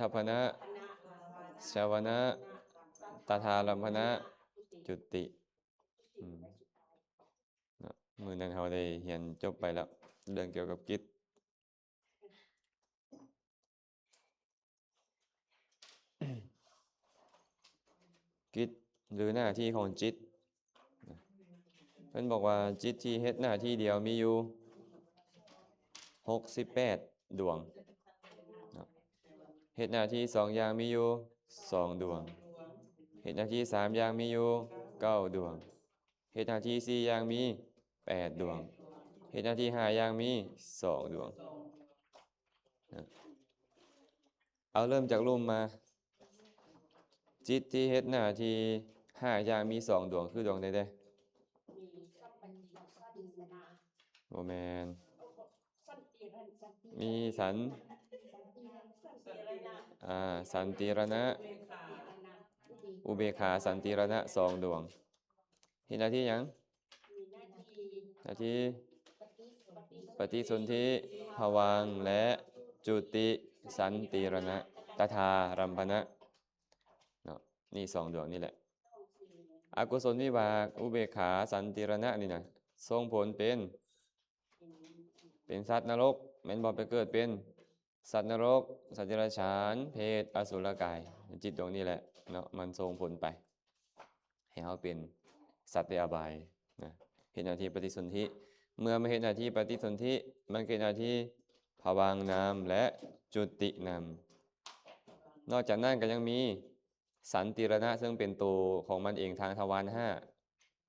ทัพพนะชาวนะตถาลัมพนะจุติมือนั้นเขาได้เรียนจบไปแล้วเรื่องเกี่ยวกับกิจกิจหรือหน้าที่ของจิตเพิ่นบอกว่าจิตที่เฮ็ดหน้าที่เดียวมีอยู่68ดวงเฮ็ดหน้าที่2อย่างมีอยู่2ดวงเฮ็ดหน้าที่3อย่างมีอยู่9ดวงเฮ็ดหน้าที่4อย่างมี8ดวงเฮ็ดหน้าที่5อย่างมี2ดวงเอาเริ่มจากลุ่มมาจิตที่เฮ็ดหน้าที่5อย่างมี2ดวงคือดวงใดๆโมแมนมีสันติรณะอุเบกขาสันติรณะ2ดวงเห็นหน้าที่ยังหน้าที่ปฏิสนธิภวังค์และจุติสันติรณะตถารัมภนะเนาะนี่2ดวงนี่แหละอกุศลวิบากอุเบกขาสันติรณะนี่นะส่งผลเป็นสัตว์นรกแม้นบอกไปเกิดเป็นสัตว์นรกสัตว์เดรัจฉานเพศอสุรกายจิตดวงนี้แหละเนาะมันส่งผลไปให้เขาเป็นสัตว์ในอบายนะเห็นหน้าที่ปฏิสนธิเมื่อไม่เห็นหน้าที่ปฏิสนธิมันเกิดหน้าที่ภวังค์นามและจุตินามนอกจากนั้นก็ยังมีสันติรณะซึ่งเป็นตัวของมันเองทางทวารห้า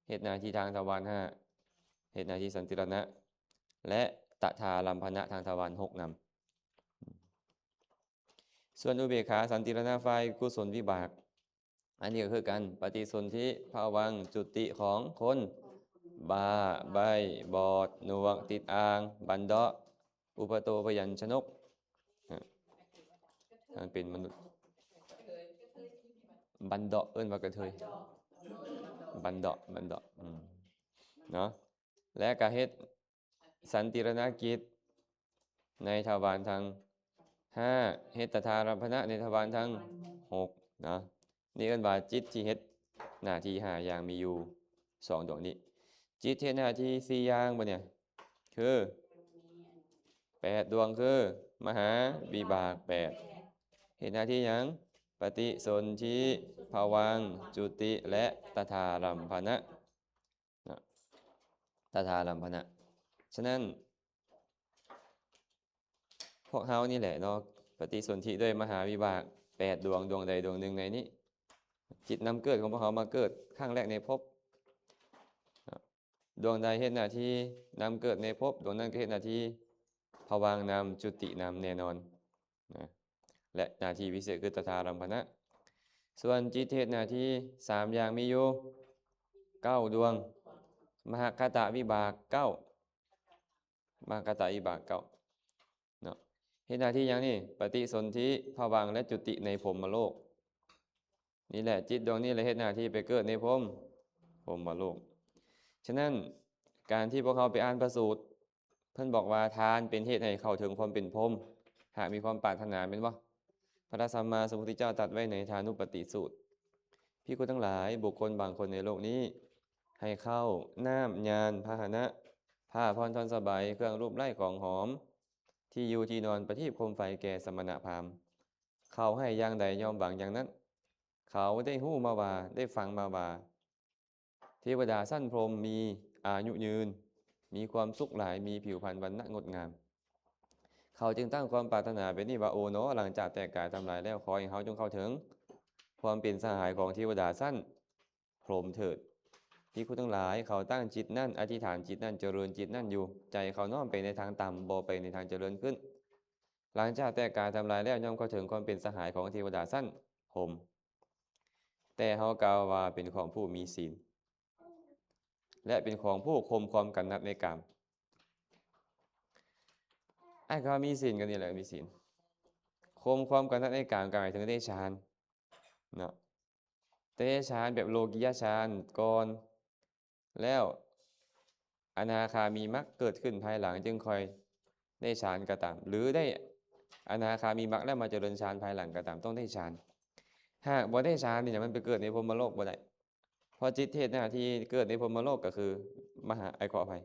เหตุหน้าที่ทางทวารห้าเหตุหน้าที่สันติรณะและตถาลัมภนะทางทวาร6นำส่วนอุเบกขาสันติรณะฝ่ายกุศลวิบากอันนี้ก็คือกันปฏิสนธิภวังค์จุติของคนบาใบบอดหนวกติดอ่างบันเดาะอุปโตพยัญชนกมันเป็นมนุษย์บันเดาะว่ากระเทยบันเดาะเนาะและกะเฮ็ดสันติรณกิจในทวารทั้ง5เฮ็ดตถารัมภนะในทวารทั้ง6เนาะนี่เอิ้นว่าจิตที่เฮ็ดหน้าที่5อย่างมีอยู่2ดวงนี้จิตเฮ็ดหน้าที่4อย่างบ่เนี่ยคือ8ดวงคือมหาวิบาก8เฮ็ดหน้าที่หยังปฏิสนธิภวังค์จุติและตถารัมภนะตถาลัมภนะฉะนั้นพวกเฮานี่แหละเนาะปฏิสนธิด้วยมหาวิบาก8ดวงดวงใดดวงหนึ่งในนี้จิตนำเกิดของพวกเขามาเกิดครั้งแรกในภพดวงใดเฮ็ดหน้าที่นำเกิดในภพดวงนั้นก็เฮ็ดหน้าที่ภวังค์นามจุตินามแน่นอนนะและหน้าที่พิเศษคือตถาลัมภนะส่วนจิตเฮ็ดหน้าที่3อย่างมีอยู่9ดวงมหคตวิบาก9มหคตวิบาก9เนาะเฮ็ดหน้าที่อย่างนี้ปฏิสนธิภวังค์และจุติในพรหมโลกนี่แหละจิตดวงนี้เลยเฮ็ดหน้าที่ไปเกิดในพรหมโลกฉะนั้นการที่พวกเขาไปอ่านพระสูตรเพิ่นบอกว่าทานเป็นเหตุให้เข้าถึงความเป็นพรหมหากมีความปรารถนาเป็นบ่พระสัมมาสัมพุทธเจ้าตรัสไว้ในทานุปติสูตรภิกษุทั้งหลายบุคคลบางคนในโลกนี้ให้เข้าน้ำยานพาหนะผ้าพรทอนสบายเครื่องรูปไล้ของหอมที่อยู่ที่นอนประทีปโคมไฟแก่สมณพราหมณ์เขาให้อย่างใดยอมหวังอย่างนั้นเขาได้หู้มาว่าได้ฟังมาว่าเทวดาสั้นพรหมมีอายุยืนมีความสุขหลายมีผิวพรรณวรรณะงดงามเขาจึงตั้งความปรารถนาเป็นนี่ว่าโอโนหลังจากแตกกายทำลายแล้วขอให้เขาจงเข้าถึงความเป็นสหายของเทวดาสั้นพรหมเถิดที่คุณทั้งหลายเขาตั้งจิตนั่นอธิษฐานจิตนั่นเจริญจิตนั่นอยู่ใจเขาน้อมไปในทางต่ำบ่ไปในทางเจริญขึ้นหลังจากแตกกายทำลายแล้วย่อมเข้าถึงความเป็นสหายของเทวดาสั้นพรหมแต่เขากล่าวว่าเป็นของผู้มีศีลและเป็นของผู้คมความกันนัดในกรรมไอ้เขามีศีลกันนี่แหละมีศีลคมความกันนัดในกรรมกลายถึงได้ฌานเนาะได้ฌานแบบโลกิยฌานก่อนแล้วอนาคามีมรรคเกิดขึ้นภายหลังจึงค่อยได้ฌานก็ตามหรือได้ อนาคามีมรรคแล้วมาเจริญฌานภายหลังก็ตามต้องได้ฌานหากบ่ได้ฌานนี่มันไปเกิดในพรหมโลกบ่ได้เพราะจิตเทศหน้าที่เกิดในพรหมโลกก็คือมหาขออภัย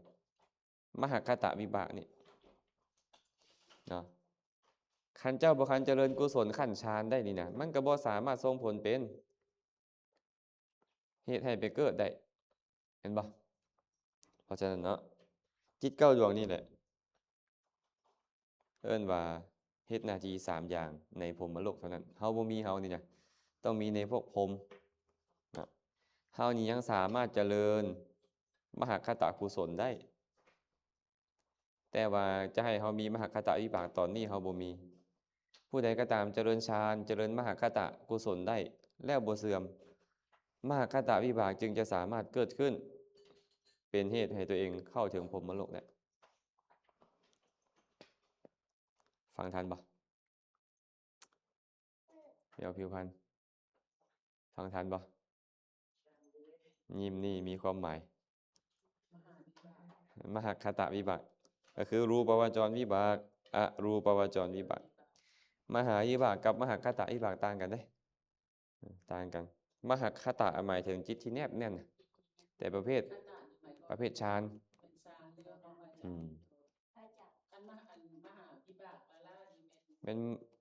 มหคตวิบากนี่เนาะขันเจ้าบ่คันเจริญกุศลขั้นฌานได้นี่นะมันก็บ่สามารถส่งผลเป็นเหตุให้ไปเกิดได้เห็นบ่เพราะฉะนั้นเนาะจิตเก้าดวงนี่แหละเอิ้นว่าเฮ็ดหน้าที่3อย่างในพรหมโลกเท่านั้นเฮาบ่มีเฮานี่นะต้องมีในพวกพรหมนะเฮานี่ยังสามารถเจริญมหคตกุศลได้แต่ว่าจะให้เฮามีมหคตวิบากตอนนี้เฮาบ่มีผู้ใดก็ตามเจริญฌานเจริญมหคตกุศลได้แล้วบ่เสื่อมมหคตวิบากจึงจะสามารถเกิดขึ้นเป็นเหตุให้ตัวเองเข้าถึงพรหมโลกได้ฟังทันบ่เดี๋ยวผิวพรรณฟังทันบ่ยิ้มนี่มีความหมายมหคตวิบากก็คือรูปวจรวิบากอรูปวจรวิบากมหาวิบากกับมหคตวิบากต่างกันเด้ต่างกันมหคตหมายถึงจิตที่แนบแน่นแต่ประเภทฌานเป็น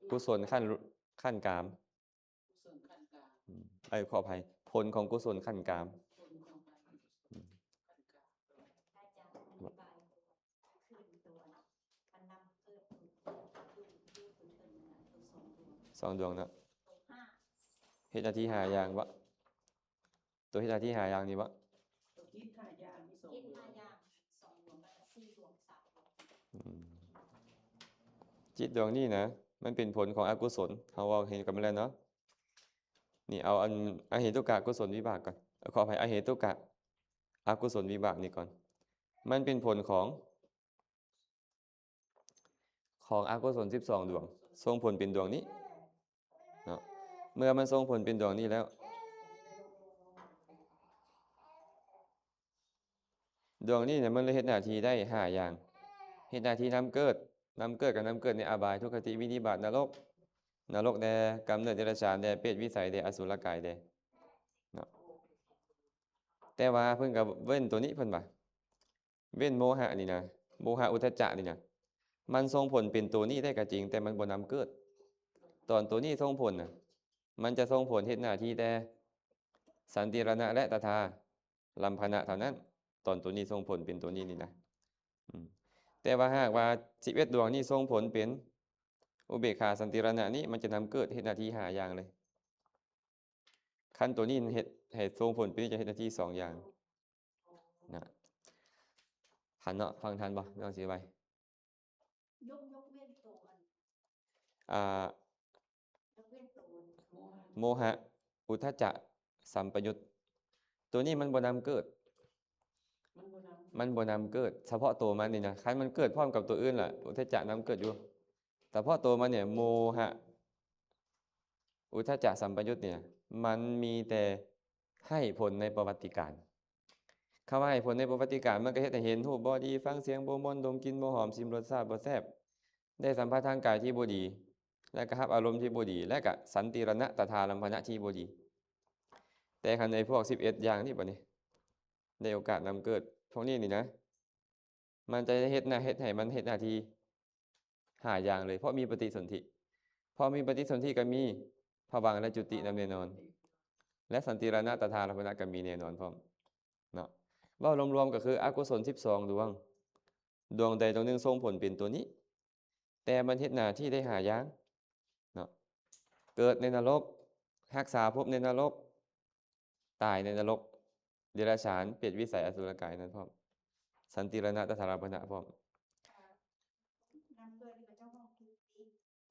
กุศลขั้นกามขออภัยผลของกุศลขั้นกาม2 ดวงนะเฮ็ดหน้าที่5อย่างวะตัวเฮ็ดหน้าที่5อย่างนี่วะจิตดวงนี้นะมันเป็นผลของอกุศลเฮาว่าเห็นกันมาแล้วเนาะนี่เอาอันอเหตุกะกุศลวิบากก่อนขออภัยอเหตุกะอกุศลวิบากนี่ก่อนมันเป็นผลของอกุศล12 ดวงส่งผลเป็นดวงนี้เนาะเมื่อมันส่งผลเป็นดวงนี้แล้วดวงนี้เนี่ยมันเลยเฮ็ดหน้าที่ได้5อย่างเฮ็ดหน้าที่นำเกิดกับนำเกิดในอบายทุกขติวินิบาตนรกแดกำเนิดเดรัจฉานแดเปรตวิสัยแดอสุรกายแดเนาะแต่ว่าเพิ่นก็เว้นตัวนี้เพิ่นว่าเว้นโมหะนี่นะโมหะอุทธัจจะนี่นะมันส่งผลเป็นตัวนี้ได้ก็จริงแต่มันบ่นำเกิดตอนตัวนี้ส่งผลน่ะมันจะส่งผลเฮ็ดหน้าที่แต่สันติรณะและตถาลัมพนะเท่านั้นตอนตัวนี้ส่งผลเป็นตัวนี้นี่นะแต่ว่าหากว่า11 ดวงนี้ส่งผลเป็นอุเบกขาสันติรณะนี้มันจะนำเกิดเฮ็ดหน้าที่5อย่างเลยขั้นตัวนี้เฮ็ดให้ส่งผลเป็นจะเฮ็ดหน้าที่2อย่างนะทันเนาะฟังทันบ่ลองสิไว้ยกเว้นตัวโมหะอุทธัจจะสัมปยุตตัวนี้มันบ่นำเกิดเฉพาะตัวมันนี่นะคันมันเกิดพร้อมกับตัวอื่นล่ะอุทธัจจะนำเกิดอยู่แต่เพราะตัวมันเนี่ยโมหะอุทธัจจะสัมปยุตเนี่ยมันมีแต่ให้ผลในประวัติการคำว่าให้ผลในประวัติการมันก็เฮ็ดให้เห็นรูปบ่ดีฟังเสียงบ่ม่วนดมกลิ่นบ่หอมชิมรสชาติบ่แซ่บได้สัมผัสทางกายที่บ่ดีและก็รับอารมณ์ที่บ่ดีและก็สันติรณะตถาลัมพนะที่บ่ดีแต่คันในพวก11อย่างนี่บ่นี่ได้โอกาสนำเกิดพวกนี้นี่นะมันจะเฮ็ดให้มันเฮ็ดหน้าที่5อย่างเลยเพราะมีปฏิสนธิพอมีปฏิสนธิก็มีภวังค์และจุตินำแน่นอนและสันติรณะตถาลัมพนะก็มีแน่นอนพร้อมเนาะเว้ารวมๆก็คืออกุศล12 ดวงใดดวงหนึ่งส่งผลเป็นตัวนี้แต่มันเฮ็ดหน้าที่ได้5อย่างเนาะเกิดในนรกรักษาภพในนรกตายในนรกเดรัจฉานเปรตวิสัยอสุรกายนั้นพร้อมสันติรณะตถาลัมพนะพร้อม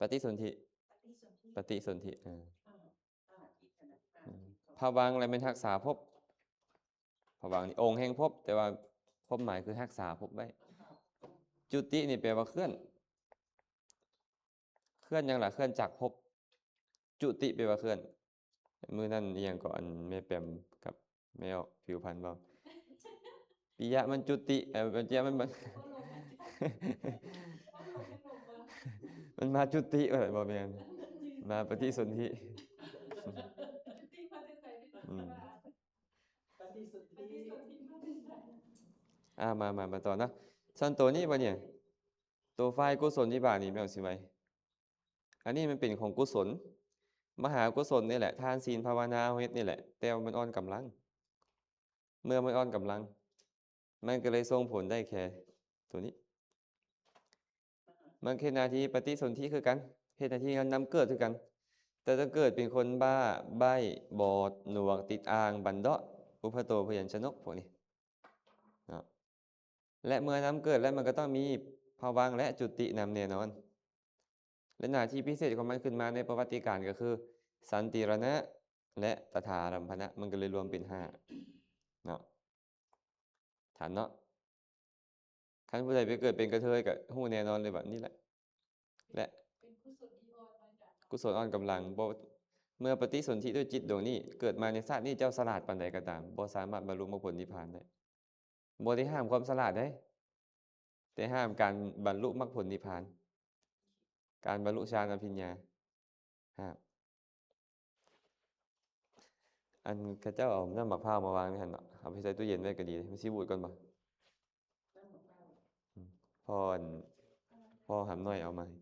ปฏิสนธิภวังค์อะไรเป็นรักษาภพภวังค์นี่องค์แห่งภพแต่ว่าภพหมายคือรักษาภพไว้จุตินี่แปลว่าเคลื่อนยังล่ะเคลื่อนจากภพจุติแปลว่าเคลื่อนมื้อนั้นอีหยังก็อันแม่แปมกับแม่ออกผิวพรรณบ่ปิยะมันจุติปิยะมัน มันมาจุติอะไรบ่แม่นมาปฏิสนธิ ที่มาที่ใส่ที่ อืม ปฏิสนธิ มาที่ใส่ มาต่อนะส่วนตัวนี้บ่เนี่ยตัวฝ่ายกุศลวิบากนี่แม่นสิไว้อันนี้มันเป็นของกุศลมหากุศลนี่แหละทานศีลภาวนาเฮ็ดนี่แหละแต่ว่ามันอ่อนกำลัง เมื่อมันอ่อนกำลัง มันก็เลยส่งผลได้แค่ตัวนี้ มันคือหน้าที่ปฏิสนธิคือกันเฮ็ดหน้าที่การนำเกิดคือกัน แต่ถ้าเกิดเป็นคนบ้าใบ้บอดหนวกติดอ่างบันเดาะอุปโตพยัญชนกพวกนี้เนาะและเมื่อนำเกิดแล้วมันก็ต้องมีภวังค์และจุตินำแน่นอน และหน้าที่พิเศษของมันขึ้นมาในประวัติการก็คือ สันติรณะและตถารัมภณะมันก็เลยรวมเป็น5เนาะฐานเนาะคันผู้ใดไปเกิดเป็นกระเทยก็ฮู้แน่นอนเลยแบบนี้แหละและ เป็นกุศลที่อ่อนมาจาก กุศลอ่อนกำลังบ่เมื่อปฏิสนธิด้วยจิตดวงนี้เกิดมาในชาตินี้เจ้าฉลาดปานใดก็ตามบ่สามารถบรรลุมรรคผลนิพพานได้บ่ได้ห้ามความฉลาดได้แต่ห้ามการบรรลุมรรคผลนิพพาน การบรรลุฌานอภิญญาห้ามอันเขาเจ้าเอาน้ำมะพร้าวมาวางนี่หั่นเนาะเอาไปใส่ตู้เย็นไว้ก็ดีมันสิบูดก่อนบ่ น้ำมะพร้าว พ่ออันพ่อหำน้อยเอามาให้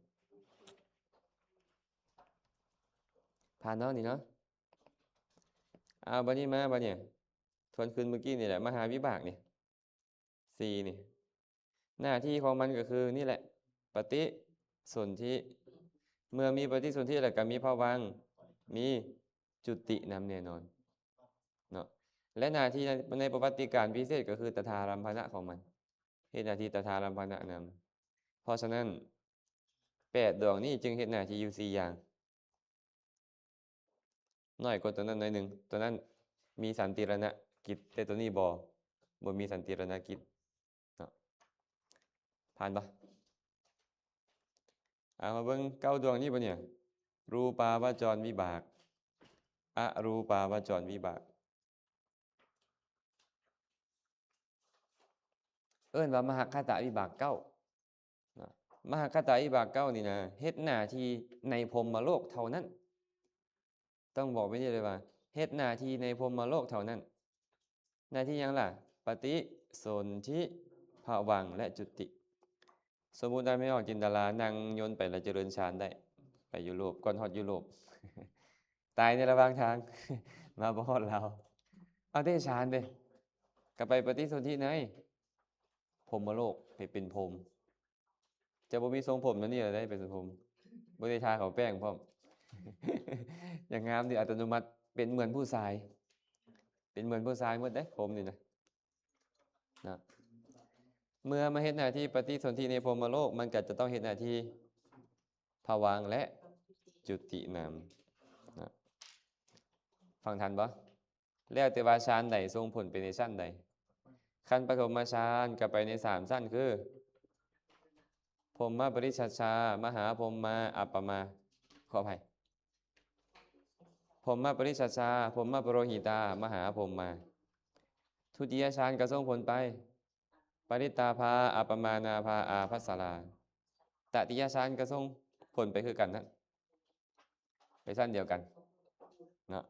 ผ่านเนาะนี่เนาะบัดนี้มาบัดเนี่ยทวนคืนเมื่อกี้นี่แหละมหาวิบากนี่4นี่ หน้าที่ของมันก็คือนี่แหละ ปฏิสนธิเมื่อมีปฏิสนธิแล้วก็มีภวังค์มีจุตินำแน่นอนเนาะและหน้าที่ในประวัติการพิเศษก็คือตถารัมภณะของมันเฮ็ดหน้าที่ตถารัมภณะนำเพราะฉะนั้น8ดวงนี้จึงเฮ็ดหน้าที่อยู่4อย่างน้อยกว่าตัวนั้นหน่อยหนึงตัวนั้นมีสันติรณกิจแต่ตัวนี้บ่มีสันติรณกิจเนาะผ่านปะมาเบิ่ง9ดวงนี้บ่เนี่ยรูปาวจรวิบากอรูปาวจรวิบากเอิ้นว่ามหคตวิบาก9นะมหคตวิบาก9นี่นะเฮ็ดหน้าที่ในพรหมโลกเท่านั้น ต้องบอกไว้นี่เลยว่าเฮ็ดหน้าที่ในพรหมโลกเท่านั้น หน้าที่หยังล่ะ ปฏิสนธิภวังค์และจุติ สมมุติได้ไม่ออกจินตลานั่งยนต์ไปแล้วเจริญฌานได้ ไปยุโรปก่อนฮอดยุโรป ตายในระหว่างทาง มาบ่ฮอดเราวเอาได้ฌานเด้ก็ไปปฏิสนธิในพรหมโลกไปเป็นพรหมจะบ่มีทรงผมนั่นนี่ล่ะได้เป็นพรหมบ่ได้ทาขาวแป้งพร้อม อย่างงามดิอัตโนมัติเป็นเหมือนผู้ชาย เป็นเหมือนผู้ชายหมดเด้ผมนี่นะเมื่อมาเฮ็ดหน้าที่ปฏิสนธิในพรหมโลกมันก็จะต้องเฮ็ดหน้าที่ภวังค์และจุตินำนะฟังทันบ่แล้วแต่ว่าฌานใดทรงผลไปในชั้นใดขั้นปฐมฌานก็ไปใน3ชั้นคือพรหมปริชัชชามหาพรหมาอัปปมาขออภัยพรหมปริชัชชาพรหมปโรหิตามหาพรหมาทุติยฌานก็ส่งผลไปปริตาภาอัปปมานาภาอาภัสสราตติยฌานก็ส่งผลไปคือกันนั่นไปชั้นเดียวกันเนาะ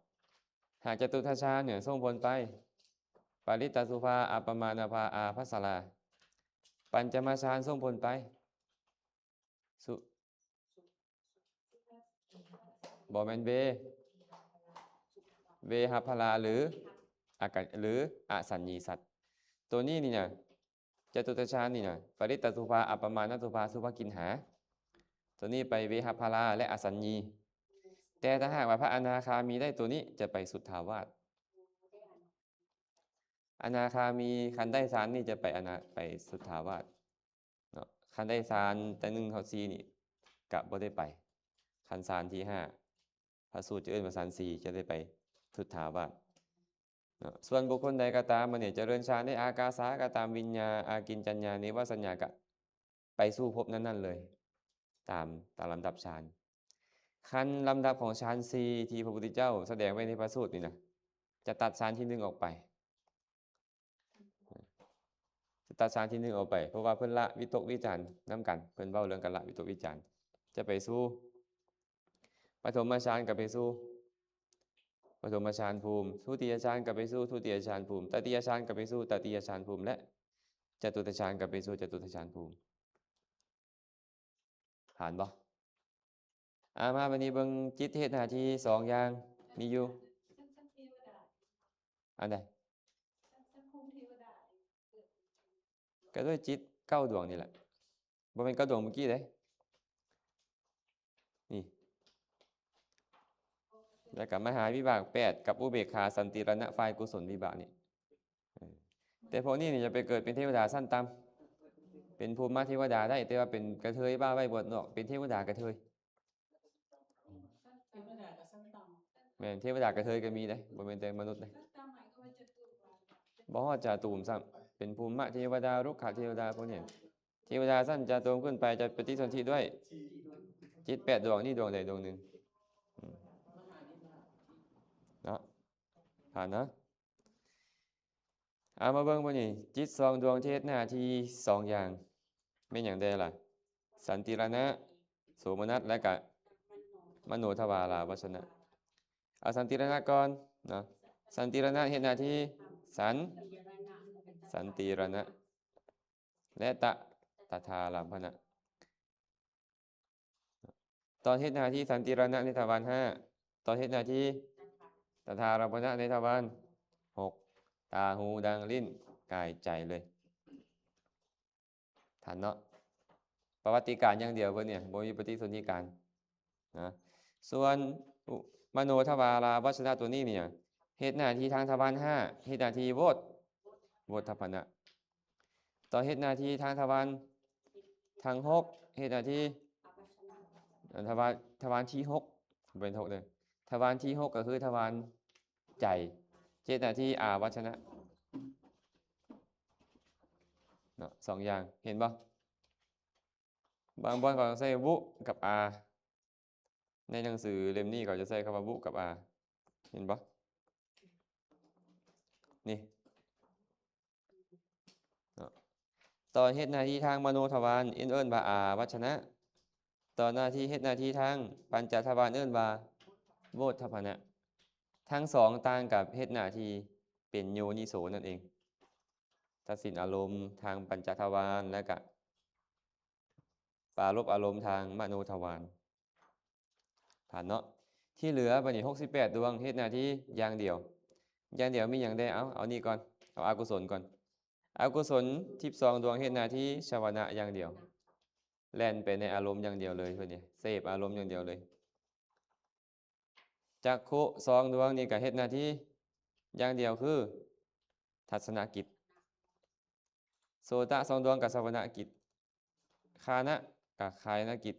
หากจตุทัชฌานเนี่ยส่งผลไปปริตาสุภาอัปปมานาภาอาภัสสราปัญจมฌานส่งผลไปสุบ่แม่นเวหพลาหรืออสัญญีสัตว์ตัวนี้นี่นะจตุตฌานนี่นะปริตตสุภาอัปปมาณสุภาสุภกินหาตัวนี้ไปเวหพลาและอสัญญีแต่ถ้าหากว่าพระอนาคามีได้ตัวนี้จะไปสุทธาวาสอนาคามีคันได้ฌานนี่จะไปสุทธาวาสเนาะคันได้ฌานแต่1 4นี่กะบ่ได้ไปคันฌานที่5พระสูตรจะเอิ้นว่าฌาน4จะได้ไปสุทธาวาสส่วนบุคคลใดก็ตามมันเนี่ยเจริญฌานในอากาสาก็ตามวิญญาอากินจัญญาเนวสัญญากะไปสู่ภพนั้นๆเลยตามลำดับฌานขั้นลำดับของฌาน4ที่พระพุทธเจ้าแสดงไว้ในพระสูตรนี่นะจะตัดฌานที่1ออกไปจะตัดฌานที่1ออกไปเพราะว่าเพิ่นละวิตกวิจารณ์นํกันเพิ่นเว้าเรื่องการละวิตกวิจารณ์ จะไปสู่ปฐมฌานกับไปสู่ปฐมฌานภูมิทุติยฌานกับไปสู่ทุติยฌานภูมิตติยฌานกับไปสู่ตติยฌานภูมิและจตุตฌานกับไปสู่จตุตฌานภูมิผ่านบ่มาวันนี้เบิ่งจิตเฮ็ดหน้าที่สองอย่างมีอยู่ สักเทวดา อันใด สักคงเทวดาเกิด ก็ด้วยจิต9 ดวงนี่แหละบ่แม่น9 ดวงเมื่อกี้เด้นี่แล้วก็มหาวิบาก8กับอุเบกขาสันติรณะฝ่ายกุศลวิบากนี่แต่พวกนี้นี่จะไปเกิดเป็นเทวดาสั้นต่ำเป็นภูมิเทวดาได้แต่ว่าเป็นกระเทยบ้าใบบวชนอกเป็นเทวดากระเทย เทวดากับสั้นต่ แม่นเทวดากระเทยก็มีเด้บ่แม่นแต่มนุษย์เด้ สักตามหมายก็ว่าจะตูวา บ่ฮอดจาตูมซ้ำเป็นภูมิเทวดารุกขเทวดาพวกนี้เทวดาสั้นจาตูมขึ้นไปจะปฏิสนธิด้วยจิต8 ดวงนี่ดวงใดดวงหนึ่ง มหานิพพาน เนาะผ่านนะเอามาเบิ่งบ่นี่จิต2 ดวงเทศหน้าที่2 อย่างแม่นหยังได้ล่ะสันติรณะโสมนัสและก็มโนทวาราวชนะเอาสันติรณะก่อนเนาะสันติรณะเฮ็ดหน้าที่สันติรณะและตถาลัมพนะตอนเฮ็ดหน้าที่สันติรณะในทวาร5ตอนเฮ็ดหน้าที่ตถาลัมพนะในทวาร6ตาหูดังลิ้นกายใจเลยทันเนาะประวัติการอย่างเดียวเพิ่นเนี่ยบ่มีปฏิสนธิการนะส่วนมโนทวาราวชนะตัวนี้เนี่ยเฮ็ดหน้าที่ทางทวาร5เฮ็ดหน้าที่โวทัพพนะต่อเฮ็ดหน้าที่ทางทวารทาง6เฮ็ดหน้าที่ทวารที่6เป็น6เด้อทวารที่6ก็คือทวารใจเฮ็ดหน้าที่อาวชนะเนาะ2 อย่างเห็นบ่บางบอนก็ใช้วุกับอาในหนังสือเล่มนี้ก็จะใช้คำว่าวุกับอาเห็นบ่นี่เนาะตอนเฮ็ดหน้าที่ทางมโนทวารเอิ้นว่าอาวัชนะตอนหน้าที่เฮ็ดหน้าที่ทางปัญจทวารเอิ้นว่าโวทัพพนะทั้ง2ต่างกับเฮ็ดหน้าที่เป็นโยนิโสนั่นเองตัดสินอารมณ์ทางปัญจทวารและก็ปรารภอารมณ์ทางมโนทวารผ่านเนาะที่เหลือบัดนี้68 ดวงเฮ็ดหน้าที่อย่างเดียวมีหยังได้เอานี่ก่อนเอาอกุศลก่อนอกุศล12 ดวงเฮ็ดหน้าที่ชวนะอย่างเดียวแล่นไปในอารมณ์อย่างเดียวเลยเพิ่นนี่เสพอารมณ์อย่างเดียวเลยจักขุ2 ดวงนี่ก็เฮ็ดหน้าที่อย่างเดียวคือทัศนกิจโสตะ2 ดวงกับสวนะกิจคานะกับคายนกิจ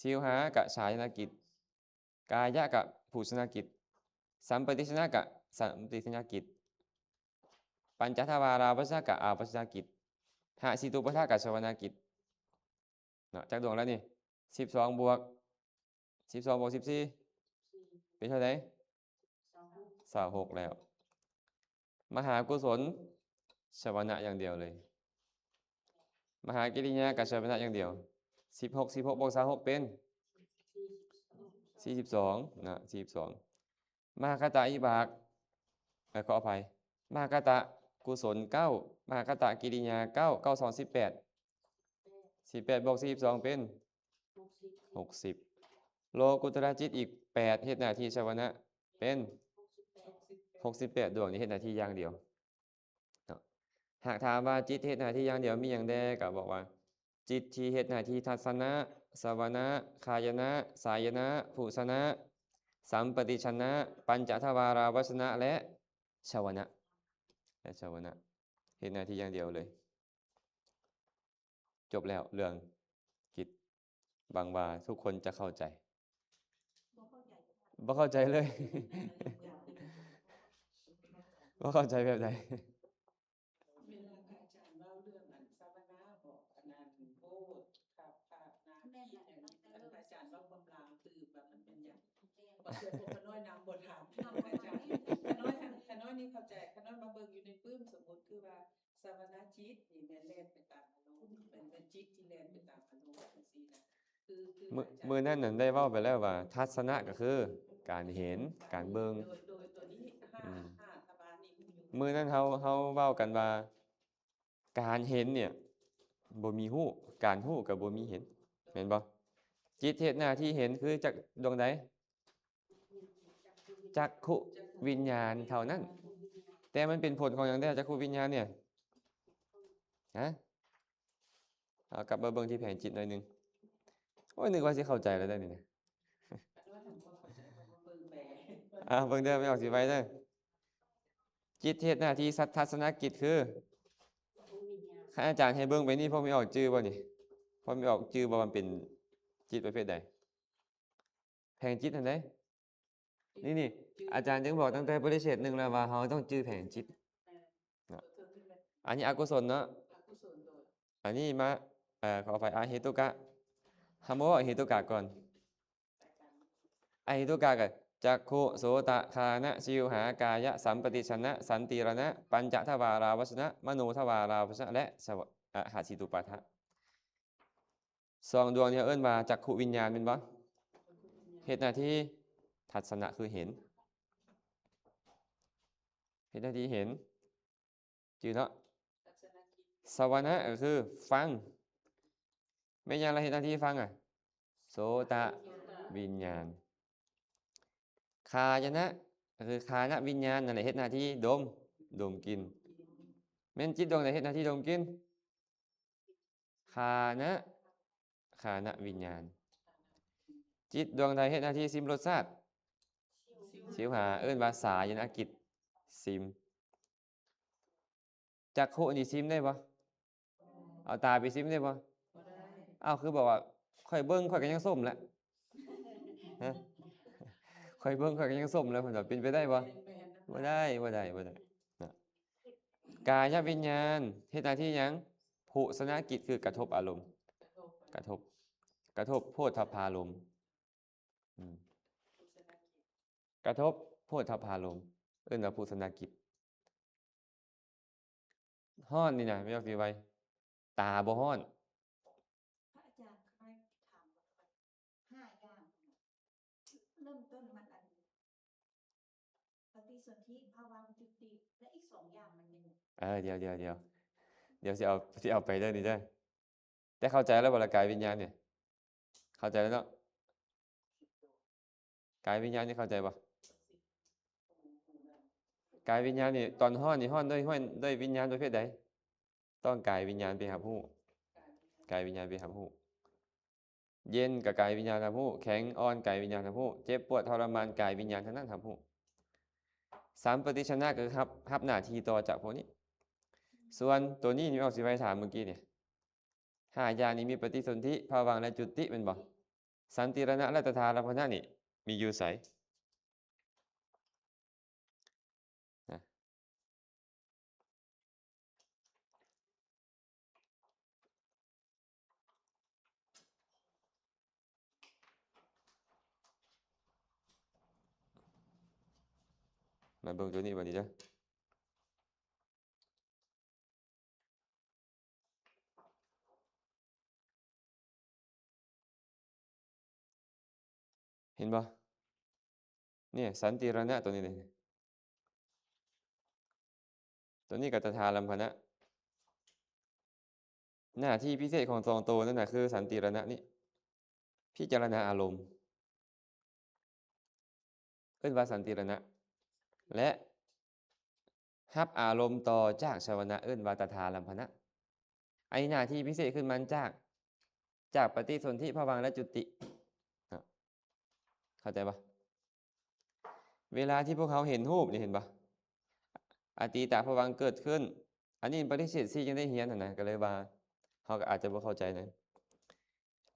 ชิวหากับฉายนกิจกายะกับภูชนกิจสัมปติชนะกับสัมปติชนะกิจปัญจทวาราวชนะกับอาวัชนะกิจหะสิตุปทะกับชวนากิจเนาะจักดวงแล้วนี่12 บวก 14เป็นเท่าไหร่26แล้วมหากุศลชวนะอย่างเดียวเลยมหากิริยากับชวนะอย่างเดียว16บวก36เป็น42นะ42มหาคตะอิบากขออภัยมหาคตะกุศล9มหาคตะกิริยา9 9 2 18บวก42เป็น60โลกุตระจิตอีก8เฮ็ดหน้าที่ชวนะเป็น68 ดวงนี่เฮ็ดหน้าที่อย่างเดียวเนาะหากถามว่าจิตเฮ็ดหน้าที่อย่างเดียวมีหยังแด่ก็บอกว่าจิตที่เฮ็ดหน้าที่ทัศนะสวนะคายนะสายนะภูสนะสัมปติชนะปัญจทวาราวชนะและชวนะเฮ็ดหน้าที่อย่างเดียวเลยจบแล้วเรื่องจิตบางว่าทุกคนจะเข้าใจบ่เข้าใจเลย บ่เข้าใจแบบใด เวลาพระอาจารย์เล่าเรื่องอันสวนาบอกอนันต์โพธขับขาดนาคิดอย่างนี้พระอาจารย์เล่าบำรางคือแบบมันเป็นอย่างบางเดือนผมขน้อยนำบทถามพระอาจารย์ขน้อยนี่เข้าใจขน้อยมาเบิ่งอยู่ในปื้มสมมติคือว่าสวนาจิตนี่แม่นแล่นไปตามอารมณ์เป็นจิตที่แล่นไปตามอารมณ์จังซี่นะ มื้อนั้นน่ะได้เว้าไปแล้วว่า ทัศนะก็คือการเห็นการเบิ่ง โดยตัวนี้ห้าตะบานนี่มีอยู่ มื้อนั้นเฮาเว้ากันว่า การเห็นเนี่ยบ่มีรู้การรู้ก็บ่มีเห็นแม่นบ่จิตเฮ็ดหน้าที่เห็นคือจักดวงใดจักขุวิญญาณเท่านั้น แต่มันเป็นผลของหยังแท้จักขุวิญญาณเนี่ยฮะเอากลับมาเบิ่งที่แผนจิตหน่อยหนึงโอ้ยนึกว่าสิเข้าใจแล้วได้นี่นะ เบิ่งเด้อไม่ออกสิไว้เด้อจิตเฮ็ดหน้าที่ทัศนกิจคือข้าอาจารย์ให้เบิ่งไปนี่พอไม่ออกชื่อบ่นี่พอไม่ออกชื่อบ่มันเป็นจิตประเภทใดแผงจิตอันใดนี่อาจารย์จึงบอกตั้งแต่ปริเชต1แล้วว่าเฮาต้องจื้อแผงจิตเนาะอันนี้อกุศลเนาะอันนี้มาขออภัยอาเหตุกะคำว่าเหตุกะก่อนอเหตุกะก็จักขุโสตะคานะชิวหากายะสัมปติชนะสันติรณะปัญจทวาราวชนะมโนทวาราวชนะและหาสิตุปาทะสองดวงเนี่ยเอิ้นว่าจักขุวิญญาณเป็นบ่เฮ็ดหน้าที่ทัศนะคือเห็นเฮ็ดหน้าที่เห็นจื่อเนาะสวนะก็คือฟังแม่นหยังละเฮ็ดหน้าที่ฟังโสตะวิญญาณคายนะก็คือคานะวิญญาณนั่นแหละเฮ็ดหน้าที่ดมกลิ่นแม่นจิตดวงใดเฮ็ดหน้าที่ดมกลิ่นคานะวิญญาณจิตดวงใดเฮ็ดหน้าที่ซิมรสชาติชิวหาเอิ้นว่าสายนกิจซิมจักขุนี่ซิมได้บ่เอาตาไปซิมได้บ่อ้าวคือบอกว่าข่อยเบิ่งข่อยก็ยังส้มแหละฮะข่อยเบิ่งข่อยก็ยังส้มแล้วเพิ่นว่าเป็นไปได้บ่บ่ได้นะกายวิญญาณเฮ็ดหน้าที่หยังภูสนกิจคือกระทบอารมณ์กระทบโพธพารมณ์กระทบโพธพารมณ์เอิ้นว่าภูสนกิจฮ้อนนี่นะไม่เอาสิไว้ตาบ่ฮ้อน พระอาจารย์เคยถามว่า5 อย่างเริ่มต้นมันอันปฏิสนธิภวังค์จุติและอีก2 อย่างมันเป็น เดี๋ยวสิเอาไปเด้อนี่เด้อแต่เข้าใจแล้วบ่ล่ะกายวิญญาณเนี่ยเข้าใจแล้วเนาะกายวิญญาณนี่เข้าใจบ่กายวิญญาณนี่ตอนฮ้อนนี่ฮ้อนด้วยวิญญาณประเภทใดต้องกายวิญญาณไปรับรู้กายวิญญาณไปรับรู้เย็นกับกายวิญญาณรับรู้แข็งอ่อนกายวิญญาณรับรู้เจ็บปวดทรมานกายวิญญาณทั้งนั้นรับรู้สัมปติชนะก็คือรับหน้าที่ต่อจากพวกนี้ส่วนตัวนี้นี่เอาสิไว้ถามเมื่อกี้เนี่ย5อย่างนี้มีปฏิสนธิภวังค์และจุติแม่นบ่สันติรณะและตถาลัมพนะนี่มีอยู่ไสนะมาเบิ่งตัวนี้บัดนี้เด้อเห็นบ่เนี่ยสันติรณะตัวนี้เลยตัวนี้ก็ตถาลัมพนะหน้าที่พิเศษของสองตัวนั่นน่ะคือสันติรณะนี่พิจารณาอารมณ์เอิ้นว่าสันติรณะและรับอารมณ์ต่อจากชวนะเอิ้นว่าตถาลัมพนะไอ้หน้าที่พิเศษขึ้นมันจากปฏิสนธิภวังค์และจุติเข้าใจปะเวลาที่พวกเขาเห็นรูปนี่เห็นปะอตีตภวังค์เกิดขึ้นอันนี้ปฏิเสธซี่ยังได้เฮียนนะก็เลยว่าเขาก็อาจจะบ่เข้าใจนะ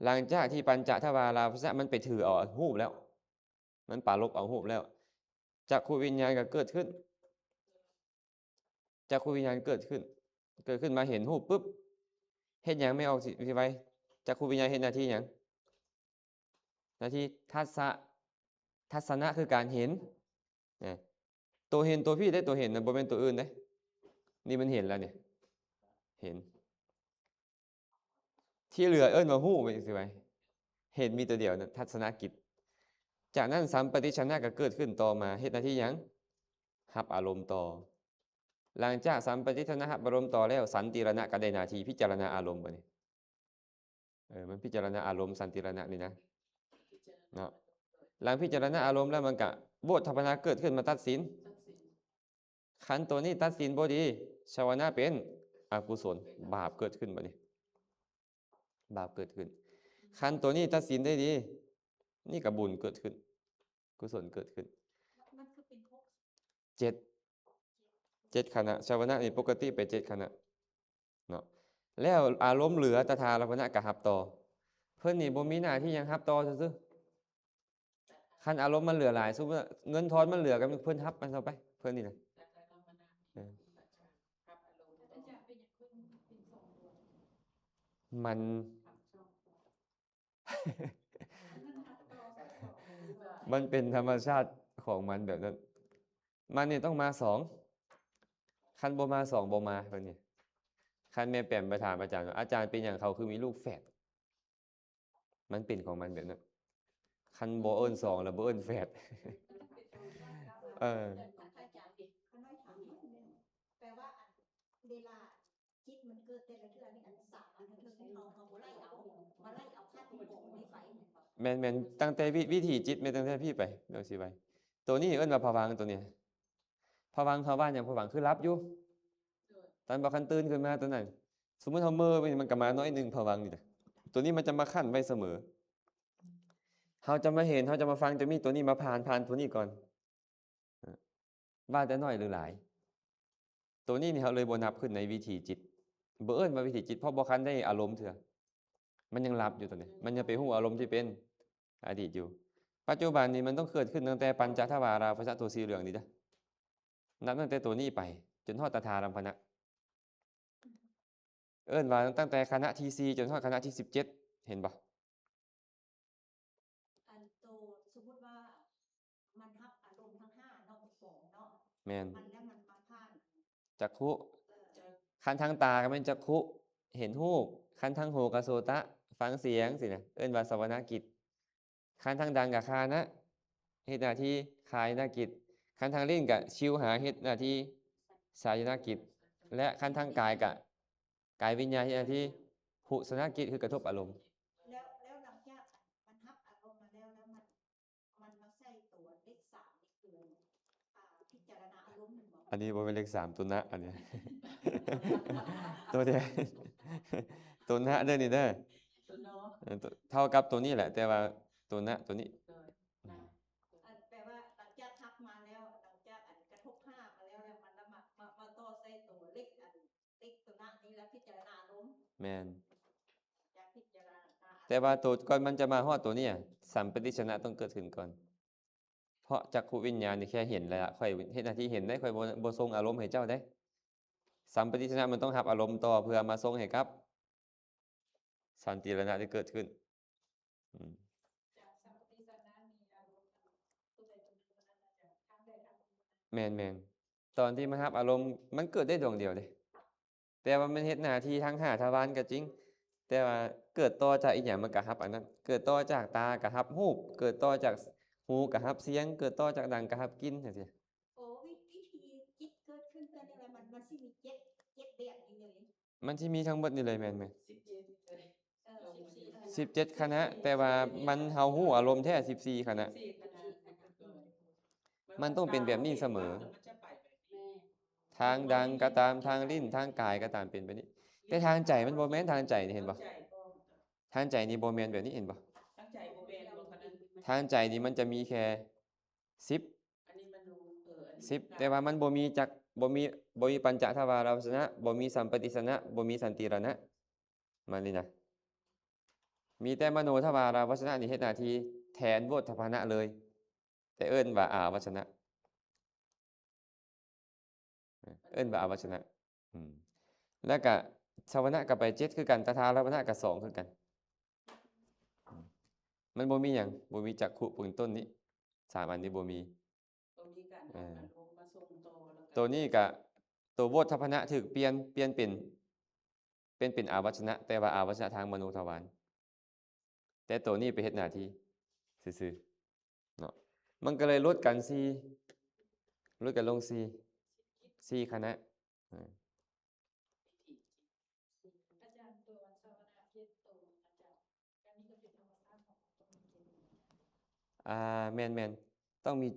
หลังจากที่ปัญจทวาราวชนะมันไปถือเอารูปแล้วมันปรารภเอารูปแล้วจักขุวิญญาณก็เกิดขึ้นจักขุวิญญาณเกิดขึ้นมาเห็นรูปปุ๊บเฮ็ดหยังไม่ออกสิไว้จักขุวิญญาณเฮ็ดหน้าที่หยังหน้าที่ทัศนะคือการเห็นนะตัวเห็นตัวพี่ได้ตัวเห็นนะบ่เป็นตัวอื่นเด้นี่มันเห็นแล้วเนี่ยเห็นที่เหลือเอิ้นว่าฮู้ไปสิไว้ เหตุมีตัวเดียวนะทัศนกิจ จากนั้นสัมปติชนะก็เกิดขึ้นต่อมาเฮ็ดหน้าที่หยังรับอารมณ์ต่อ หลังจากสัมปติชนะรับอารมณ์ต่อแล้วสันติรณะก็ได้หน้าที่พิจารณาอารมณ์บัดนี้มันพิจารณาอารมณ์สันติรณะนี่นะเนาะหลังพิจารณาอารมณ์แล้วมันก็โบธทัพพนะเกิดขึ้นมาตัดสินขันธ์ตัวนี้ตัดสินบ่ดีชาวนะเป็นอกุศลบาปเกิดขึ้นบัดนี้บาปเกิดขึ้นขันธ์ตัวนี้ตัดสินได้ดี นี่ก็บุญเกิดขึ้นกุศลเกิดขึ้น มันคือเป็นพวก เจ็ดขณะชาวนะนี่ปกติไป7 ขณะเนาะแล้วอารมณ์เหลือตถาลัพนะก็รับต่อ เพิ่นนี่บ่มีหน้าที่หยังรับต่อซื่อๆคันอารมณ์มันเหลือหลายสมมุติว่าเงินทอนมันเหลือกันเพิ่นรับมันเอาไปเพิ่นนี่นะ อาจารย์เป็นอย่างเพิ่นเป็นสองตัว มัน นั่นหักต่อสอง มันเป็นธรรมชาติของมันแบบนั้น มันนี่ต้องมา2คันบ่มา2บ่มาเพิ่นนี่คันแม่แปมไปถามอาจารย์ว่าอาจารย์เป็นหยังเขาคือมีลูกแฝดมันเป็นของมันแบบนั้นคันบ่เอิ้น2แล้วบ่เอิ้นแฝด เออ อาจารย์เขาน้อยถามนิดนึงแปลว่าอันเวลาจิตมันเกิดแต่ละเทื่อนี่อันสามอันเทื่อนี่เขาบ่ไล่เอามาไล่เอาค่าที่โกงนี่ไปเนี่ย แม่นตั้งแต่วิถีจิตแม่นตั้งแต่พี่ไปเดี๋ยวสิไปตัวนี้เอิ้นว่าภวังค์ตัวนี้ภวังค์เขาว่าหยังภวังค์คือหลับอยู่ตอนบ่คันตื่นขึ้นมาตัวนั้นสมมุติเฮาเม้อไปนี่มันก็มาน้อยหนึงภวังค์นี่จ้ะตัวนี้มันจะมาคั่นไว้เสมอเฮาจะมาเห็นเฮาจะมาฟังจะมีตัวนี้มาผ่านตัวนี้ก่อนว่าแต่น้อยหรือหลาย ตัวนี้นี่เฮาเลยบ่นับขึ้นในวิถีจิตบ่เอิ้นว่าวิถีจิตเพราะบ่คันได้อารมณ์เถื่อมันยังหลับอยู่ตัวนี้มันยังไปฮู้อารมณ์ที่เป็นอดีตอยู่ ปัจจุบันนี้มันต้องเกิดขึ้นตั้งแต่ปัญจทวาราภสตัวสีเหลืองนี่จ้ะนับตั้งแต่ตัวนี้ไปจนฮอดตถารัมภนะ เอิ้นว่าตั้งแต่คณะที่4จนฮอดคณะที่17เห็นบ่ อันโตสมมุติว่ามันรับอารมณ์ทั้งห้าเนาะสองเนาะ แม่น มันแล้วมันมาผ่าน จักขุ เอ่อ คันทางตาก็แม่นจักขุเห็นรูปคันทางหูก็โสตะฟังเสียงสินะเอิ้นว่าสวนากิจคันทางดังก็คานะเฮ็ดหน้าที่คายนากิจคันทางลิ้นก็ชิวหาเฮ็ดหน้าที่สายนากิจและคันทางกายก็กายวิญญาณเฮ็ดหน้าที่หุสนากิจคือกระทบอารมณ์ แล้วหลังจากมันรับอารมณ์มาแล้วมันมาใส่ตัวเลขสามนี่คือพิจารณาอารมณ์หนึ่งบอก อันนี้บ่เป็นเลข3ตัวนะอันนี้ ตัวเดียว ตัวนะเด้อนี่เด้อ ตัวเนาะ เท่ากับตัวนี้แหละ แต่ว่าตัวนะตัวนี้ อันแปลว่าหลังจากทับมาแล้วหลังจากอันกระทบห้ามาแล้วมันแล้วมาต่อใส่ตัวเลขอันเลขตัวหน้านี้แล้วพิจารณาอารมณ์ แม่น จากพิจารณา แต่ว่าตัวก่อนมันจะมาฮอดตัวเนี้สัมปติชนะต้องเกิดขึ้นก่อน เพราะจักขุวิญญาณนี่แค่เห็นแล้วค่อยเฮ็ดหน้าที่เห็นได้ค่อยบ่ส่งอารมณ์ให้เจ้าได้ สัมปติชนะมันต้องรับอารมณ์ต่อเพื่อมาส่งให้กับ สันติรณะที่เกิดขึ้นอืม จากสัมปติสนะมีอารมณ์ตัวใดตัวหนึ่งเท่านั้นอาจารย์ทางใดทางหนึ่ง แม่นตอนที่มันรับอารมณ์มันเกิดได้ดวงเดียวเด้แต่ว่ามันเฮ็ดหน้าที่ทั้ง5ทวารก็จริง แต่ว่าเกิดต่อจากอีกอย่างมันก็รับอันนั้น เกิดต่อจากตาก็รับรูปเกิดต่อจากหูก็รับเสียง เกิดต่อจากดังก็รับกลิ่นจังซี่ โอ้วิธีจิตเกิดขึ้นแต่นี่แหละมันสิมีเจ็ดแบบนี้เลย มันสิมีทั้งหมดนี่เลยแม่นไหม 17เลย 17 คณะ แต่ว่ามันเฮาฮู้อารมณ์แท้14 คณะ 4คณะ มันต้องเป็นแบบนี้เสมอ มันจะไปแบบนี้ ทางดังก็ตามทางลิ้นทางกายก็ตามเป็นแบบนี้ แต่ทางใจมันบ่แม่นทางใจนี่เห็นบ่ ใจบ่ ทางใจนี่บ่แม่นแบบนี้เห็นบ่ ตั้งใจบ่แม่นบ่คะนั้น ทางใจนี่มันจะมีแค่10 อันนี้มันรู้อันนี้ 10แต่ว่ามันบ่มีจักบ่มีปัญจทวาราวสนะบ่มีสัมปติสนะบ่มีสันติรณะมันนี่นะมีแต่มโนทวาราวสนะนี่เฮ็ดหน้าที่แทนโวฏฐพนะเลย แต่เอิ้นว่าอาวชนะเอิ้นว่าอาวชนะแล้วก็ชาวนะก็ไป7คือกันตถาลัพนะก็2คือกันมันบ่มีหยังบ่มีจักขุเป็นต้นนี้3อันนี้บ่มี ตรงนี้กันอารมณ์มาส่งต่อแล้วก็ ตัวนี้ก็ตัวโวฏฐพนะถูกเปลี่ยนเป็นอาวชนะ แต่ว่าอาวชนะทางมโนทวาร แต่ตัวนี้ไปเฮ็ดหน้าที่ซื่อๆเนาะมันก็เลยลดกัน4ลดกันลง4คณะอ่า อาจารย์ตัวสวนาเจ็ดตัวอาจารย์อันนี้ก็เป็นธรรมชาติของตัวเจ็ด แม่นต้องมี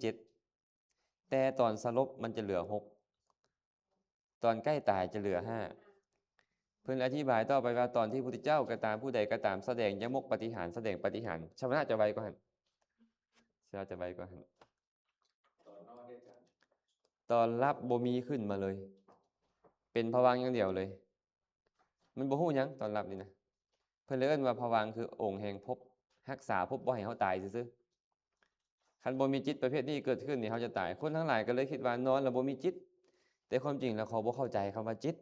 7แต่ตอนสลบมันจะเหลือ6ตอนใกล้ตายจะเหลือ5เพิ่นอธิบายต่อไปว่าตอนที่พระพุทธเจ้าก็ตามผู้ใดก็ตามแสดงยมกปาฏิหาริย์แสดงปาฏิหาริย์ชาวนะจะไวกว่าหั่นชาวนะจะไวกว่าหั่นตอนรับบ่มีขึ้นมาเลย เป็นภวังค์อย่างเดียวเลย มันบ่ฮู้หยังตอนรับนี่นะเพิ่นเลยเอิ้นว่าภวังค์คือองค์แห่งภพรักษาภพบ่ให้เฮาตายซื่อๆคันบ่มีจิตประเภทนี้เกิดขึ้นนี่เฮาจะตายคนทั้งหลายก็เลยคิดว่านอนแล้วบ่มีจิต แต่ความจริงแล้วเขาบ่เข้าใจคำว่าจิต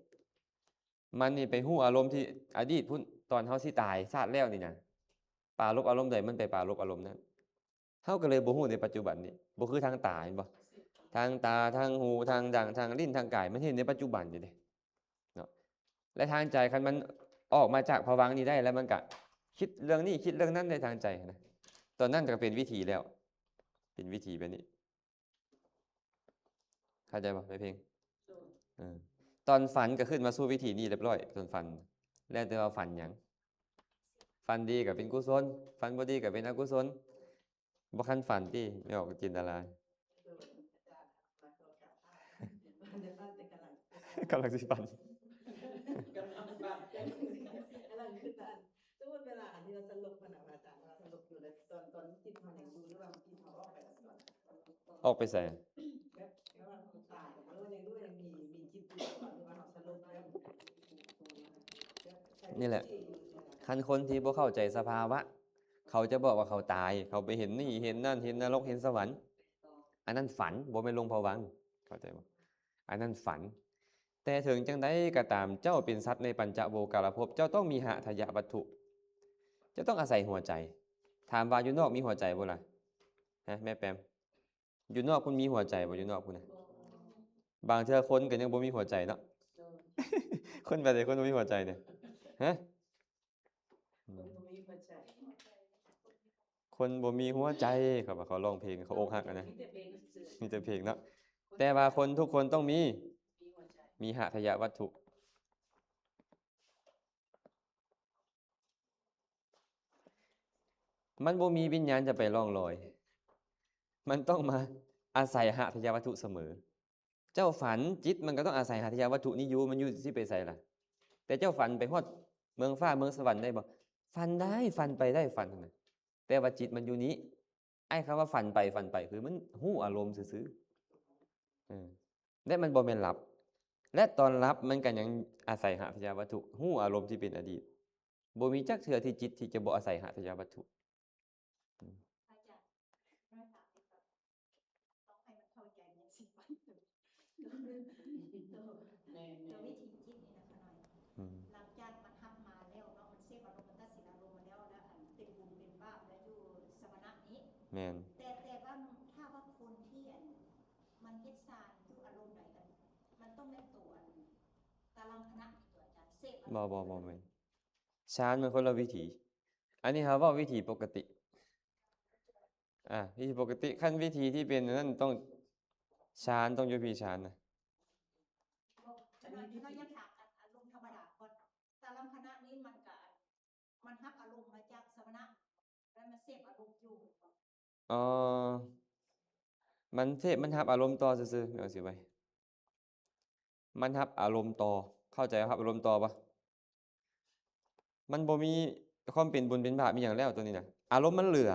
มันนี่ไปฮู้อารมณ์ที่อดีตพุ่นตอนเฮาสิตายชาติแล้วนี่นะปรารภอารมณ์ใดมันไปปรารภอารมณ์นั้นเฮาก็เลยบ่ฮู้ในปัจจุบันนี้บ่คือทางตาเห็นบ่ทางตาทางหูทางดั่งทางลิ้นทางกายมันเห็นในปัจจุบันอยู่เด้เนาะและทางใจคันมันออกมาจากภวังค์นี้ได้แล้วมันก็คิดเรื่องนี้คิดเรื่องนั้นในทางใจนะตอนนั้นก็เป็นวิธีแล้ว เป็นวิธีแบบนี้เข้าใจป่ะไปเพลงตอนฝันก็ขึ้นมาสู่วิธีนี้เรียบร้อยตอนฝันแล้วแต่ว่าฝันหยังฝันดีก็เป็นกุศลฝันบ่ดีก็เป็นอกุศลบ่คันฝันที่ไม่ออกจินตนาการกำลังสิฝัน กำลังฟัง กำลังคือการสมมติเวลาอันที่เราสรุปมันอาจารย์เราสรุปอยู่ในตอนจิตมันยังดูหรือว่าจิตมันออกไปแล้วก่อน ออกไปใส่ แบบว่าตายแล้วยังด้วยยังมีจิตอยู่ก่อนหรือว่าเราสรุปแล้ว นี่แหละคันคนที่บ่เข้าใจสภาวะเขาจะบอกว่าเขาตายเขาไปเห็นนี่เห็นนั่นเห็นนรกเห็นสวรรค์อันนั้นฝันบ่แม่นลงภวังค์เข้าใจบ่อันนั้นฝัน แต่ถึงจังใดก็ตามเจ้าเป็นสัตว์ในปัญจโวการภพเจ้าต้องมีหะทยวัตถุเจ้าต้องอาศัยหัวใจถามว่าอยู่นอกมีหัวใจบ่ล่ะฮะแม่แปมอยู่นอกคุณมีหัวใจบ่อยู่นอกคุณน่ะบางเทื่อคนก็ยังบ่มีหัวใจเนาะ คนแบบไหนคนบ่มีหัวใจเนี่ยฮะ มีปัจจัย คนบ่มีหัวใจเขาว่าเขาร้องเพลงเขาอกหักอะนะ มีแต่เพลงสื่อ มีแต่เพลงเนาะแต่ว่าคนทุกคนต้องมี มีหัวใจ มีหะทยวัตถุมันบ่มีวิญญาณจะไปล่องลอย มันต้องมาอาศัยหะทยวัตถุเสมอ เจ้าฝันจิตมันก็ต้องอาศัยหะทยวัตถุนี้อยู่มันอยู่สิไปไสล่ะ แต่เจ้าฝันไปฮอดเมืองฟ้าเมืองสวรรค์ได้บ่ฝันได้ฝันไปได้ฝันนั่นน่ะแต่ว่าจิตมันอยู่นี้ไอ้คำว่าฝันไปคือมันฮู้อารมณ์ซื่อๆและมันบ่แม่นหลับ และตอนหลับมันก็ยังอาศัยหะทยวัตถุฮู้อารมณ์ที่เป็นอดีตบ่มีจักเทื่อที่จิตที่จะบ่อาศัยหะทยวัตถุ อาจารย์น้อยถามดีกว่าต้องให้มันเข้าใจในสิ่งวันตัว แม่ วิธีคิดนี่นะคะหน่อย อืม หลังจากมันทับมาแล้วเนาะมันเสพอารมณ์มันตัดสินอารมณ์มาแล้วนะอันเป็นบุญเป็นบาปแล้วอยู่สมณะนี้ แม่น แต่ว่าถ้าว่าคนที่อันมันเฮ็ดสารอยู่อารมณ์ใดกันมันต้องเป็นตัวอันตารางคณะอีกตัวอาจารย์เสพอารมณ์ บ่แม่นฌานมันคนละวิถี อันนี้ครับว่าวิถีปกติวิธีปกติขั้นวิธีที่เป็นนั่นต้องฌานต้องอยู่พีฌานนะ เรายังถามอารมณ์ธรรมดาก่อนตารางคณะนี้มันก็มันรับอารมณ์มาจากสมณะแล้วมันเสพอารมณ์อยู่ อ๋อมันรับอารมณ์ต่อซื่อๆไม่เอาสิไว้มันรับอารมณ์ต่อเข้าใจครับอารมณ์ต่อปะมันบ่มีความเป็นบุญเป็นบาปมีหยังแล้วตัวนี้น่ะอารมณ์มันเหลือ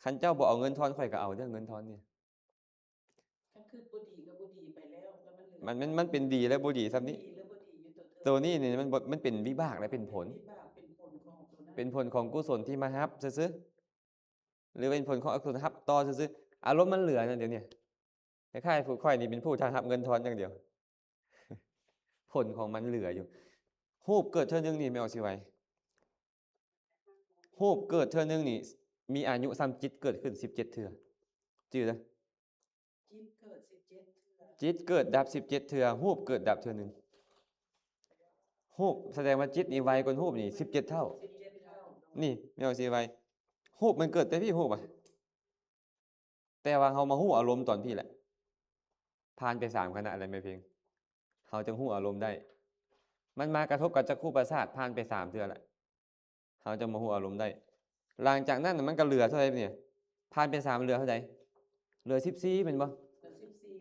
คันเจ้าบ่เอาเงินทอนข่อยก็เอาเด้อเงินทอนเนี่ย ก็คือบ่ดีก็บ่ดีไปแล้วแล้วมันเหลือ มันเป็นดีและบ่ดีซ้ำนี้ ดีหรือบ่ดีอยู่ ตัวนี้นี่มันเป็นวิบากและเป็นผล วิบากเป็นผลของตัวนั้น เป็นผลของกุศลที่มารับซื่อๆหรือเป็นผลของอกุศลรับต่อซื่อๆอารมณ์มันเหลือนั่นเดี๋ยวนี้คล้ายๆผู้ข่อยนี่เป็นผู้ทางรับเงินทอนอย่างเดียว ผลของมันเหลืออยู่รูปเกิดเทื่อนึงนี่ไม่เอาสิไว้รูปเกิดเทื่อนึงนี่มีอายุซ้ำจิตเกิดขึ้น17เทื่อจื้อเด้อ จิตเกิด17เทื่อ จิตเกิดดับ17เทื่อรูปเกิดดับเทื่อนึงรูปแสดงว่าจิตนี่ไวกว่ารูปนี่17เท่า 17เท่า นี่ไม่เอาสิไว้ ฮู้มันเกิดแต่พี่ฮู้ป่ะแต่ว่าเฮามาฮู้อารมณ์ตอนพี่แหละผ่านไป3ขณะแล้วแม่เพ็งเฮาจึงฮู้อารมณ์ได้ มันมากระทบกับจักขุประสาทผ่านไป3เทื่อแล้วเฮาจะมาฮู้อารมณ์ได้ หลังจากนั้นน่ะมันก็เหลือเท่าใดเนี่ยผ่านไป3เหลือเท่าใดเหลือ14แม่นบ่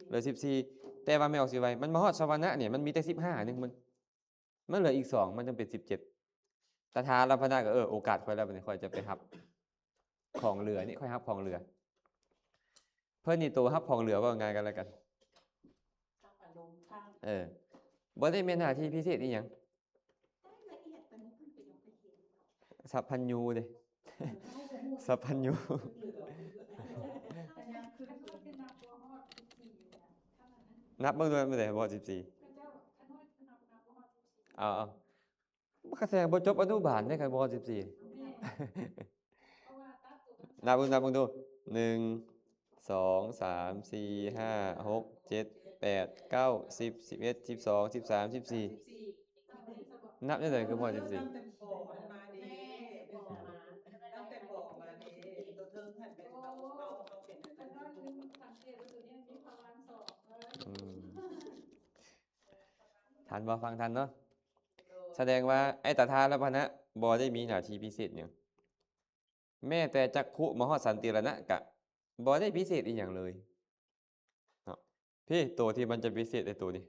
เหลือ14แต่ว่าไม่ออกสิไว้มันมาฮอดสวรรค์เนี่ยมันมีแต่15นึงมันเหลืออีก2มันจึงเป็น17ตถาลัมพนะก็โอกาสค่อยแล้วบัดนี้ค่อยจะไปรับของเหลือนี่ค่อยรับของเหลือ เพิ่นนี่ตัวรับของเหลือว่าง่ายกันแล้วกัน ข้างอารมณ์ข้าง บ่ได้แม่นหน้าที่พิเศษอีหยัง ได้ละเอียดปานนี้เพิ่นก็ยังไปเห็นเนาะ สัพพัญญูเด้ สัพพัญญู อันยังคือเป็นนับตัวฮอด14อยู่นะถ้ามันนั้น นับเบิ่งด้วยมื้อใดบ่14 พระเจ้าขน้อยนับว่าฮอด14 เอามันก็แสดงบ่จบอนุบาลได้กันบ่14 แม่เพราะว่าตัดตัวมัน นับเบิ่งดู1 2 3 4 5 6 7 8 9 10 11 12 13 14นับได้เลยคือพอ ตั้ง 14 แต่บ่อมันมาเด้ แม่บอกมา ตั้งแต่บ่อมาเด้ตัวเทิงหันเป็นเขาเป็น ขน้อยนึงสังเกตว่าตัวเนี้มีพลังสองอืมทันบ่ฟังทันเนาะแสดงว่าไอ้ตถาลัมพนะบ่ได้มีหน้าที่พิเศษหยังแม้แต่จักขุมหสันติรณะก็บ่ได้พิเศษอีหยังเลยเนาะพี่ตัวที่มันจะพิเศษไอ้ตัวนี้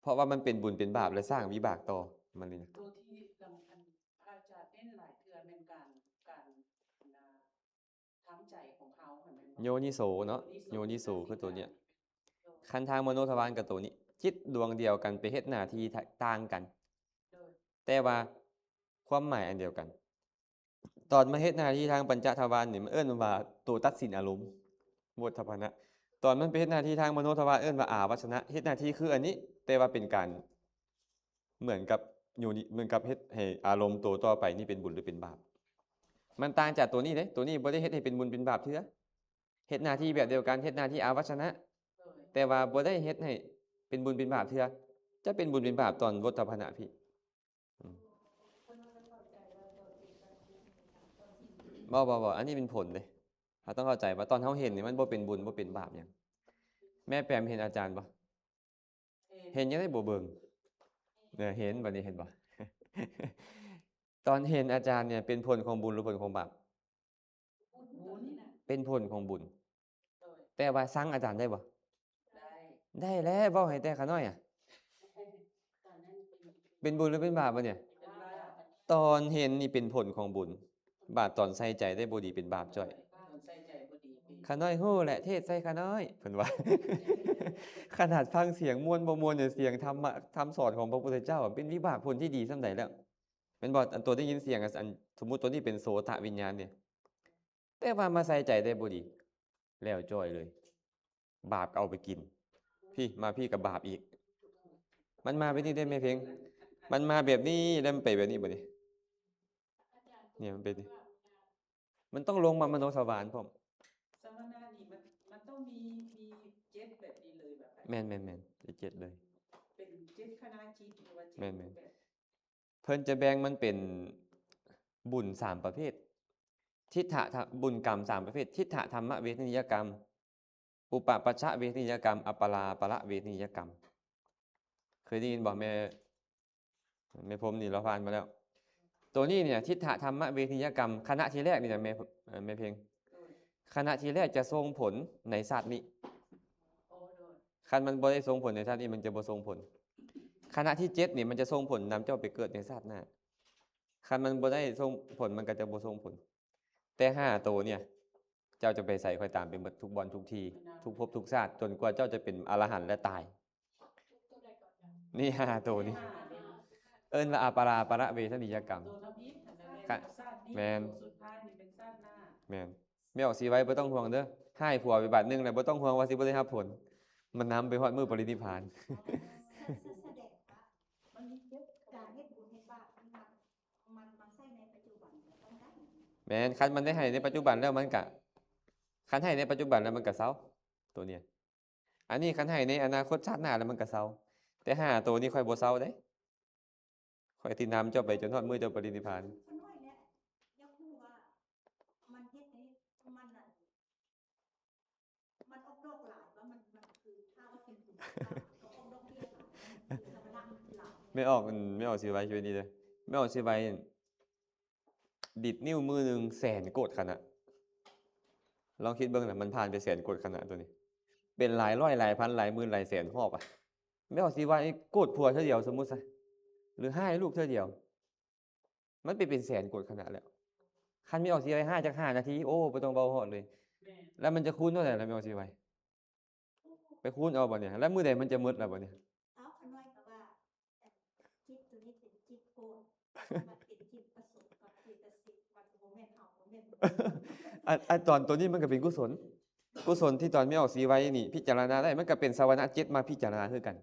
เพราะว่ามันเป็นบุญเป็นบาปและสร้างวิบากต่อมันเลยนะ ตัวที่กำคัญพระอาจารย์เน้นหลายเทื่อเป็นการทำใจของเขาเหมือน โยนิโสเนาะโยนิโสคือตัวเนี้ยคันทางมโนทวารกับตัวนี้ จิตดวงเดียวกันไปเฮ็ดหน้าที่ต่างกัน แต่ว่าความหมายอันเดียวกัน ตอนมาเฮ็ดหน้าที่ทางปัญจทวารนี่มันเอิ้นว่าตัวตัดสินอารมณ์โวทัพพนะตอนมันไปเฮ็ดหน้าที่ทางมโนทวารเอิ้นว่าอาวัชนะเฮ็ดหน้าที่คืออันนี้ แต่ว่าเป็นการเหมือนกับอยู่นี่เหมือนกับเฮ็ดให้อารมณ์ตัวต่อไปนี่เป็นบุญหรือเป็นบาป มันต่างจากตัวนี้เด้ตัวนี้บ่ได้เฮ็ดให้เป็นบุญเป็นบาปเทื่อเฮ็ดหน้าที่แบบเดียวกันเฮ็ดหน้าที่อาวัชนะ แต่ว่าบ่ได้เฮ็ดให้เป็นบุญเป็นบาปเทื่อจะเป็นบุญเป็นบาปตอนโวทัพพนะพี่บ่อันนี้เป็นผลเด้เราต้องเข้าใจว่าตอนเฮาเห็นนี่มันบ่เป็นบุญบ่เป็นบาปหยังแม่แปมเห็นอาจารย์บ่เห็นยังได้บ่เบิ่งเนี่ยเห็นบัดนี้เห็นบ่ ตอนเห็นอาจารย์เนี่ยเป็นผลของบุญหรือผลของบาป บุญ เป็นผลของบุญ แต่ว่าสั่งอาจารย์ได้บ่ ได้ ได้แล้วเว้าให้แต่ขาน้อยอะเป็นบุญหรือเป็นบาปบ่เนี่ย เป็นว่า ตอนเห็นนี่เป็นผลของบุญ บาปตอนใส่ใจได้บ่ดีเป็นบาปจ้อย ใส่ใจบ่ดีเป็น ขาน้อยฮู้แหละเทศใส่ขาน้อยเพิ่นว่า ขนาดฟังเสียงม่วนบ่ม่วนเนี่ยเสียงธรรมะคำสอนของพระพุทธเจ้าอะเป็นวิบากผลที่ดีส่ำใดแล้วแม่นบ่อันตัวได้ยินเสียงอะอันสมมุติตัวนี้เป็นโสตวิญญาณเนี่ยแต่ว่ามาใส่ใจได้บ่ดี แล้วจ้อยเลย บาปก็เอาไปกิน พี่กับบาปอีก มันมาแบบนี้ได้ไหมเพ็งมันมาแบบนี้แล้วมันไปแบบนี้บ่นี่เนี่ยมันเป็นนี่มันต้องลงมามโนทวารพร้อม สมณะนี่มันต้องมีเจ็ดแบบนี้เลยแบบ แม่นจะ7เลย เป็นเจ็ดคณะจิตหรือว่าเจ็ด แม่น แบบ เพิ่นจะแบ่งมันเป็นบุญ3ประเภท ทิฏฐะบุญกรรม3ประเภท ทิฏฐะธรรมเวทนิยกรรม อุปปัชชะเวทนิยกรรม อัปปลาประเวทนิยกรรม เคยได้ยินบ่แม่ผมนี่เราผ่านมาแล้ว ตัวนี้เนี่ยทิฏฐะธรรมเวทนิยกรรมคณะที่แรกนี่นะแม่เพ็งคณะที่แรกจะส่งผลในชาตินี้ โอ้โดย คันมันบ่ได้ส่งผลในชาตินี้มันจะบ่ส่งผลคณะที่7นี่มันจะส่งผลนำเจ้าไปเกิดในชาติหน้าคันมันบ่ได้ส่งผลมันก็จะบ่ส่งผล แต่5ตัวเนี่ย เจ้าจะไปใส่ค่อยตามไปหมดทุกบอนทุกทีทุกภพทุกชาติจนกว่าเจ้าจะเป็นอรหันต์และตาย ตัวใดก่อนนะ นี่5ตัวนี้ ห้าเนี่ย เอิ้นว่าอัปปลาประเวทนิยกรรม ตัวทำอิฐค่ะนั่นแหละชาตินี้ แม่น ตัวสุดท้ายนี่เป็นชาติหน้า แม่นแม่ออกสีไว้บ่ต้องห่วงเด้อให้ผัวไปบาทหนึงแล้วบ่ต้องห่วงว่าสิบ่ได้รับผล มันนำไปฮอดมื้อปรินิพพาน แสดงว่า มันมีเจ็ด การเฮ็ดบุญเฮ็ดบาปมันมาใช้ในปัจจุบันมันต้องได้ แม่นคันมันได้ให้ในปัจจุบันแล้วมันก็คันให้ในปัจจุบันแล้วมันก็เซาตัวเนี้ยอันนี้คันให้ในอนาคตชาติหน้าแล้วมันก็เซาแต่5ตัวนี้ค่อยบ่เซาเด้ค่อยติดนำเจ้าไปจนฮอดมื้อเจ้าปรินิพพาน คนน้อยเนี่ยอยากรู้ว่า ก็องค์ดอกเบี้ยค่ะสมณะหลัก ไม่ออกสิไว้ชีวิตนี้เลยไม่ออกสิไว้ดิดนิ้วมือหนึ่งแสนโกดขณะลองคิดเบิ่งนะมันผ่านไปแสนโกดขณะตัวนี้ เป็นหลายร้อยหลายพันหลายหมื่นหลายแสนรอบอ่ะไม่ออกสิไว้โกดผัวเท่าเดียวสมมุติซะหรือให้ลูกเท่าเดียว มันเป็นแสนโกดขณะแล้วคันไม่ออกสิไว้5 นาทีโอ้บ่ต้องเบาฮอดเลย แม่ แล้วมันจะคูณเท่าไหร่แล้วไม่ออกสิไว้ไปคูณเอาบ่เนี่ยแล้วมื้อใดมันจะหมดแล้วบ่เนี่ย เอาขน้อยก็ว่าจิตตัวนี้เป็นจิตโกนมันเป็นจิตประสงค์กับจิตสิทธิ์มันโมเมนต์เอาโมเมนต์ ตอนตัวนี้มันก็เป็นกุศลที่ตอนไม่ออกสีไว้นี่พิจารณาได้มันก็เป็นสวรรค์เจ็ดมาพิจารณาคือกัน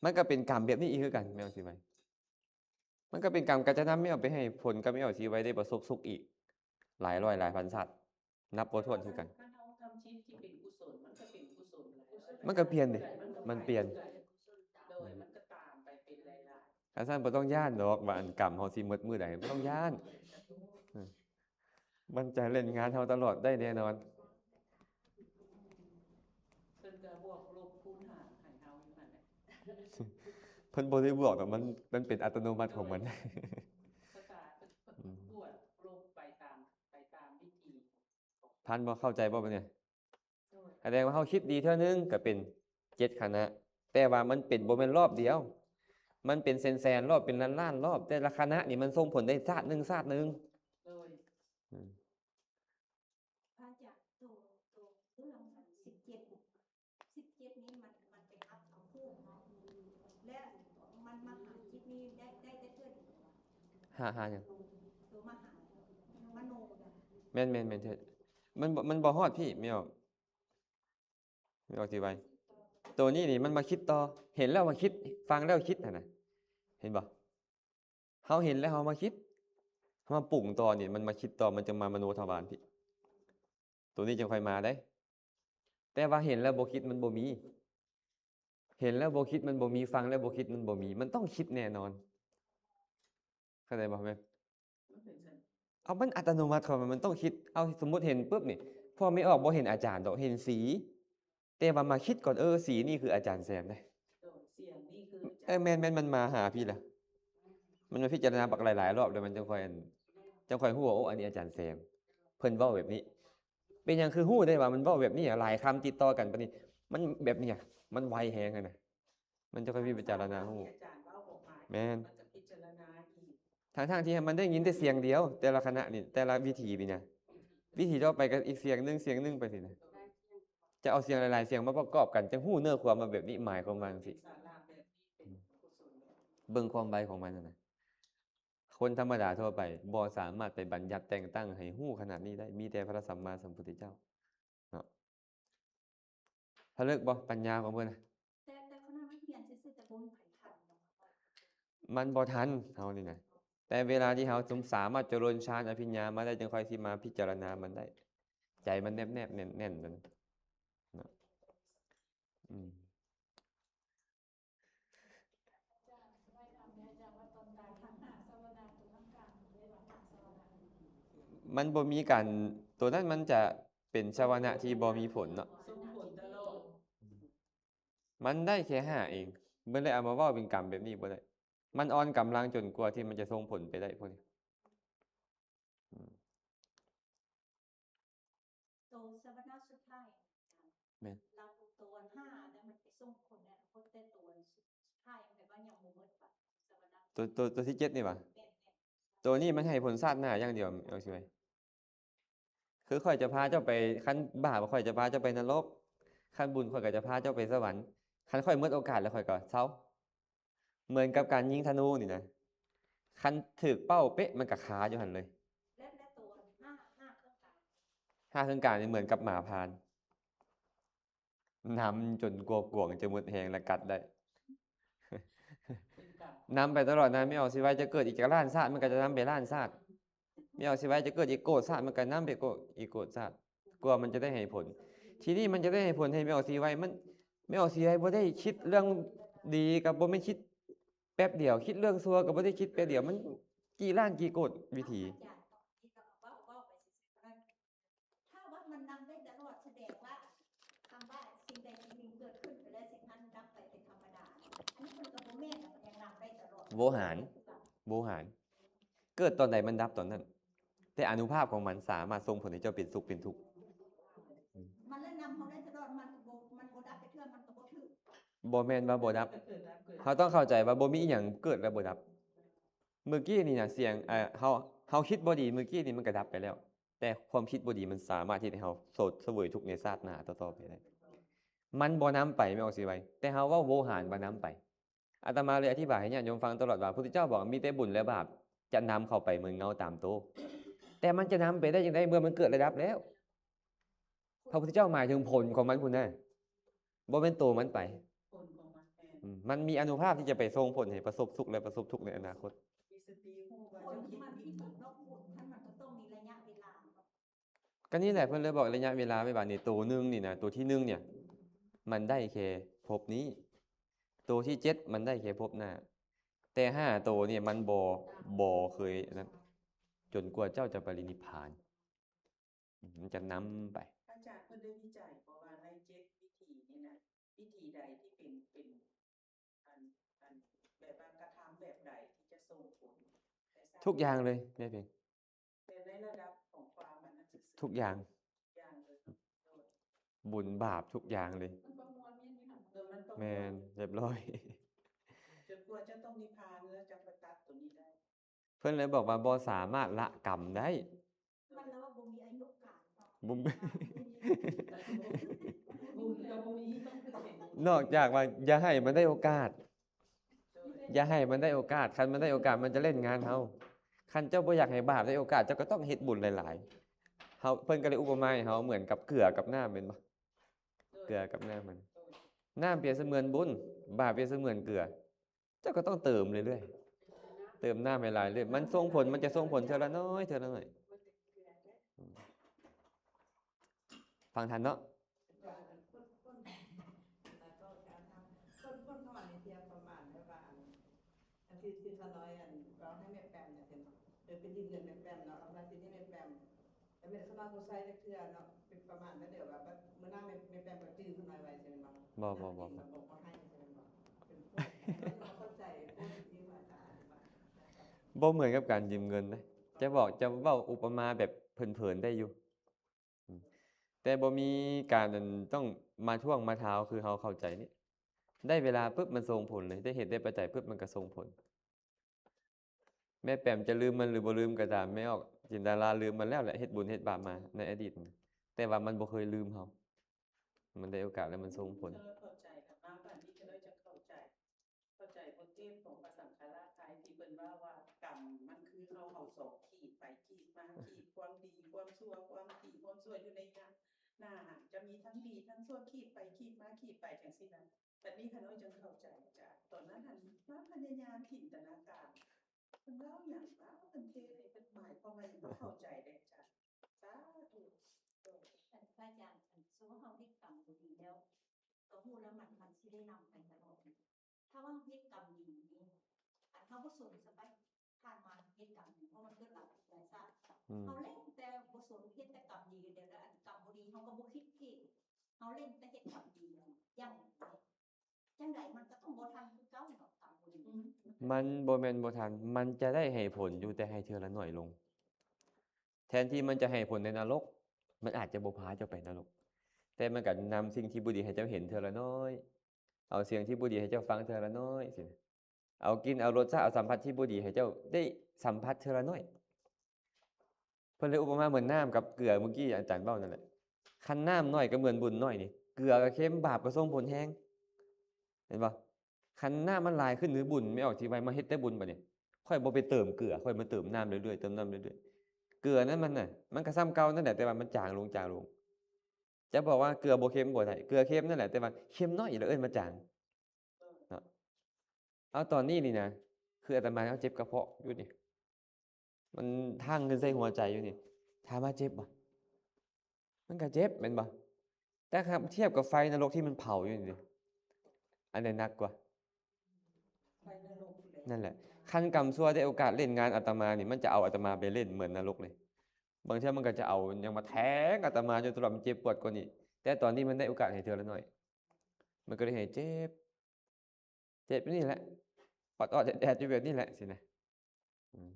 มันก็เป็นกรรมแบบนี้อีกคือกันไม่ออกสีไว้มันก็เป็นกรรมก็จะนำไม่ออกไปให้ผลก็ไม่ออกสีไว้ได้ประสบสุขอีก หลายร้อยหลายพันชาตินับบ่ถ้วนคือกัน ถ้าเราทำชีวิตที่เป็นกุศลมันก็เป็นกุศลหลายๆ มันก็เปลี่ยนดิมันเปลี่ยน โดยมันก็ตามไปเป็นหลาย อาจารย์บ่ต้องย่านดอกว่าอันกรรมเฮาสิหมดมื้อใดบ่ต้องย่าน มันจะเล่นงานเฮาตลอดได้แน่นอน ๆเพิ่นก็บวกลบคูณหารให้เฮาอยู่นั่นแหละ เพิ่นบ่ได้บอกหรอกมันเป็นอัตโนมัติของมัน ภาษาเพิ่นบวกลบไปตามวิธี ท่านบ่เข้าใจบ่บัดเนี่ย โดย แสดงว่าเฮาคิดดีเท่านึงก็เป็น7 คณะ แต่ว่ามันเป็นบ่แม่นรอบเดียว มันเป็นแสนๆรอบเป็นล้านๆรอบ แต่ละคณะนี่มันส่งผลได้ชาติหนึง โดย อืม พระอาจารย์ตัวเรื่องมัน17นี้มันไปอัพเอาผู้เนาะและมันมาหาจิตนี้ได้แต่เพื่อน หาหยัง ตัวมาหามโนเนี่ย แม่นเถิดมันบ่ฮอดพี่ไม่ออกสิไว้ตัวนี้นี่มันมาคิดต่อ เห็นแล้วมาคิด ฟังแล้วคิดหั่นน่ะเห็นบ่เฮาเห็นแล้วเฮามาคิดเฮามาปรุงต่อนี่มันมาคิดต่อมันจะมามโนทวารพี่ ตัวนี้จึงค่อยมาได้ แต่ว่าเห็นแล้วบ่คิดมันบ่มี เห็นแล้วบ่คิดมันบ่มี ฟังแล้วบ่คิดมันบ่มี มันต้องคิดแน่นอน เข้าใจบ่แม่ มันเป็นซั่น เอามันอัตโนมัติของมันต้องคิด เอาสมมุติเห็นปุ๊บนี่พอไม่ออกบ่เห็นอาจารย์ดอกเห็นสี แต่ว่ามาคิดก่อนสีนี่คืออาจารย์แซมเด้ โดยเสียงนี่คือ แม่นมันมาหาพี่ล่ะมันมาพิจารณาบักหลายๆรอบแล้วมันจังค่อยฮู้ว่าโอ้อันนี้อาจารย์แซม เพิ่นเว้าแบบนี้ เป็นหยังคือฮู้ได้ว่ามันเว้าแบบนี้อะหลายคำติดต่อกันปานนี้ มันแบบนี้อะมันไวแฮงอะนะมันจะค่อยพิจารณาฮู้ อาจารย์เว้าออกมา แม่น มันจะพิจารณาอีก ทั้งที่มันได้ยินแต่เสียงเดียว แต่ละคณะนี่แต่ละวิธีนี่นะวิธีต่อไปก็อีกเสียงหนึงไปสินะจะเอาเสียงหลายๆเสียงมาประกอบกันจังฮู้เนื้อความมาแบบนี้หมายความว่าจังซี่ สาระแบบนี้เป็นกุศล เบิ่งความไวของมันน่ะนะคนธรรมดาทั่วไปบ่สามารถไปบัญญัติแต่งตั้งให้ฮู้ขนาดนี้ได้ มีแต่พระสัมมาสัมพุทธเจ้าเนาะถ้าเลิกบ่ปัญญาของเพิ่นน่ะ แต่คณะนักเรียนซื่อๆแต่บ่มีไผทันเนาะ มันบ่ทันเฮานี่นะแต่เวลาที่เฮาสามารถเจริญฌานอภิญญามาได้จึงค่อยสิมาพิจารณามันได้ ใจมันแนบๆแน่นๆนั่นเนาะอืม อาจารย์ไม่ทำให้อาจารย์ว่าตอนตายทั้งหาสวนาตัวทั้งกลางเลยว่าหาสวนา มันบ่มีการตัวนั้นมันจะเป็นชาวนะที่บ่มีผลเนาะ ส่งผลตลอด มันได้แค่5เองบ่ได้เอามาเว้าเป็นกรรมแบบนี้บ่ได้ มันอ่อนกำลังจนกว่าที่มันจะส่งผลไปได้พวกนี้ ตัวสมณะสุดท้าย แม่น เราตัว5แล้วมันไปส่งผลในอนาคตแต่ตัวสุดท้ายมันก็ยังบ่หมดบัดสมณะ ตัวที่7นี่หว่า แม่น ตัวนี้มันให้ผลชาติหน้าอย่างเดียวเอาสิไว้คือข้อยจะพาเจ้าไปคันบาปข้อยจะพาเจ้าไปนรกคันบุญข้อยก็จะพาเจ้าไปสวรรค์คันข้อยหมดโอกาสแล้วข้อยก็เซาเหมือนกับการยิงธนูนี่นะคันถึกเป้าเป๊ะมันก็คาอยู่หั่นเลย และตัว5เครื่องกลาง ห้าเครื่องการนี่เหมือนกับหมาพรานนำจนกลัวกวงจะหมดแหงและกัดได้ เป็นกรรม นำไปตลอดนะไม่เอาสิไว้จะเกิดอีกล้านชาติมันก็จะนำไปล้านชาติไม่เอาสิไว้จะเกิดอีกโกฏชาติมันก็นำไปอีกโกฏชาติกลัวมันจะได้ให้ผล ทีนี้มันจะได้ให้ผลให้ไม่เอาสิไว้มันไม่เอาสิไว้บ่ได้คิดเรื่องดีกับบ่ไม่คิดแป๊บเดียว คิดเรื่องซัวกับบ่ได้คิดแป๊บเดียวมันกี่ล้านกี่โกฏวิธี อาจารย์ที่ก็เว้าไปซื่อๆถ้าว่ามันนำได้ตลอดแสดงว่าคำว่าสิ่งใดสิ่งหนึ่งเกิดขึ้นไปแล้ว โวหารโวหาร เกิดตอนใดมันดับตอนนั้น แต่อานุภาพของมันสามารถส่งผลให้เจ้าเป็นสุขเป็นทุกข์ มันเล่นนำเขาได้ตลอดมันโบดับไปเทื่อมันก็บ่ถึก บ่แม่นว่าบ่ดับ เกิดแล้วเกิด เขาต้องเข้าใจว่าบ่มีอิหยังเกิดแล้วบ่ดับ เมื่อกี้นี่น่ะเสียงเฮาคิดบ่ดีเมื่อกี้นี่มันก็ดับไปแล้ว แต่ความคิดบ่ดีมันสามารถที่ให้เฮาโสดเสวยทุกข์ในชาติหน้าต่อๆไปได้ มันบ่นำไปไม่ออกสิไว้แต่เฮาว่าโวหารบ่นำไป อาตมาเลยอธิบายให้ญาติโยมฟังตลอดว่าพระพุทธเจ้าบอกว่ามีแต่บุญและบาปจะนำเข้าไปเหมือนเงาตามโต แต่มันจะนำไปได้จังได๋เมื่อมันเกิดและดับแล้ว พระพุทธเจ้าหมายถึงผลของมันพุ่นน่ะบ่แม่นโตมันไป ผลของมันแม่น มันมีอานุภาพที่จะไปส่งผลให้ประสบสุขและประสบทุกข์ในอนาคต มีสติฮู้ว่า คน จะคิ ที่ ด มัน ผิ ที่ ด ถึกเนาะคุณท่านมันก็ต้องมีระยะเวลา ก็นี่แหละเพิ่นเลยบอกระยะเวลาไว้ว่านี่ตัวหนึงนี่นะตัวที่1เนี่ยมันได้แค่ภพนี้ ตัวที่7มันได้แค่ภพหน้า แต่5ตัวเนี่ยมันบ่เคยนั้นจนกว่าเจ้าจะปรินิพพาน มันจะนำไป อาจารย์เพิ่นได้วิจัยเพราะว่าใน7วิธีนี่นะวิธีใดที่เป็นอันแบบว่ากระทำแบบใดที่จะส่งผลในชาติ ทุกอย่างเลยแม่เพ็ง แต่ในระดับของความอันนั้นซื่อๆ ทุกอย่าง อย่างเลยเนาะโดย บุญบาปทุกอย่างเลย มันประมวลเมียนอยู่หั่น โดยมันประม แม่ วล นเรียบร้อย จนกว่าจะต้องนิพพานแล้วจะประตัดตัวนี้ได้ เพิ่นเลยบอกว่าบ่สามารถละกรรมได้ มันแล้วว่าบ่มีอายุการเนาะ บุญ บุญกับบ่มีต้องคือเป็น นอกจากว่าอย่าให้มันได้โอกาส อย่าให้มันได้โอกาส คันมันได้โอกาสมันจะเล่นงานเฮาคันเจ้าบ่อยากให้บาปได้โอกาสเจ้าก็ต้องเฮ็ดบุญหลายๆเฮาเพิ่นก็เลยอุปมาให้เฮาเหมือนกับเกลือกับน้ำแม่นบ่เกลือกับน้ำมัน น้ำเปรียบเสมือนบุญ บาปเปรียบเสมือนเกลือ เจ้าก็ต้องเติมเรื่อยๆ เติมน้ำให้หลายเรื่อยมันส่งผลมันจะส่งผลเทื่อละน้อยเทื่อละน้อยฟังทันเนาะ แล้วก็การทำต้นเข้ามาในเทียมประมาณแบบว่าอันที่เขาน้อยอันเราให้แม่แปมเนี่ยเป็นเป็นดินเงินแม่แปมเนาะเอามาที่นี่แม่แปมแล้วแม่เขามาโคไซจักเทื่อเนาะเป็นประมาณนั้นเดี๋ยวแบบมื้อหน้าแม่แปมก็จื้อเขาน้อยไว้ใช่มั้ยบ่ บ่ บอกว่าให้ใช่มั้ยบ่เป็นพวกเราเข้าใจพวกที่ว่าอาจารย์อธิบาย บ่เหมือนกับการยืมเงินนะจะเว้าอุปมาแบบเผินๆได้อยู่แต่บ่มีการอันต้องมาท่วงมาทาวคือเฮาเข้าใจนี่ได้เวลาปุ๊บมันส่งผลเลยได้เหตุได้ปัจจัยปุ๊บมันก็ส่งผล แม่แปมจะลืมมันหรือบ่ลืมก็ตามแม่ออกจินดาราลืมมันแล้วแหละเฮ็ดบุญเฮ็ดบาปมาในอดีตนะแต่ว่ามันบ่เคยลืมเฮามันได้โอกาสแล้วมันส่งผล เธอเข้าใจกันมากกว่านี้เธอจะเข้าใจบทเทศของพระสังฆราชไทยที่เพิ่นว่ากรรมมันคือเอาสองขีดไปขีดมาขีดความดีความชั่วความดีความชั่วอยู่ในหน้าจะมีทั้งดีทั้งชั่วขีดไปขีดมาขีดไปจังซี่นะแต่นี้ขน้อยจึงเข้าใจจ้ะตอนนั้นหันมาพยายามจินตนาการเพิ่นเล่าหยังเล่าเพิ่นเทศให้เพิ่นหมายความว่าหยังบ่เข้าใจได้จ้ะสาธุ แต่พระอาจารย์สมมุติเฮาเฮ็ดกรรมบ่ดีแล้วก็ฮู้แล้วมันสิได้นำไปตลอดถ้าว่าเฮ็ดกรรมดีนี่อันเขาบ่สนสบายผ่านมาเฮ็ดกรรมดีเพราะมันเกิดหลายหลายชาติ เขาเล่นแต่บ่สนเฮ็ดแต่กรรมดีเดี๋ยวอันกรรมบ่ดีเขาก็บ่คิดผิดเขาเล่นแต่เฮ็ดกรรมดีอย่างจังไดมันก็ต้องบ่ทันคือเก่าเนาะกรรมบ่ดี มันบ่แม่นบ่ทันมันจะได้ให้ผลอยู่แต่ให้เทื่อละน้อยลง แทนที่มันจะให้ผลในนรก มันอาจจะบ่พาเจ้าไปนรก แต่มันก็นำสิ่งที่บ่ดีให้เจ้าเห็นเทื่อละน้อย เอาเสียงที่บ่ดีให้เจ้าฟังเทื่อละน้อยสิเอากินเอารสชาติเอาสัมผัสที่บ่ดีให้เจ้าได้สัมผัสเทื่อละน้อย เพิ่นเลยอุปมาเหมือนน้ำกับเกลือเมื่อกี้อาจารย์เว้านั่นแหละคันน้ำน้อยก็เหมือนบุญน้อยนี่เกลือก็เค็มบาปก็ส่งผลแฮงเห็นบ่คันน้ำมันหลายขึ้นหรือบุญไม่ออกที่ไว้มาเฮ็ดแต่บุญบัดนี้ค่อยบ่ไปเติมเกลือค่อยมาเติมน้ำเรื่อยๆเติมน้ำเรื่อยๆเกลือนั้นมันน่ะมันก็ซ้ำเก่านั่นแหละแต่ว่ามันจางลงจะบอกว่าเกลือบ่เค็มบ่ได้เกลือเค็มนั่นแหละแต่ว่าเค็มน้อยแล้วเอิ้นมาจางเนาะเอาตอนนี้นี่นะคืออาตมาเขาเจ็บกระเพาะอยู่นี่มันทางขึ้นใส่หัวใจอยู่นี่ถามว่าเจ็บบ่มันก็เจ็บแม่นบ่แต่ครับเทียบกับไฟนรกที่มันเผาอยู่นี่อันไหนหนักกว่า ไปนรกเลย นั่นแหละคันกรรมชั่วได้โอกาสเล่นงานอาตมานี่มันจะเอาอาตมาไปเล่นเหมือนนรกเลย บางเทื่อมันก็จะเอายังมาแทงอาตมาจนตลอดมันเจ็บปวดกว่านี้แต่ตอนนี้มันได้โอกาสให้เธอละหน่อย มันก็เลยให้เจ็บนี่แหละ อดๆแดดๆอยู่แบบนี้แหละสินะอืม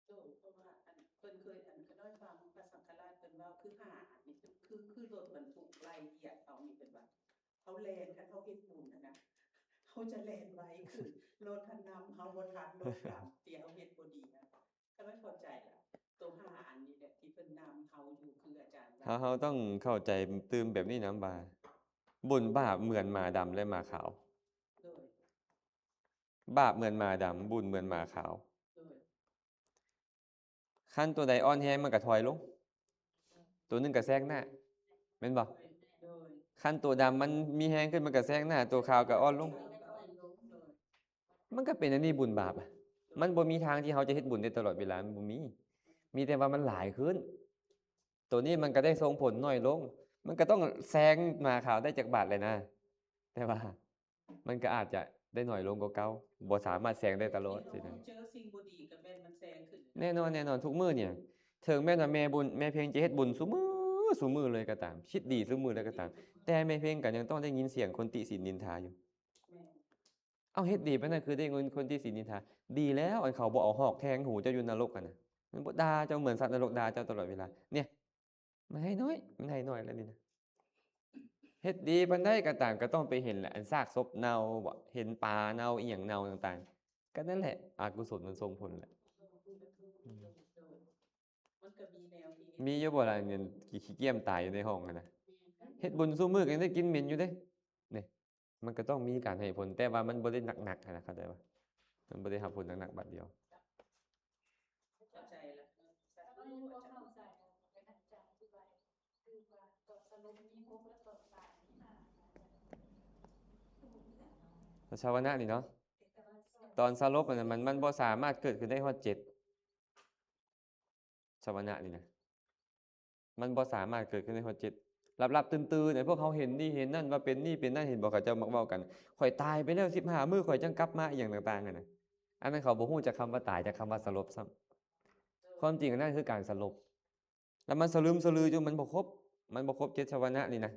โดยเพราะว่าอันเพิ่นเคยอันก็ได้ฟังพระสังฆราชเพิ่นว่าคือหาอันนี้คือรถบรรทุกไล่เหยียบเอานี่เพิ่นว่าเขาแล่นคันเขาเฮ็ดบุญนะเขาจะแล่นไว้คือรถคันนำเขาบ่ทันรถตามที่เขาเฮ็ดบ่ดีนะก็ไม่เข้าใจล่ะตัวหาอันนี้แหละที่เพิ่นนำเขาอยู่คืออาจารย์ว่า เราต้องเข้าใจตื่มแบบนี้นะว่าบุญบาปเหมือนหมาดำและหมาขาว โดย บาปเหมือนหมาดำบุญเหมือนหมาขาว โดย ขั้นตัวใดอ่อนแรงมันก็ถอยลง ตัวหนึงก็แซงหน้าแม่นบ่ โดย ขั้นตัวดำมันมีแรงขึ้นมันก็แซงหน้า ตัวขาวก็อ่อนลง โดย มันก็เป็นอันนี้บุญบาปอะมันบ่มีทางที่เขาจะเฮ็ดบุญได้ตลอดเวลามันบ่มี มีแต่ว่ามันหลายขึ้น ตัวนี้มันก็ได้ส่งผลน้อยลง มันก็ต้องแซงหมาขาวได้จักบาทเลยนะ แต่ว่ามันก็อาจจะได้น้อยลงกว่าเก่าบ่สามารถแซงได้ตลอดสินะ เจอสิ่งบ่ดีก็แม่นมันแซงขึ้น แน่นอนทุกมื้อเนี่ยถึงแม้ว่าแม่บุญแม่เพ็งจะเฮ็ดบุญซุมื้อเลยก็ตามคิดดีซุมื้อเลยก็ตาม แต่แม่เพ็งก็ยังต้องได้ยินเสียงคนติฉินนินทาอยู่ แม่น เอ้าเฮ็ดดีปานนั้นคือได้เงินคนติฉินนินทา ดีแล้วอันเขาบ่เอาหอกแทงหูเจ้าอยู่นรกอะน่ะมันบ่ด่าเจ้าเหมือนสัตว์นรกด่าเจ้าตลอดเวลา เนี่ยมันให้น้อยแล้วนี่นะเฮ็ดดีปานใดก็ตามก็ต้องไปเห็นแหละอันซากศพเน่าบ่เห็นปลาเน่าอิหยังเน่าต่างๆ ก็นั่นแหละอกุศลมันส่งผลแหละ มันก็มีแนวที่ มีอยู่บ่ล่ะเงินขี้เกียจตายอยู่ในห้องอะนะ เฮ็ดบุญซุมื้อก็ยังได้กินเหม็นอยู่เด้นี่มันก็ต้องมีการให้ผล แต่ว่ามันบ่ได้หนักๆอะนะเข้าใจบ่มันบ่ได้รับผลหนักๆบัดเดียว เข้าใจแล้วสา แล้วก็ ธุ ยังบ่ อาจาร เข้า ย์ ใจเป็นอาจารย์อธิบายคือว่าตอนสรุปมี6และตอนตายมี5 พระชาวนะนี่เนาะ ตอนสลบอะน่ะมันบ่สามารถเกิดขึ้นได้ฮอด7ชาวนะนี่นะมันบ่สามารถเกิดขึ้นได้ฮอด7หลับๆตื่นๆไอ้พวกเขาเห็นนี่เห็นนั่นว่าเป็นนี่เป็นนั่นเห็นบ่เขาเจ้ามักเว้ากันข้อยตายไปแล้ว15มื้อข้อยจังกลับมาอิหยังต่างๆอะนะอันนั้นเขาบ่ฮู้จักคำว่าตายจักคำว่าสลบซ้ำความจริงอันนั้นคือการสลบ แล้วมันสลึมสลือจนมันบ่ครบ7ชาวนะนี่นะ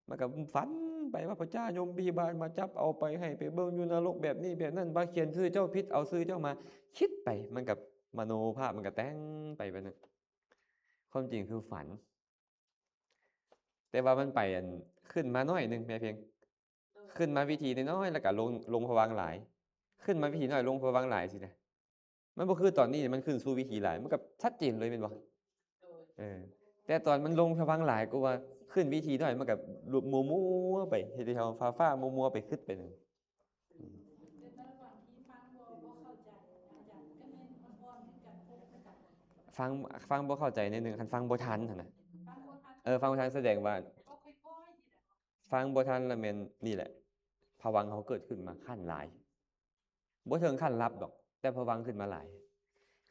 มันก็ฝันไปว่าพระเจ้ายมพยาบาลมาจับเอาไปให้ไปเบิ่งอยู่นรกแบบนี้แบบนั้นว่าเขียนชื่อเจ้าผิดเอาชื่อเจ้ามาคิดไปมันก็มโนภาพมันก็แต่งไปแบบนั้นความจริงคือฝัน แต่ว่ามันไปอันขึ้นมาน้อยหนึงแม่เพียง ขึ้นมาวิธีน้อยๆแล้วก็ลงภวังค์หลาย ขึ้นมาวิธีน้อยลงภวังค์หลายสินะมันบ่คือตอนนี้มันขึ้นสู่วิธีหลายมันก็ชัดเจนเลยแม่นบ่ โดย แต่ตอนมันลงภวังค์หลายก็ว่าขึ้นวิธีน้อยมันก็มัวๆไปเฮ็ดให้เราฟ้าๆมัวๆไปคิดไปนั่น แต่ในระหว่างที่ฟังบ่เข้าใจอาจารย์ก็แม่นอ่อนๆคือกันพบคือกัน ฟังบ่เข้าใจในดหนึ่งคันฟังบ่ทันหั่นน่ะ ฟังบ่ทัน ฟังบ่ทันแสดงว่า ก็ค่อยๆนี่แหละ ฟังบ่ทันแล้วแม่นนี่แหละภวังค์เขาเกิดขึ้นมาขั้นหลายบ่ถึงขั้นลับดอก แต่ภวังค์ขึ้นมาหลาย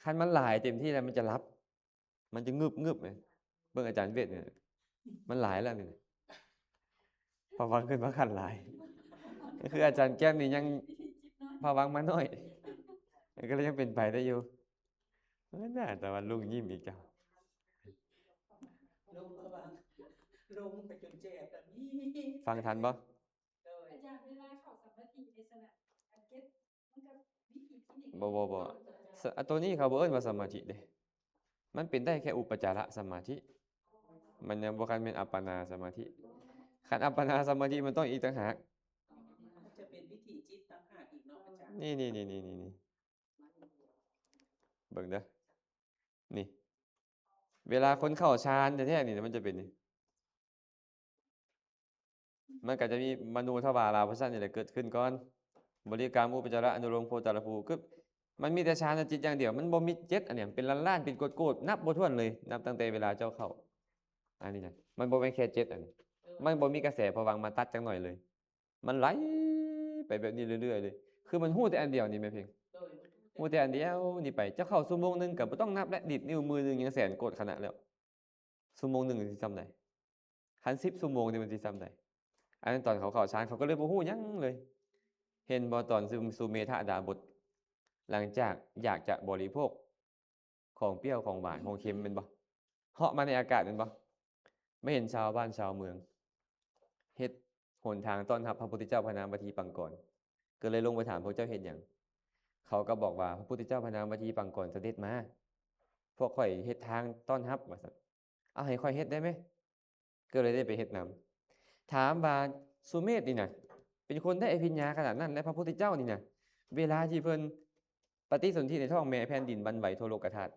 คันมันหลายเต็มที่แล้วมันจะลับ มันจะงึบๆเลยเบิ่งอาจารย์เวทเนี่ยมันหลายแล้วนี่ภวังค์ขึ้นมาขั้นหลายก็คืออาจารย์แก้มนี่ยังภวังค์มาน้อยก็เลยยังเป็นไปได้อยู่น่าแต่ว่าลุงยิ้มอีกจ้ะ ลงระหว่างลงไปจนเจ็บแบบนี้ ฟังทันบ่ โดย อาจารย์เวลาเข้าสมาธิในสนามอันเก็ตมันก็วิธีที่นี่ บ่ตัวนี้เขาบ่เอิ้นว่าสมาธิเด้มันเป็นได้แค่อุปจารสมาธิ มันยังบ่คันเป็นอัปปนาสมาธิคันอัปปนาสมาธิมันต้องอีกต่างหาก มันจะเป็นวิธีจิตต่างหากอีกเนาะอาจารย์ นี่เบิ่งเด้อนี่ เวลาคนเข้าฌานแท้ๆนี่มันจะเป็นนี่มันก็จะมีมโนทวาราภสันนี่แหละเกิดขึ้นก่อนบริกรรมอุปจาระอนุโลมโพธารภูคือมันมีแต่ฌานจิตอย่างเดียวมันบ่มี7อันเนี้ยเป็นล้านๆเป็นโกดๆนับบ่ถ้วนเลย นับตั้งแต่เวลาเจ้าเข้าอันนี้นะมันบ่แม่นแค่7อันนี้มันบ่มีกระแสภวังค์มาตัดจักหน่อยเลย มันไหลไปแบบนี้เรื่อยๆเลย คือมันฮู้แต่อันเดียวนี่แม่เพียง โดย ฮู้แต่อันเดียวนี่ไปเจ้าเข้าชั่วโมงหนึงก็บ่ต้องนับและดิดนิ้วมือหนึงยังแสนโกดขนาดแล้วชั่วโมงหนึงสิจำได้คัน10ชั่วโมงนี่มันสิจำได้อันนั้นตอนเขาเข้าฌานเขาก็เลยบ่ฮู้หยังเลย เห็นบ่ตอนสุเมธะดาบท หลังจากอยากจะบริโภคของเปรี้ยวของหวานของเค็มแม่นบ่เหาะมาในอากาศแม่นบ่ไม่เห็นชาวบ้านชาวเมืองเฮ็ดหนทางต้อนรับพระพุทธเจ้าพระนามปฐีปังกร ก็เลยลงไปถามพวกเจ้าเฮ็ดหยังเขาก็บอกว่าพระพุทธเจ้าพระนามวทีปังก่อนเสด็จมาพวกข่อยเฮ็ดทางต้อนรับว่าซั่นเอาให้ข่อยเฮ็ดได้ไหมก็เลยได้ไปเฮ็ดนำถามว่าสุเมธนี่น่ะเป็นคนได้อภิญญาขนาดนั้นและพระพุทธเจ้านี่น่ะเวลาที่เพิ่นปฏิสนธิในท้องแม่แผ่นดินหวั่นไหวทั่วโลกธาตุ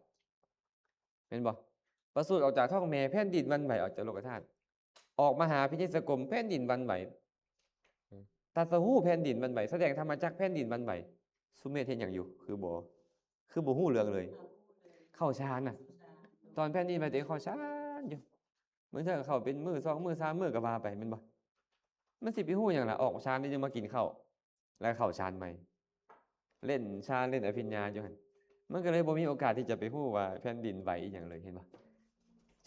แม่นบ่ประสูติออกจากท้องแม่แผ่นดินหวั่นไหวออกจากโลกธาตุออกมาหาพินิจสกรมแผ่นดินหวั่นไหวตรัสรู้แผ่นดินหวั่นไหวแสดงธรรมจักรแผ่นดินหวั่นไหวสุเมธเฮ็ดหยังอยู่คือบ่ฮู้เรื่องเลย เข้าฌานน่ะ ตอนแผ่นดินไหวตัวเองเข้าฌานอยู่เหมือนเธอเข้าเป็นมื้อ2มื้อ3มื้อก็ว่าไปแม่นบ่มันสิไปฮู้หยังล่ะออกฌานนี่ยังมากินข้าวแล้วเข้าฌานใหม่เล่นฌานเล่นอภิญญาอยู่หั่นมันก็เลยบ่มีโอกาสที่จะไปฮู้ว่าแผ่นดินไหวอีหยังเลยเห็นบ่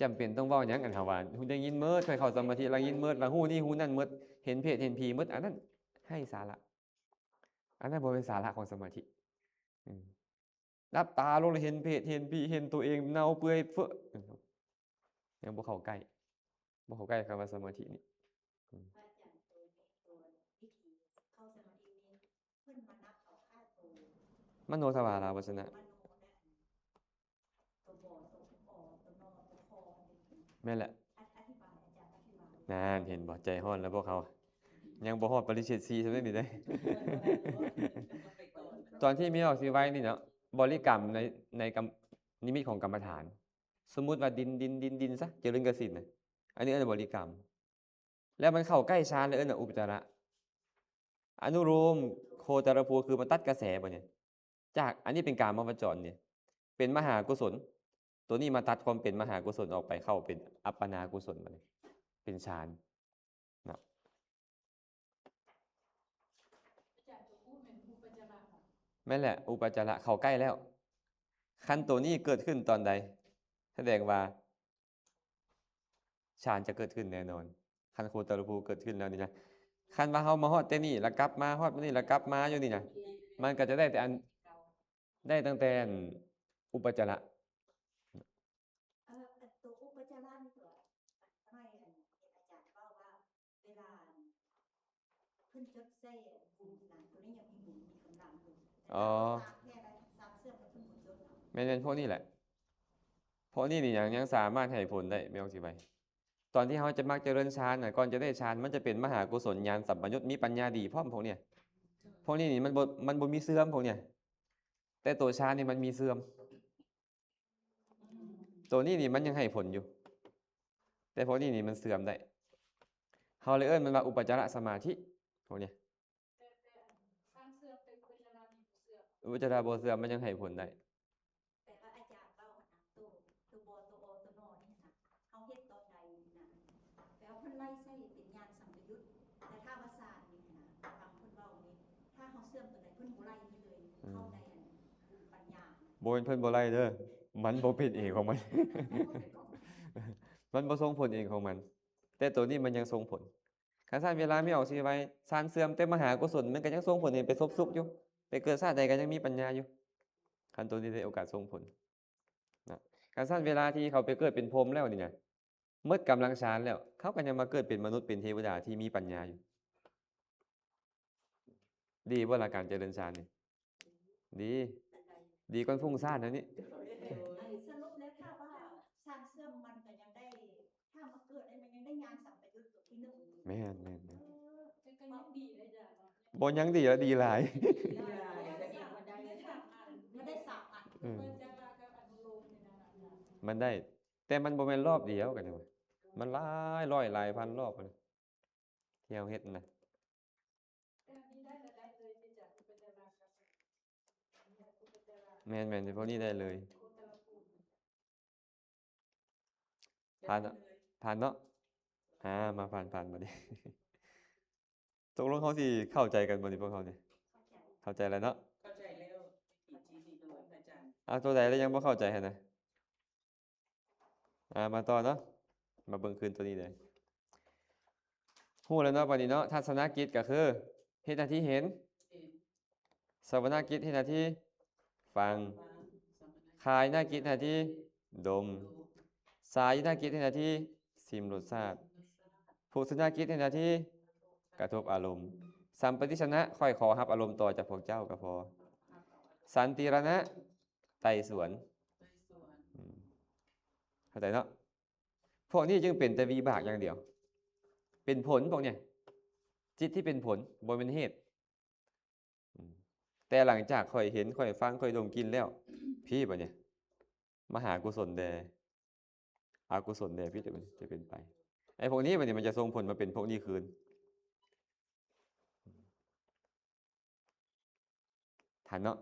จำเป็นต้องเว้าหยังกันหาว่าฮู้ได้ยินเมิดค่อยเข้าสมาธิแล้วยินเมิดว่าฮู้นี่ฮู้นั่นเมิดเห็นเพศเห็นผีเมิดอันนั้นให้สาระอันนั้นบ่เป็นสาระของสมาธิอืมรับตาลงแล้วเห็นเพศเห็นผีเห็นตัวเองเน่าเปื่อยเฟ้อยังบ่เข้าใกล้คำว่าสมาธินี่ พระอาจารย์ตัววิธีเข้าสมาธินี้เพิ่นมานับเอาค่าตัว มโนทวาราวัชนะ มโนและตัวบ่ตัวอตัวนอตัวคอนี่ แม่นแหละ อธิบายอาจารย์อธิบาย นั่นเห็นบ่ใจฮ้อนแล้วพวกเขา ยังบ่ฮอดปริเฉด4ซำนี้ได้ ตอนที่มีออกสิไว้นี่เนาะบริกรรมในนิมิตของกรรมฐาน สมมุติว่าดินซะเจริญกสิณน่ะอันนี้เอิ้นบริกรรม แล้วมันเข้าใกล้ฌานเลยเอิ้นว่าอุปจาระ อนุโลมโคจรภูคือมันตัดกระแสบ่เนี่ยจากอันนี้เป็นกามวจรเนี่ย เป็นมหากุศล ตัวนี้มาตัดความเป็นมหากุศลออกไปเข้าเป็นอัปปนากุศลบัดนี้เป็นฌานเนาะ อาจารย์จะพูดเป็นผู้ปัจจาระค่ะ แม่นแหละอุปจาระเข้าใกล้แล้วขั้นตัวนี้เกิดขึ้นตอนใดแสดงว่าฌานจะเกิดขึ้นแน่นอนขั้นโคตรภูเกิดขึ้นแล้วนี่นะขั้นว่าเฮามาฮอดแต่นี่แล้วกลับมาฮอดนี่แล้วกลับมาอยู่นี่นะมันก็จะได้แต่อันได้ตั้งแต่อันอุปจาระ ตัวอุปจาระนี่ก็ไม่เห็นอาจารย์ว่าเวลาขึ้นจดเซ่บุญนั้นตัวนี้ยังมีบุญมีกำลังอยู่ อ๋อ แค่นั้นสามเสื่อมกับขึ้นบุญจด แม่นพวกนี้แหละพวกนี้นี่ยังสามารถให้ผลได้ไม่ต้องสิไปตอนที่เขาจะมักเจริญฌานน่ะก่อนจะได้ฌานมันจะเป็นมหากุศลญาณสัมปยุตมีปัญญาดีพร้อมพวกเนี้ยพวกนี้นี่มันบ่มีเสื่อมพวกเนี้ยแต่ตัวฌานนี่มันมีเสื่อม ตัวนี้นี่มันยังให้ผลอยู่ แต่พวกนี้นี่มันเสื่อมได้เขาเลยเอิ้นมันว่าอุปจารสมาธิพวกเนี้ย แต่สร้างเสื้อเป็นปัจจาระมีผู้เสื้อ อุปจารบ่เสื่อมมันยังให้ผลได้ แต่ว่าอาจารย์เล่านะตัวบอตัวโอตัวนอนี่นะเขาเฮ็ดตอนใดนะแต่ว่าเพิ่นไล่ใส่เป็นญาณสัมปยุตแต่ถ้าว่าศาสตร์นี่นะทางเพิ่นเว้านี่ถ้าเขาเสื่อมตัวใดเพิ่นบ่ไล่นี่เลยเข้าในอันปัญญา บ่เป็นเพิ่นบ่ไล่เด้อมันบ่เป็นเองของมัน มันบ่ส่งผลเองของมัน แต่ตัวนี้มันยังส่งผลคันซ่านเวลาไม่ออกสิไว้ฌานเสื่อมแต่มหากุศลมันก็ยังส่งผลให้ไปซบซุกอยู่ไปเกิดชาติใดก็ยังมีปัญญาอยู่คันตัวนี้ได้โอกาสส่งผลนะคันซ่านเวลาที่เขาไปเกิดเป็นพรหมแล้วนี่นะหมดกำลังฌานแล้ว เขาก็ยังมาเกิดเป็นมนุษย์เป็นเทวดาที่มีปัญญาอยู่ ดีบ่ล่ะการเจริญฌานนี่ดีกว่าฟุ้งซ่านนะนี่ สรุปแล้วถ้าว่าสร้างเสื่อมมันก็ยังได้ถ้ามาเกิดได้มันยังได้ญาณสัมปยุตตัวที่หนึ่ง แม่น แต่ก็ยังดีเลยจ้ะเนาะ บ่ยังดีแล้วดีหลาย ไม่ได้สามอัน อืม ปัจจาระกับอนุโลมนี่นะอาจารย์ มันได้ แต่มันบ่แม่นรอบเดียวกันนะเว้ยมันหลายร้อยหลายพันรอบเลยที่เฮาเฮ็ดน่ะ แต่อันนี้ได้แต่ได้เลยที่จากอุปจาระกับอุปจาระ แม่นๆพวกนี้ได้เลย โคตรภูมิ ผ่านเนาะผ่านเนาะมาผ่านบัดนี้ ตกลงเขาสิเข้าใจกันบ่นี่พวกเขานี่ เข้าใจ เข้าใจแล้วเนาะ เข้าใจแล้ววิธีนี้ด้วยอาจารย์ ตัวใดแล้วยังบ่เข้าใจหั่นนะมาต่อเนาะมาเบิ่งคืนตัวนี้เลยฮู้แล้วเนาะบัดนี้เนาะทัศนกิจก็คือเฮ็ดหน้าที่เห็น เห็น สวนากิจเฮ็ดหน้าที่ฟัง ฟังสมณะ คายหน้ากิจหน้าที่ดม สายหน้ากิจเฮ็ดหน้าที่ซิมรสชาติ ผู้สนากิจเฮ็ดหน้าที่กระทบอารมณ์ สัมปติชนะค่อยขอรับอารมณ์ต่อจากพวกเจ้าก็พอ สันติรณะไต่สวน โดยส่วน อืมเข้าใจเนาะพวกนี้จึงเป็นแต่วิบากอย่างเดียว เป็นผลพวกเนี่ยจิตที่เป็นผลบ่เป็นเหตุอืมแต่หลังจากค่อยเห็นค่อยฟังค่อยดมกลินแล้ว พี่บ่เนี่ยมหากุศลแดอากุศลแดพี่จะเป็นไปไอ้พวกนี้มันเนี่ยมันจะส่งผลมาเป็นพวกนี้คืนทันเนาะ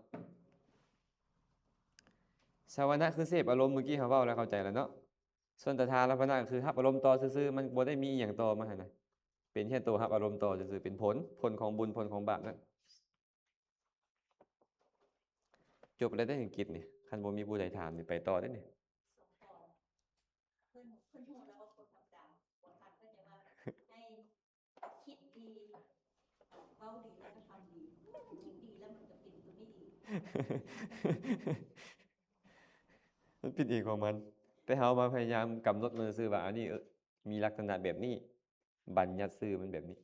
สวนะคือเสพอารมณ์เมื่อกี้เขาเว้าแล้วเข้าใจแล้วเนาะส่วนตถาลัพนะก็คือรับอารมณ์ต่อซื่อๆมันบ่ได้มีอหย่างต่อมาหั่นน่ะเป็นแค่ตัวรับอารมณ์ต่อซื่อๆเป็นผลของบุญผลของบาปนั่นจบแล้วได้อังกฤษนี่คันบ่มีผู้ใดถามนี่ไปต่อได้นี่ สมพรเพิ่นฮู้แล้วว่าคนธรรมดาบ่ทันเพิ่นจะว่าให้คิดดีเว้าดีแล้วก็ทำดีคิดดีแล้วมันก็เป็นตัวนี้อีก มันผิดเองของมัน แต่เรามาพยายามกำหนดมันซื่อว่าอันนี้มีลักษณะแบบนี้ บัญญัติซื่อมันแบบนี้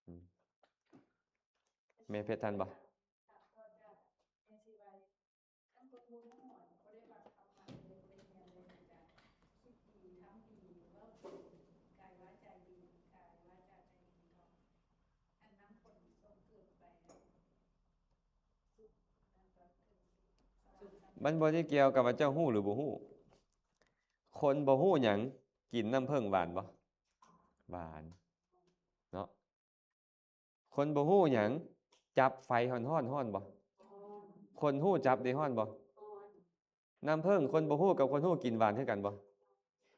อืมแม่เพชรทันบ่ เป็นสิว่าทั้งคนรู้ทั้งหมดบ่ได้ว่าทำมาเลยบ่ได้เรียนเลยอาจารย์คิดดีทำดีเว้าดีกายวาจาดีกายวาจาใจดีเนาะอันนำคนส่งเกิดไปสุขนั่นก็คือสุข มันบ่ได้เกี่ยวกับว่าเจ้าฮู้หรือบ่ฮู้คนบ่ฮู้หยังกินน้ำผึ้งหวานบ่หวานเนาะคนบ่ฮู้หยังจับไฟฮ้อนๆฮ้อนบ่คนฮู้จับได้ฮ้อนบ่น้ำผึ้งคนบ่ฮู้กับคนฮู้กินหวานคือกันบ่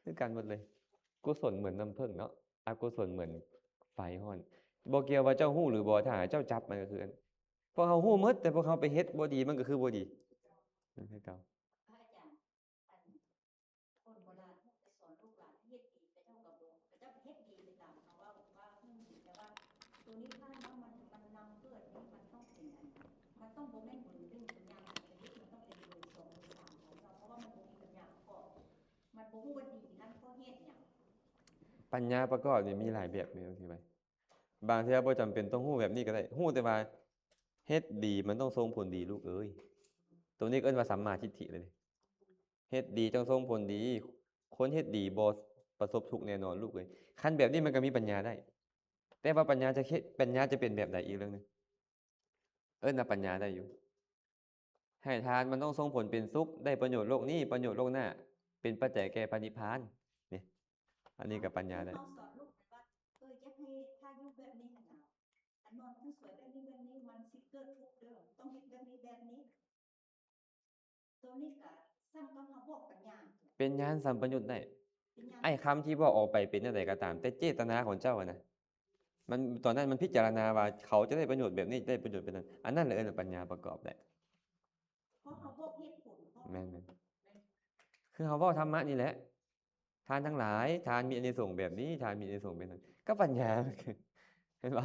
คือกันหมดเลยกุศลเหมือนน้ำผึ้งเนาะอกุศลเหมือนไฟฮ้อนบ่เกี่ยวว่าเจ้าฮู้หรือบ่ถ้าหากเจ้าจับมันก็คืออันพวกเขาฮู้หมดแต่พวกเขาไปเฮ็ดบ่ดีมันก็คือบ่ดีนั่นคือเก่า พระอาจารย์อันคนโบราณเขาไปสอนลูกหลานให้เฮ็ดดีไปเท่ากับโบก็จะเฮ็ดดีไปตามเขาว่าเพิ่นดีแต่ว่าตัวนี้ถ้าเนาะมันนำเกิดนี่มันต้องเป็นอันมันต้องบ่แม่นเบอร์1ตัวอย่างมันเป็นมันต้องเป็นเบอร์2เบอร์3ของเราเพราะว่ามันบ่มีปัญญาประกอบมันบ่ฮู้ว่าดีนั่นเพราะเฮ็ดหยัง ปัญญาประกอบนี่มีหลายแบบนี่บางทีไปบางเทื่อบ่จำเป็นต้องฮู้แบบนี้ก็ได้ฮู้แต่ว่าเฮ็ดดีมันต้องส่งผลดีลูกเอ้ยตรงนี้ก็เอิ้นว่าสัมมาทิฏฐิเลยนี่เฮ็ดดีต้องส่งผลดี คนเฮ็ดดีบ่ประสบทุกข์แน่นอนลูกเอ้ยคันแบบนี้มันก็มีปัญญาได้ แต่ว่าปัญญาจะเป็นแบบใดอีกเรื่องหนึงเอิ้นว่าปัญญาได้อยู่ ให้ทานมันต้องส่งผลเป็นสุขได้ประโยชน์โลกนี้ประโยชน์โลกหน้า เป็นปัจจัยแก่พระนิพพานนี่อันนี้ก็ปัญญาได้ เขาสอนลูกว่าอยากให้ถ้าอยู่แบบนี้หั่นน่ะอันนอนคือสวยแบบนี้มันสิเกิดทุกข์เด้อต้องเฮ็ดแบบนี้ตัวนี้ก็ซ้ำกับเฮาบอกปัญญา เป็นญาณสัมปยุตได้ เป็นญาณ ไอ้คำที่บอกออกไปเป็นจั่งใดก็ตาม แต่เจตนาของเจ้าอะนะมันตอนนั้นมันพิจารณาว่าเขาจะได้ประโยชน์แบบนี้ได้ประโยชน์แบบนั้น อันนั้นแหละเอิ้นว่าปัญญาประกอบได้ เพราะเขาบอกเหตุผลเพราะ แม่นๆคือเขาเว้าธรรมะนี่แหละ ทานทั้งหลาย ทานมีอานิสงส์แบบนี้ ทานมีอานิสงส์แบบนั้น ก็ปัญญา เห็นบ่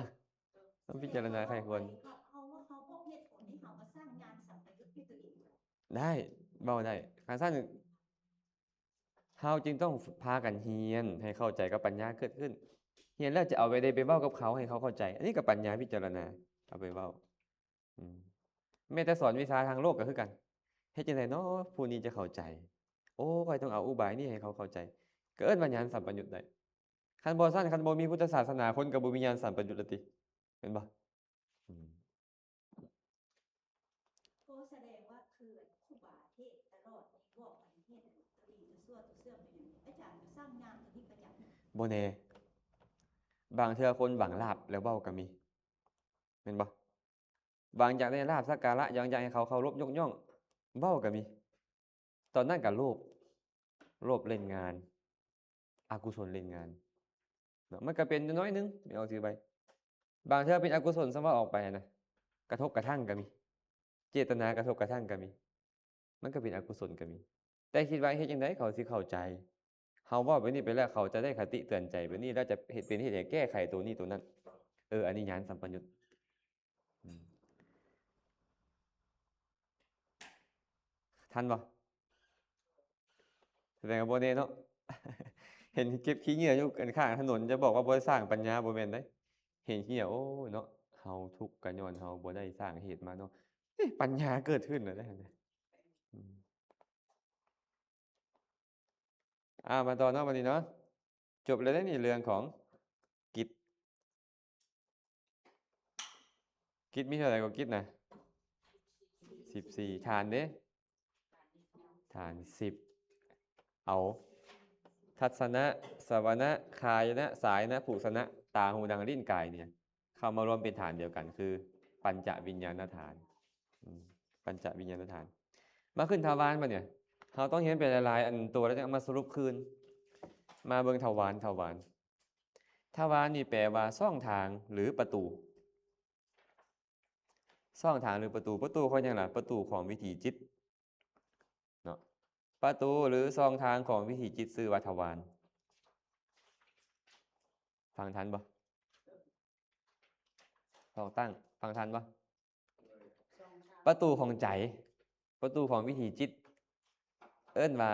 ต้องพิจารณาใครควร เขาว่าเขาบอกเหตุผลที่เขามาสร้างญาณสัมปยุตให้ตัวเอง ได้เว้าได้การสั้นเฮาจึงต้องพากันเรียนให้เข้าใจกับปัญญาเกิดขึ้นเรียนแล้วจะเอาไปได้ไปเว้ากับเขาให้เขาเข้าใจ อันนี้ก็ปัญญาพิจารณาเอาไปเว้าอืมแม้แต่สอนวิชาทางโลกก็คือกันเฮ็ดจังไดเนาะผู้นี้จะเข้าใจ โอ้ข้อยต้องเอาอุบายนี้ให้เขาเข้าใจก็เอิ้นว่าญาณสัมปยุตได้คันบ่ซั้นคันบ่มีพุทธศาสนาคนก็บ่มีญาณสัมปยุตแล้วติแม่นบ่อืม ก็แสดงว่าคือครูบาเทศตลอดนี่บอกอันเทศตรีตัวเสื่อมเป็นอย่างนี้อาจารย์สร้างญาณตัวนี้ประหยัด บ่แน่บางเทื่อคนหวังลาภแล้วเว้าก็มีแม่นบ่บางอยากได้ลาภสักการะอยากให้เขาเคารพยกย่องเว้าก็มี ตอนนั้นก็โลภเล่นงานอกุศลเล่นงานเนาะมันก็เป็นอยู่น้อยหนึงไม่เอาถือไปบางเทื่อเป็นอกุศลซะว่าออกไปนะกระทบกระทั่งก็มี เจตนากระทบกระทั่งก็มี มันก็เป็นอกุศลก็มี แต่คิดว่าเฮ็ดจังไดเขาสิเข้าใจเฮาเว้าไปนี้ไปแล้วเขาจะได้คติเตือนใจไปนี้แล้วจะเฮ็ดเป็นเฮ็ดให้แก้ไขตัวนี้ตัวนั้นอันนี้ญาณสัมปยุตอืมทันบ่แสดงว่าบ่แน่เนาะ เห็นเก็บขี้เหงื่ออยู่กันข้างถนนจะบอกว่าบ่ได้สร้างปัญญาบ่แม่นเด้ เห็นเหี้ยโอ้เนาะเฮาทุกข์กันย้อนเฮาบ่ได้สร้างเหตุมาเนาะเอ๊ะปัญญาเกิดขึ้นแล้วได้เนี่ยอืมมาต่อเนาะวันนี้เนาะจบแล้วได้นี่เรื่องของกิจกิจมีเท่าไหร่ก็กิจนะ14ฐานเด้ฐาน10เอาทัศนะสวนะคายนะสายนะผูสนะตาหูดังลิ้นกายเนี่ยเข้ามารวมเป็นฐานเดียวกันคือปัญจวิญญาณฐานปัญจวิญญาณฐานมาขึ้นทวารมาเนี่ยเราต้องเห็นเป็นหลายๆอันตัวแล้วจะเอามาสรุปคืนมาเบิ่งทวารทวารนี่แปลว่าช่องทางหรือประตูช่องทางหรือประตูเขาอย่างไรประตูของวิถีจิตเนาะประตูหรือช่องทางของวิถีจิตชื่อว่าทวารฟังทันบ่ลองตั้งฟังทันบ่ประตูของใจประตูของวิถีจิตเอิ้นว่า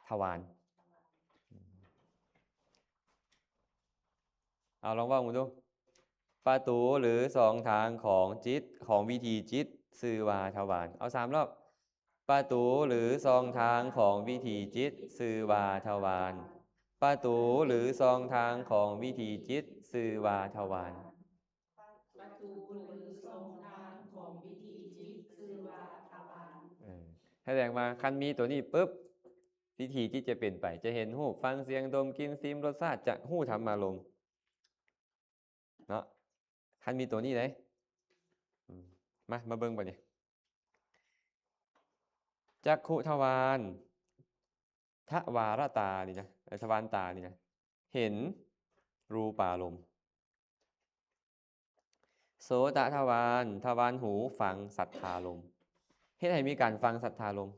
ทวารเอาลองว่ามึงดูประตูหรือสองทางของจิตของวิถีจิตชื่อว่าทวารเอา3 รอบประตูหรือสองทางของวิถีจิตชื่อว่าทวารประตูหรือสองทางของวิถีจิตชื่อว่าทวารประตูหรือทรงทางของวิถีจิตชื่อว่าทวารแสดงว่าคันมีตัวนี้ปุ๊บวิถีจิตจะเป็นไปจะเห็นรูปฟังเสียงดมกลิ่นลิ้มรสชาติจะหู้ธรรมารมณ์เนาะคันมีตัวนี้เลยมาเบิ่งบ่นี่จักขุทวารทวารตานี่นะทวารตานี่นะเห็นรูปารมณ์โสตทวารหูฟังสัทธารมณ์เฮ็ดให้มีการฟังสัทธารมณ์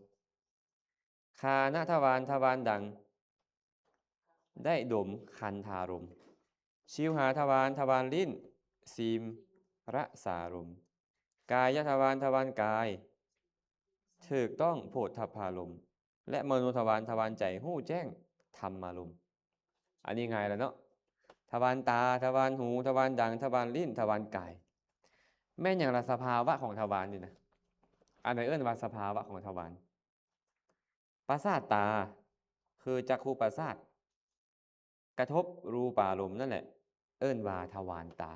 คานทวารดังได้ดมคันธารมณ์ชิวหาทวารลิ้นซีมรสารมณ์กายทวารกายถูกต้องโผฏฐัพพารมณ์และมโนทวารใจหู้แจ้งธรรมารมณ์อันนี้ไงล่ะเนาะทวารตาทวารหูทวารดังทวารลิ้นทวารกายแม่นอย่างละสภาวะของทวารนี่นะอันไหนเอิ้นว่าสภาวะของทวารประสาทตาคือจักขุประสาทกระทบรูปารมณ์นั่นแหละเอิ้นว่าทวารตา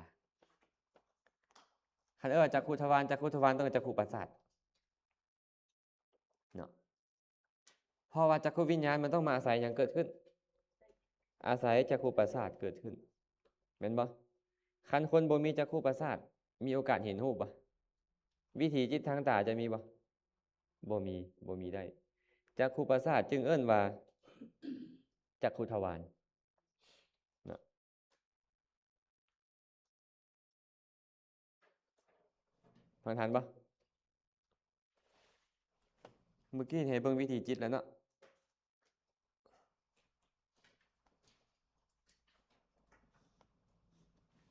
คันจักขุทวารต้องจักขุประสาทเนาะเพราะว่าจักขุวิญญาณมันต้องมาอาศัยอย่างเกิดขึ้นอาศัยจักขุประสาทเกิดขึ้นแม่นบ่คันคนบ่มีจักขุประสาทมีโอกาสเห็นรูปบ่วิถีจิตทางตาจะมีบ่บ่มีได้จักขุประสาทจึงเอิ้นว่าจักขุทวารเนาะฟังทันบ่เมื่อกี้เห็นเบิ่งวิถีจิตแล้วเนาะ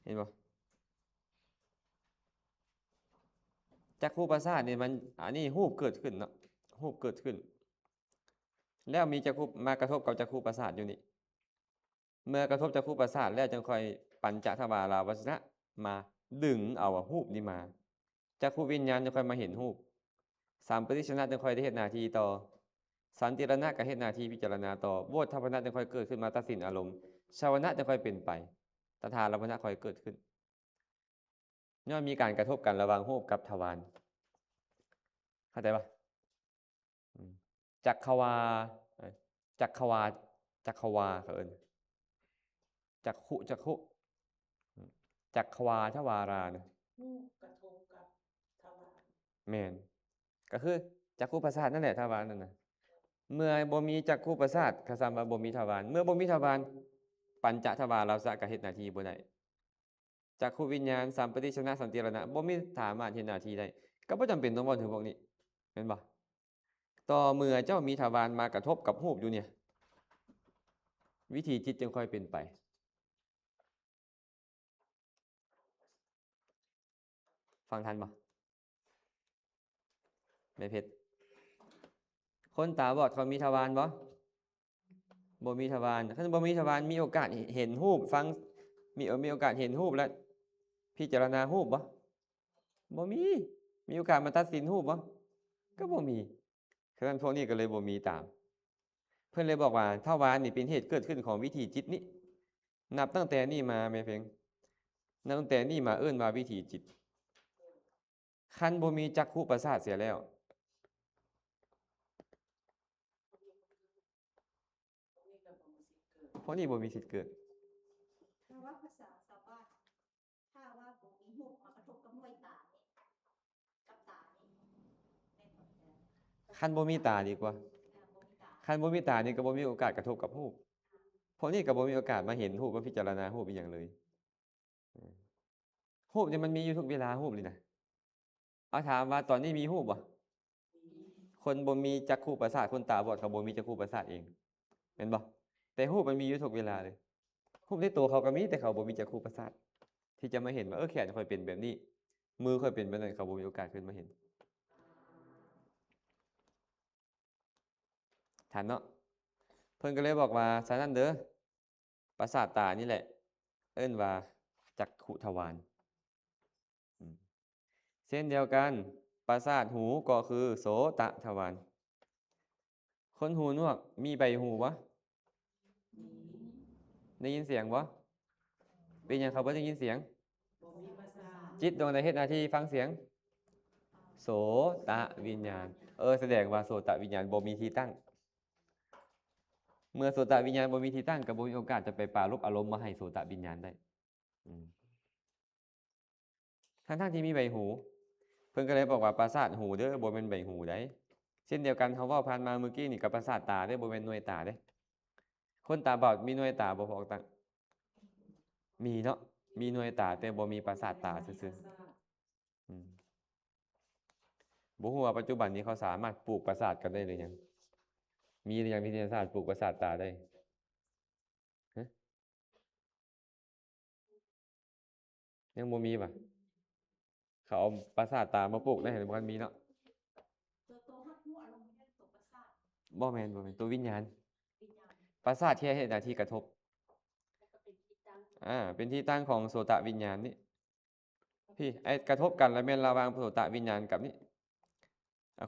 เห็นบ่จักขุประสาทนี่มันอันนี้รูปเกิดขึ้นเนาะรูปเกิดขึ้นแล้วมีจักขุมากระทบกับจักขุประสาทอยู่นี่เมื่อกระทบจักขุประสาทแล้วจึงค่อยปัญจทวาราวสนะมาดึงเอารูปนี้มาจักขุวิญญาณจะค่อยมาเห็นรูปสามปฏิชนะจึงค่อยได้เฮ็ดหน้าที่ต่อสันติรณะก็เฮ็ดหน้าที่พิจารณาต่อโวทัพพนะจึงค่อยเกิดขึ้นมาตัดสินอารมณ์ชาวนะจึงค่อยเป็นไปตถาลัมพนะค่อยเกิดขึ้นย่อมมีการกระทบกันระหว่างรูปกับทวารเข้าใจปะจักขวาเขาเอิ้นจักขุจักขวาทวารานะ รูปกระทบกับทวาร แม่นก็คือจักขุประสาทนั่นแหละทวารนั่นน่ะเมื่อบ่มีจักขุประสาทก็ซ้ำว่าบ่มีทวารเมื่อบ่มีทวารปัญจทวารเราสะก็เฮ็ดหน้าที่บ่ได้จักขุวิญญาณสัมปติชนะสันติรณะบ่มีสามารถเฮ็ดหน้าที่ได้ก็บ่จำเป็นต้องเว้าถึงพวกนี้แม่นบ่ต่อเมื่อเจ้ามีทวารมากระทบกับรูปอยู่เนี่ยวิธีจิตจึงค่อยเป็นไปฟังทันบ่แม่เพชรคนตาบอดเขามีทวารบ่มีทวารถ้าบ่มีทวารมีโอกาสเห็นรูปฟังมีโอกาสเห็นรูปแล้ว พิจารณารูปบ่บ่มีโอกาสมาตัดสินรูปบ่ก็บ่มีฉะนั้นพวกนี้ก็เลยบ่มีตาม เพิ่นเลยบอกว่าทวารนี่เป็นเหตุเกิดขึ้นของวิถีจิตนี้นับตั้งแต่นี้มาแม่เพ็งนับตั้งแต่นี้มาเอิ้นว่าวิถีจิตคันบ่มีจักขุประสาทเสียแล้วเพราะนี่บ่มีสิทธิ์เกิด ถ้าว่าภาษาชาวบ้านถ้าว่าผมมีหูมากระทบกับหน่วยตาเนี่ยกับตานี่แม่นบ่ได้ คันบ่มีตาดีกว่า บ่มีตา คันบ่มีตานี่ก็บ่มีโอกาสกระทบกับรูปเพราะนี่ก็บ่มีโอกาสมาเห็นรูปมาพิจารณารูปอีหยังเลยรูปนี่มันมีอยู่ทุกเวลารูปนี่นะเอาถามว่าตอนนี้มีรูปบ่คนบ่มีจักขุประสาทคนตาบอดเขาบ่มีจักขุประสาทเองแม่นบ่แต่รูปมันมีอยู่ทุกเวลาเลยรูปในตัวเขาก็มีแต่เขาบ่มีจักขุประสาทที่จะมาเห็นว่าแขนค่อยเป็นแบบนี้มือค่อยเป็นแบบนั้นเขาบ่มีโอกาสขึ้นมาเห็นทันเนาะเพิ่นก็เลยบอกว่าฉะนั้นเด้อประสาทตานี่แหละเอิ้นว่าจักขุทวารเช่นเดียวกันประสาทหูก็คือโสตทวารคนหูหนวกมีใบหูบ่ได้ยินเสียงบ่เป็นหยังเขาบ่ได้ยินเสียง บ่มีภาษา จิตดวงใดเฮ็ดหน้าที่ฟังเสียง โสตวิญญาณแสดงว่าโสตวิญญาณบ่มีที่ตั้ง เมื่อโสตวิญญาณบ่มีที่ตั้งก็บ่มีโอกาสจะไปปรารภอารมณ์มาให้โสตวิญญาณได้ทั้งที่มีใบหู เพิ่นก็เลยบอกว่าประสาทหูเด้อบ่แม่นใบหูได้เช่นเดียวกันเขาเว้าผ่านมาเมื่อกี้นี่ก็ประสาทตาเด้อบ่แม่นหน่วยตาเด้คนตาบอดมีหน่วยตาบ่พอตั้งมีเนาะมีหน่วยตาแต่บ่มีประสาทตาซื่อๆบ่ฮู้ว่าปัจจุบันนี้เขาสามารถปลูกประสาทกันได้หรือยังมีหรือยังวิทยาศาสตร์ปลูกประสาทตาได้ฮะยังบ่มีป่ะเขาเอาประสาทตามาปลูกได้เห็นบ่มีเนาะ ตัวฮักหัวอารมณ์เนี่ยตัวประสาท บ่แม่นตัววิญญาณ วิญญาณ ประสาทที่เฮ็ดหน้าที่กระทบ แล้วก็เป็นที่ตั้ง เป็นที่ตั้งของโสตวิญญาณนี่พี่ไอ้กระทบกันแล้วแม่นระหว่างโสตวิญญาณกับนี่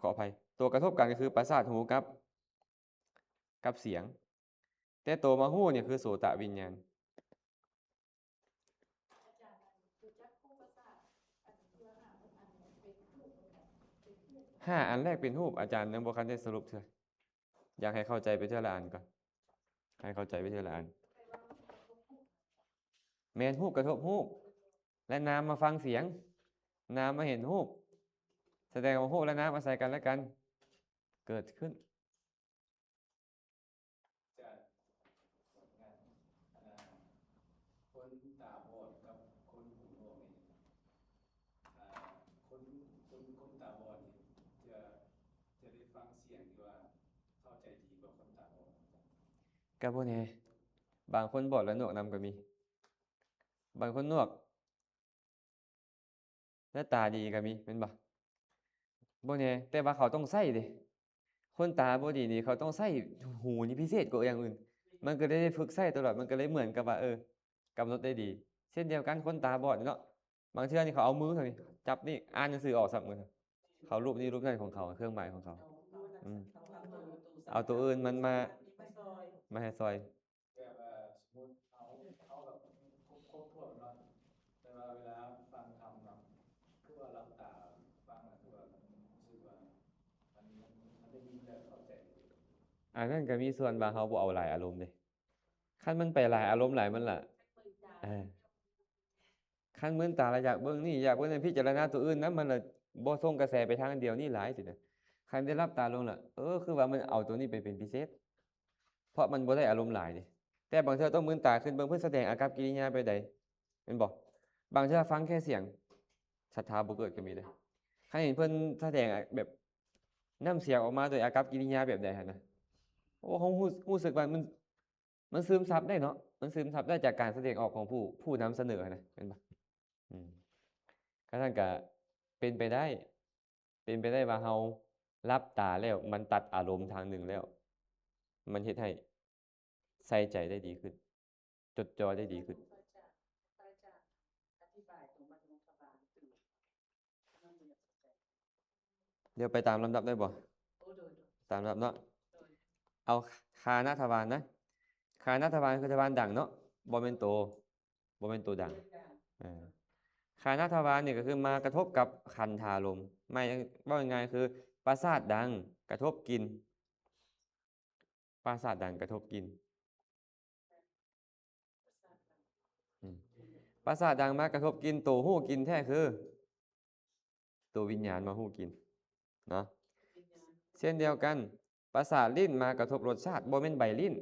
ขออภัยตัวกระทบกันก็คือประสาทหูกับเสียง แต่ตัวมาฮู้เนี่ยคือโสตวิญญาณ อาจารย์คือจักคู่ประสาทอันเพื่อหาอันเป็นรูปแบบเป็นรูป 5 อันแรกเป็นรูปอาจารย์ยังบ่ทันได้สรุปเทื่ออยากให้เข้าใจไปเทื่อละอันก่อนให้เข้าใจไปเทื่อละอันแม่นรูปกระทบรูปและนามมาฟังเสียงนามมาเห็นรูปแสดงว่ารูปและนามอาศัยกันและกันเกิดขึ้นคนตาบอดกับคนหูหนวกนี่คนตาบอดนี่จะได้ฟังเสียงที่ว่าเข้าใจดีกว่าคนตาบอด ก็บ่แน่บางคนบอดและหนวกนำก็มีบางคนหนวกและตาดีก็มีแม่นบ่บ่แน่แต่ว่าเขาต้องใช้เด้คนตาบ่ดีนี่เขาต้องใช้หูนี่พิเศษกว่าอย่างอื่นมันก็ได้ฝึกใช้ตลอดมันก็เลยเหมือนกับว่ากำหนดได้ดีเช่นเดียวกันคนตาบอดนี่เนาะบางเทื่อนี่เขาเอามือเขานี่จับนี่อ่านหนังสือออกซับมือเขารูปนี้รูปนั้นของเขาเครื่องหมายของเขาเอาตัวอื่นมันมาให้ซอย แบบสมมุติเอาแบบครบถ้วนเนาะแต่ว่าเวลาฟังธรรมเนาะคือว่ารับตาฟังแล้วคือว่ามันรู้สึกว่ามันได้ยินแล้วเข้าใจ อันนั้นก็มีส่วนบางเขาบ่เอาหลายอารมณ์เด้คันมันไปหลายอารมณ์หลายมันล่ะคันมึนตาแล้วอยากเบิ่งนี่อยากเบิ่งนั่นพิจารณาตัวอื่นนะมันล่ะบ่ส่งกระแสไปทางเดียวนี่หลายสินะคันได้รับตาลงล่ะคือว่ามันเอาตัวนี้ไปเป็นพิเศษเพราะมันบ่ได้อารมณ์หลายเด้แต่บางเทื่อต้องมึนตาขึ้นเบิ่งเพิ่นแสดงอากัปกิริยาไปใดแม่นบ่บางเทื่อฟังแค่เสียงศรัทธาบ่เกิดก็มีเด้คันเห็นเพิ่นแสดงแบบน้ำเสียงออกมาโดยอากัปกิริยาแบบใดหั่นนะเรารู้สึกว่ามันซึมซับได้เนาะมันซึมซับได้จากการแสดงออกของผู้นำเสนอนะแม่นบ่กระทั่งก็เป็นไปได้ว่าเรารับตาแล้วมันตัดอารมณ์ทางหนึ่งแล้วมันเฮ็ดให้ใส่ใจได้ดีขึ้นจดจ่อได้ดีขึ้น พระอาจารย์อธิบายตรงมัน เดี๋ยวไปตามลำดับได้บ่ โอ้โดย ตามลำดับเนาะ โดย เอาคานาทวารนะคานาทวารคือทวารดังเนาะบ่แม่นโตบ่แม่นโตดังคานาทวารนี่ก็คือมากระทบกับคันธารมณ์ไม่ว่ายังไงคือประสาทดังกระทบกินประสาทดังกระทบกินประสาทดังมากระทบกินตัวหู้กินแท้คือตัววิญญาณมาหู้กินเนาะเช่นเดียวกันประสาทลิ้นมากระทบรสชาติบ่แม่นใบลิ้น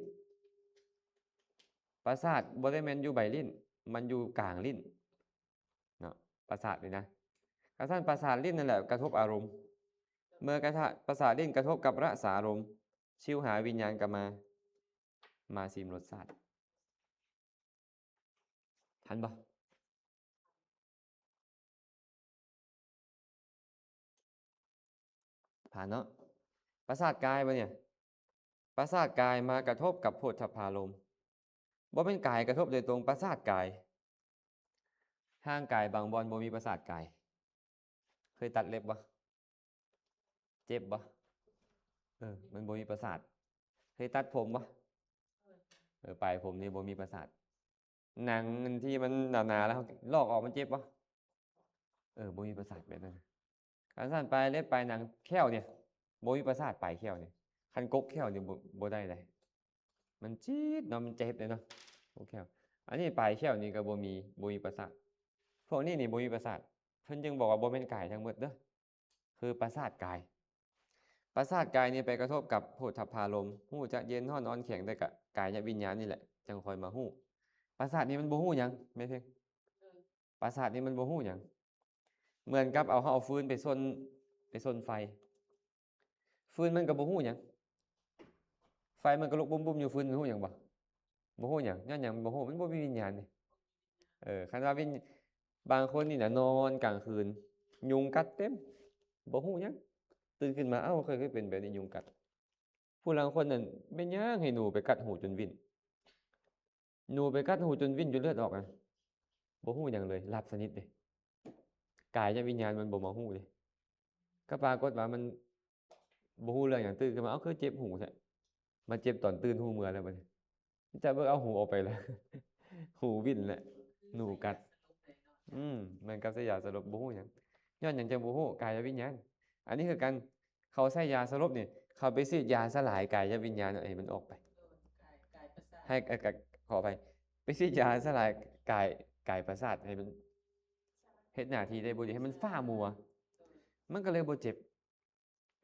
ประสาทบ่ได้แม่นอยู่ใบลิ้นมันอยู่กลางลิ้นเนาะประสาทนี่นะกระทั่งประสาทลิ้นนั่นแหละกระทบอารมณ์เมื่อกระทะประสาทลิ้นกระทบกับรสารมณ์ชิวหาวิญญาณกลับมาชิมรสชาติทันบ่ผ่านเนาะประสาทกายบ่เนี่ยประสาทกายมากระทบกับโผฏฐัพพารมณ์บ่เป็นกายกระทบโดยตรงประสาทกายห้างกายบางบอนบ่มีประสาทกายเคยตัดเล็บบ่เจ็บบ่มันบ่มีประสาทเคยตัดผมบ่ปลายผมนี่บ่มีประสาทหนังที่มันหนาๆแล้วลอกออกมันเจ็บบ่บ่มีประสาทแบบนั้นการสั่นปลายเล็บปลายหนังแข้วเนี่ยบ่มีประสาทปลายแข้วเนี่ยคันกกแข้วเนี่ยบ่ได้เลยมันจี๊ดเนาะมันเจ็บเลยเนาะกกแข้วอันนี้ปลายแข้วนี่ก็บ่มีประสาทพวกนี้นี่บ่มีประสาทเพิ่นจึงบอกว่าบ่แม่นกายทั้งหมดเด้อคือประสาทกายประสาทกายนี่ไปกระทบกับโผฏฐัพพารมณ์ฮู้จักเย็นร้อนอ่อนแข็งได้กับกายวิญญาณนี่แหละจังค่อยมาฮู้ประสาทนี่มันบ่ฮู้หยังแม่เพ่งประสาทนี่มันบ่ฮู้หยังเหมือนกับเอาฟืนไปซนไฟฟืนมันก็บ่ฮู้หยังไฟมันก็ลุกบุ้มๆอยู่ฟืนมันฮู้หยังบ่ฮู้หยังย้อนหยังบ่ฮู้มันบ่มีวิญญาณนี่คันว่าบางคนนี่น่ะนอนกลางคืนยุงกัดเต็มบ่ฮู้หยังตื่นขึ้นมาเคยเป็นแบบนี้ยุงกัดผู้ลางคนนั่นเป็นหยังให้หนูไปกัดหูจนวิ่นหนูไปกัดหูจนวิ่นจนเลือดออกอ่ะบ่ฮู้หยังเลยหลับสนิทเด้กายวิญญาณมันบ่มาฮู้เด้ก็ปรากฏว่ามันบ่ฮู้เรื่องหยังตื่นขึ้นมาคือเจ็บหูแท้มาเจ็บตอนตื่นหูเมื่อแล้วบัดนี้จะเบิ่งเอาหูออกไปแล้ว หูวิ่นแหละหนูกัดมันกับใส่ยาสลบบ่ฮู้หยังย้อนหยังจังบ่ฮู้กายวิญญาณอันนี้คือการเขาใช้ยาสลบนี่เขาไปฉีดยาสลายกายวิญญาณให้มันออกไปให้ขอไปฉีดยาสลายกายประสาทให้มันเฮ็ดหน้าที่ได้บ่ดีให้มันฟ้ามัวมันก็เลยบ่เจ็บ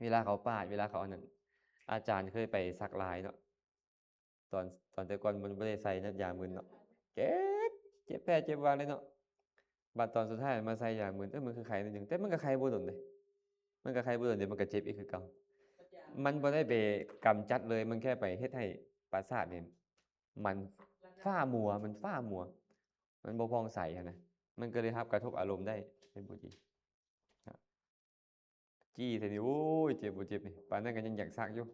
เวลาเขาปาดเวลาเขาอันนั้นอาจารย์เคยไปสักลายเนาะตอนแต่ก่อนมันบ่ได้ใส่น้ำยามึนเนาะเจ็บแผลเจ็บวางเลยเนาะบัดตอนสุดท้ายมาใส่ยามึนมันคือไข้นั่นหยังแต่มันก็ไข้บ่โดนเด้มันก็ไข้บ่โดนเดี๋ยวมันก็เจ็บอีกคือเก่ามันบ่ได้ไปกำจัดเลยมันแค่ไปเฮ็ดให้ประสาทนี่มันฟ้ามัวมันบ่ผ่องใสอะนะมันก็เลยรับกระทบอารมณ์ได้เป็นบ่ดีจี้ใส่นี่โอ้ยเจ็บบ่เจ็บนี่ปานนั้นก็ยังอยากซักอยู่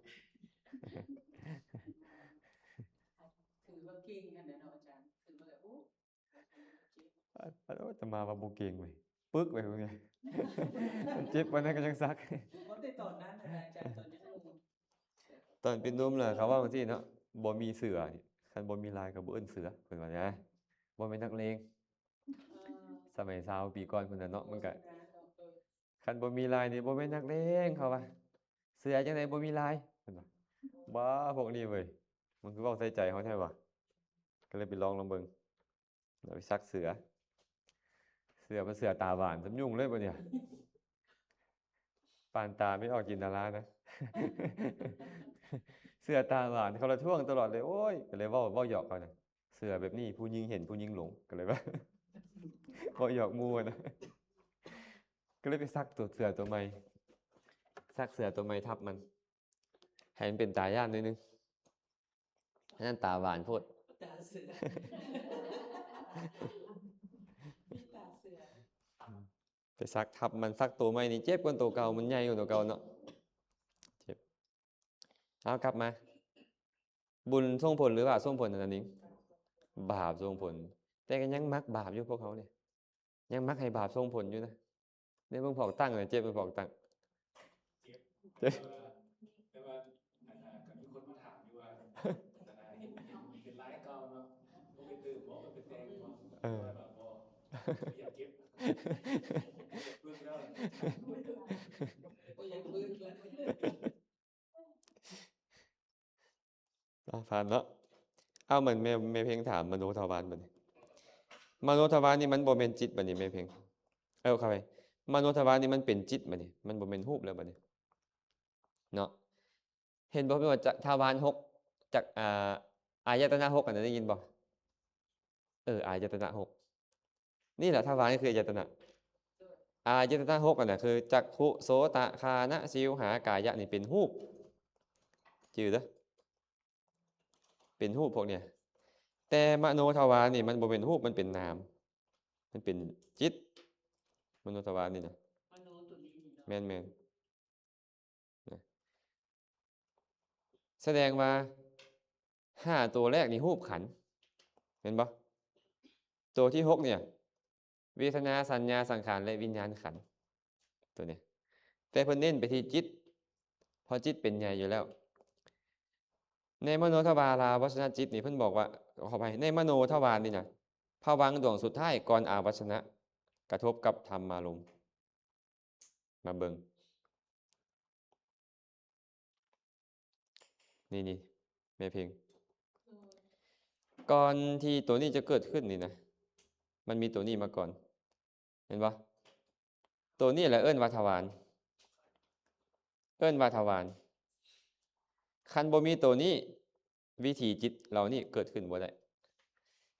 ถือว่าเก่งอันนั้นเนาะอาจารย์ถือว่าแบบโอ้ อาตมาว่าบ่เก่งเว้ยปึกเว้ยพวกนี้ มันเจ็บปานนั้นก็ยังซัก บ่ได้ตอนนั้นนะอาจารย์ตอนยังหนุ่ม ตอนเป็นหนุ่มล่ะเขาว่าจังซี่เนาะบ่มีเสือนี่คันบ่มีลายก็บ่เอิ้นเสือเพิ่นว่านะบ่แม่นนักเลงสมัย20ปีก่อนพุ่นน่ะเนาะมันก็คันบ่มีลายนี่บ่แม่นนักเลงเขาว่าเสือจังได๋บ่มีลายเพิ่นว่าบ้าพวกนี้เว้ยมันคือเว้าใส่ใจเขาแท้ว่ะก็เลยไปลองเบิ่งแล้วไปซักเสือมันเสือตาหวานซำยุ่งเลยบ่เนี่ยปานตาไม่ออกจินตนานะ เสือตาหวานเขาละท่วงตลอดเลยโอ้ยก็เลยเว้าหยอกเขานะเสือแบบนี้ผู้หญิงเห็นผู้หญิงหลงก็เลยว่า เว้าหยอกหมู่นะ ก็เลยไปซักตัวเสือตัวใหม่ซักเสือตัวใหม่ทับมันให้มันเป็นตาย่านนิดนึงให้นั่นตาหวานโพด ตาเสือมีตาเสือ ไปซักทับมันซักตัวใหม่นี่เจ็บกว่าตัวเก่ามันใหญ่กว่าตัวเก่าเนาะเจ็บเอากลับมาบุญส่งผลหรือว่าส่งผลอันนี้บาปส่งผลแต่ก็ยังมักบาปอยู่พวกเขาเนี่ยยังมักให้บาปส่งผลอยู่นะเนี่ยเพิ่งพอกตั้งเลยเจ็บเพิ่งพอกตั้ง แต่ว่ากับมีคนมาถามอยู่ว่าแต่นาเห็นไลฟ์เก่าเนาะบ่ไปตื่มบ่ไปแต่งบ่ว่าแบบบ่อยากเก็บอยากเบิ่งแล้ว โอ้ยยังบึ้งแล้ว ผ่านเนาะเอาเหมือนแม่เพลงถามมโนทวารบัดนี้มโนทวารนี่มันบ่แม่นจิตบัดนี้แม่เพลงเข้าไปมโนทวารนี่มันเป็นจิตบัดนี้มันบ่แม่นรูปแล้วบัดนี้เนาะเห็นบ่ว่าทวาร6จากอายตนะ6อันนั้นได้ยินบ่อายตนะ6นี่แหละทวารนี่คืออายตนะอายตนะ6อันน่ะคือจักขุโสตคานะชิวหากายะนี่เป็นรูปจื่อเด้อเป็นรูปพวกเนี่ยแต่มโนทวารนี่มันบ่เป็นรูปมันเป็นนามมันเป็นจิตมโนทวารนี่นะ มโนตัวนี้นี่เนาะ แม่นนะแสดงว่า5ตัวแรกนี่รูปขันธ์เห็นบ่ตัวที่6เนี่ยเวทนาสัญญาสังขารและวิญญาณขันธ์ตัวเนี้ยแต่เพิ่นเน้นไปที่จิตเพราะจิตเป็นใหญ่อยู่แล้วในมโนทวาราวัชนะจิตนี่เพิ่นบอกว่าขออภัยในมโนทวารนี่นะภวังค์ดวงสุดท้ายก่อนอาวัชนะกระทบกับธรรมารมณ์มาเบิ่งนี่แม่เพลงก่อนที่ตัวนี้จะเกิดขึ้นนี่นะมันมีตัวนี้มาก่อนเห็นปะตัวนี้แหละเอิ้นว่าทวารเอิ้นว่าทวารคันบ่มีตัวนี้วิถีจิตเหล่านี้เกิดขึ้นบ่ได้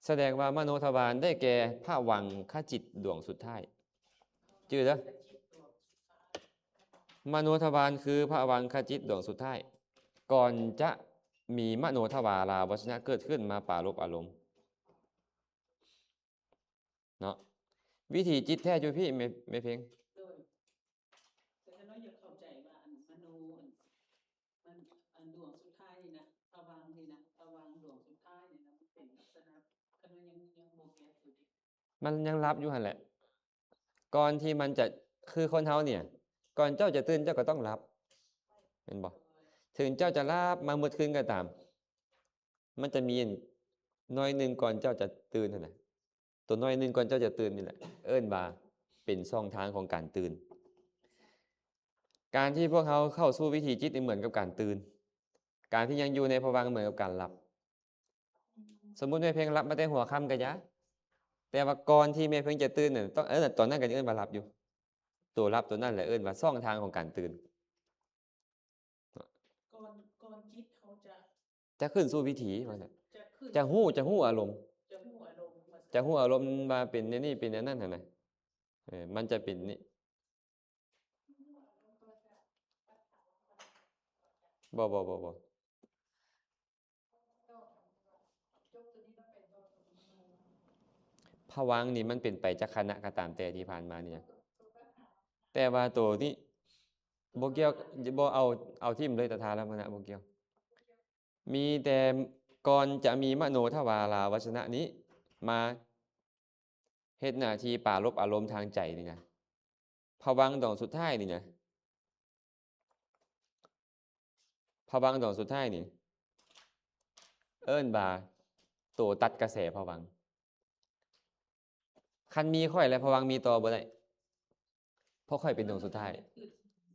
แสดงว่ามโนทวารได้แก่ภวังคจิตดวงสุดท้ายจื่อเด้อมโนทวารคือภวังคจิตดวงสุดท้ายก่อนจะมีมโนทวาราวัชนะเกิดขึ้นมาปรารภอารมณ์เนาะวิถีจิตแท้อยู่พี่ไม่เพลง โดยแต่ถ้าน้อยอยากเข้าใจว่าอันมโนอันดวงสุดท้ายนี่นะภวังค์นี่นะภวังค์ดวงสุดท้ายนี่นะมันเป็นลักษณะก็ยังโบแกตอยู่ดิ มันยังรับอยู่หั่นแหละก่อนที่มันจะคือคนเฮาเนี่ยก่อนเจ้าจะตื่นเจ้าก็ต้องรับเห็นบ่ถึงเจ้าจะรับมามืดคืนก็ตามมันจะมีน้อยหนึ่งก่อนเจ้าจะตื่นนั่นแหละตัวน้อยหนึ่งก่อนเจ้าจะตื่นนี่แหละเอิ้นว่าเป็นช่องทางของการตื่นการที่พวกเขาเข้าสู่วิถีจิตนี่เหมือนกับการตื่นการที่ยังอยู่ในภวังค์เหมือนกับการหลับสมมุติแม่เพลงหลับมาแต่หัวค่ำก็ยะแต่ว่าก่อนที่แม่เพลงจะตื่นเนี่ยต้องตอนนั้นก็ยังเอิ้นว่าหลับอยู่ตัวหลับตัวนั้นแหละเอิ้นว่าช่องทางของการตื่นก่อนจิตเขาจะ ขึ้นสู่วิถีว่าซั่น จะขึ้น จะฮู้อารมณ์ จะหูอารมณ์ว่า จะฮู้อารมณ์ว่าเป็นในนี่เป็นในนั่นหั่นน่ะมันจะเป็นนี่บ่ จบตัวนี้ต้องเป็นตัวมโน ภวังค์นี่มันเป็นไปจากขณะก็ตามแต่ที่ผ่านมานี่นะแต่ว่าตัวนี้บ่เกี่ยวบ่เอาทิ่มเลยตถาลัมมนะบ่เกี่ยวมีแต่ก่อนจะมีมโนทวาราวัชนะนี้มาเฮ็ดหน้าที่ปรารภอารมณ์ทางใจนี่นะภวังค์ดวงสุดท้ายนี่นะภวังค์ดวงสุดท้ายนี่เอิ้นว่าตัวตัดกระแสภวังค์คันมีค่อยแล้วภวังค์มีต่อบ่ได้เพราะค่อยเป็นดวงสุดท้าย คือ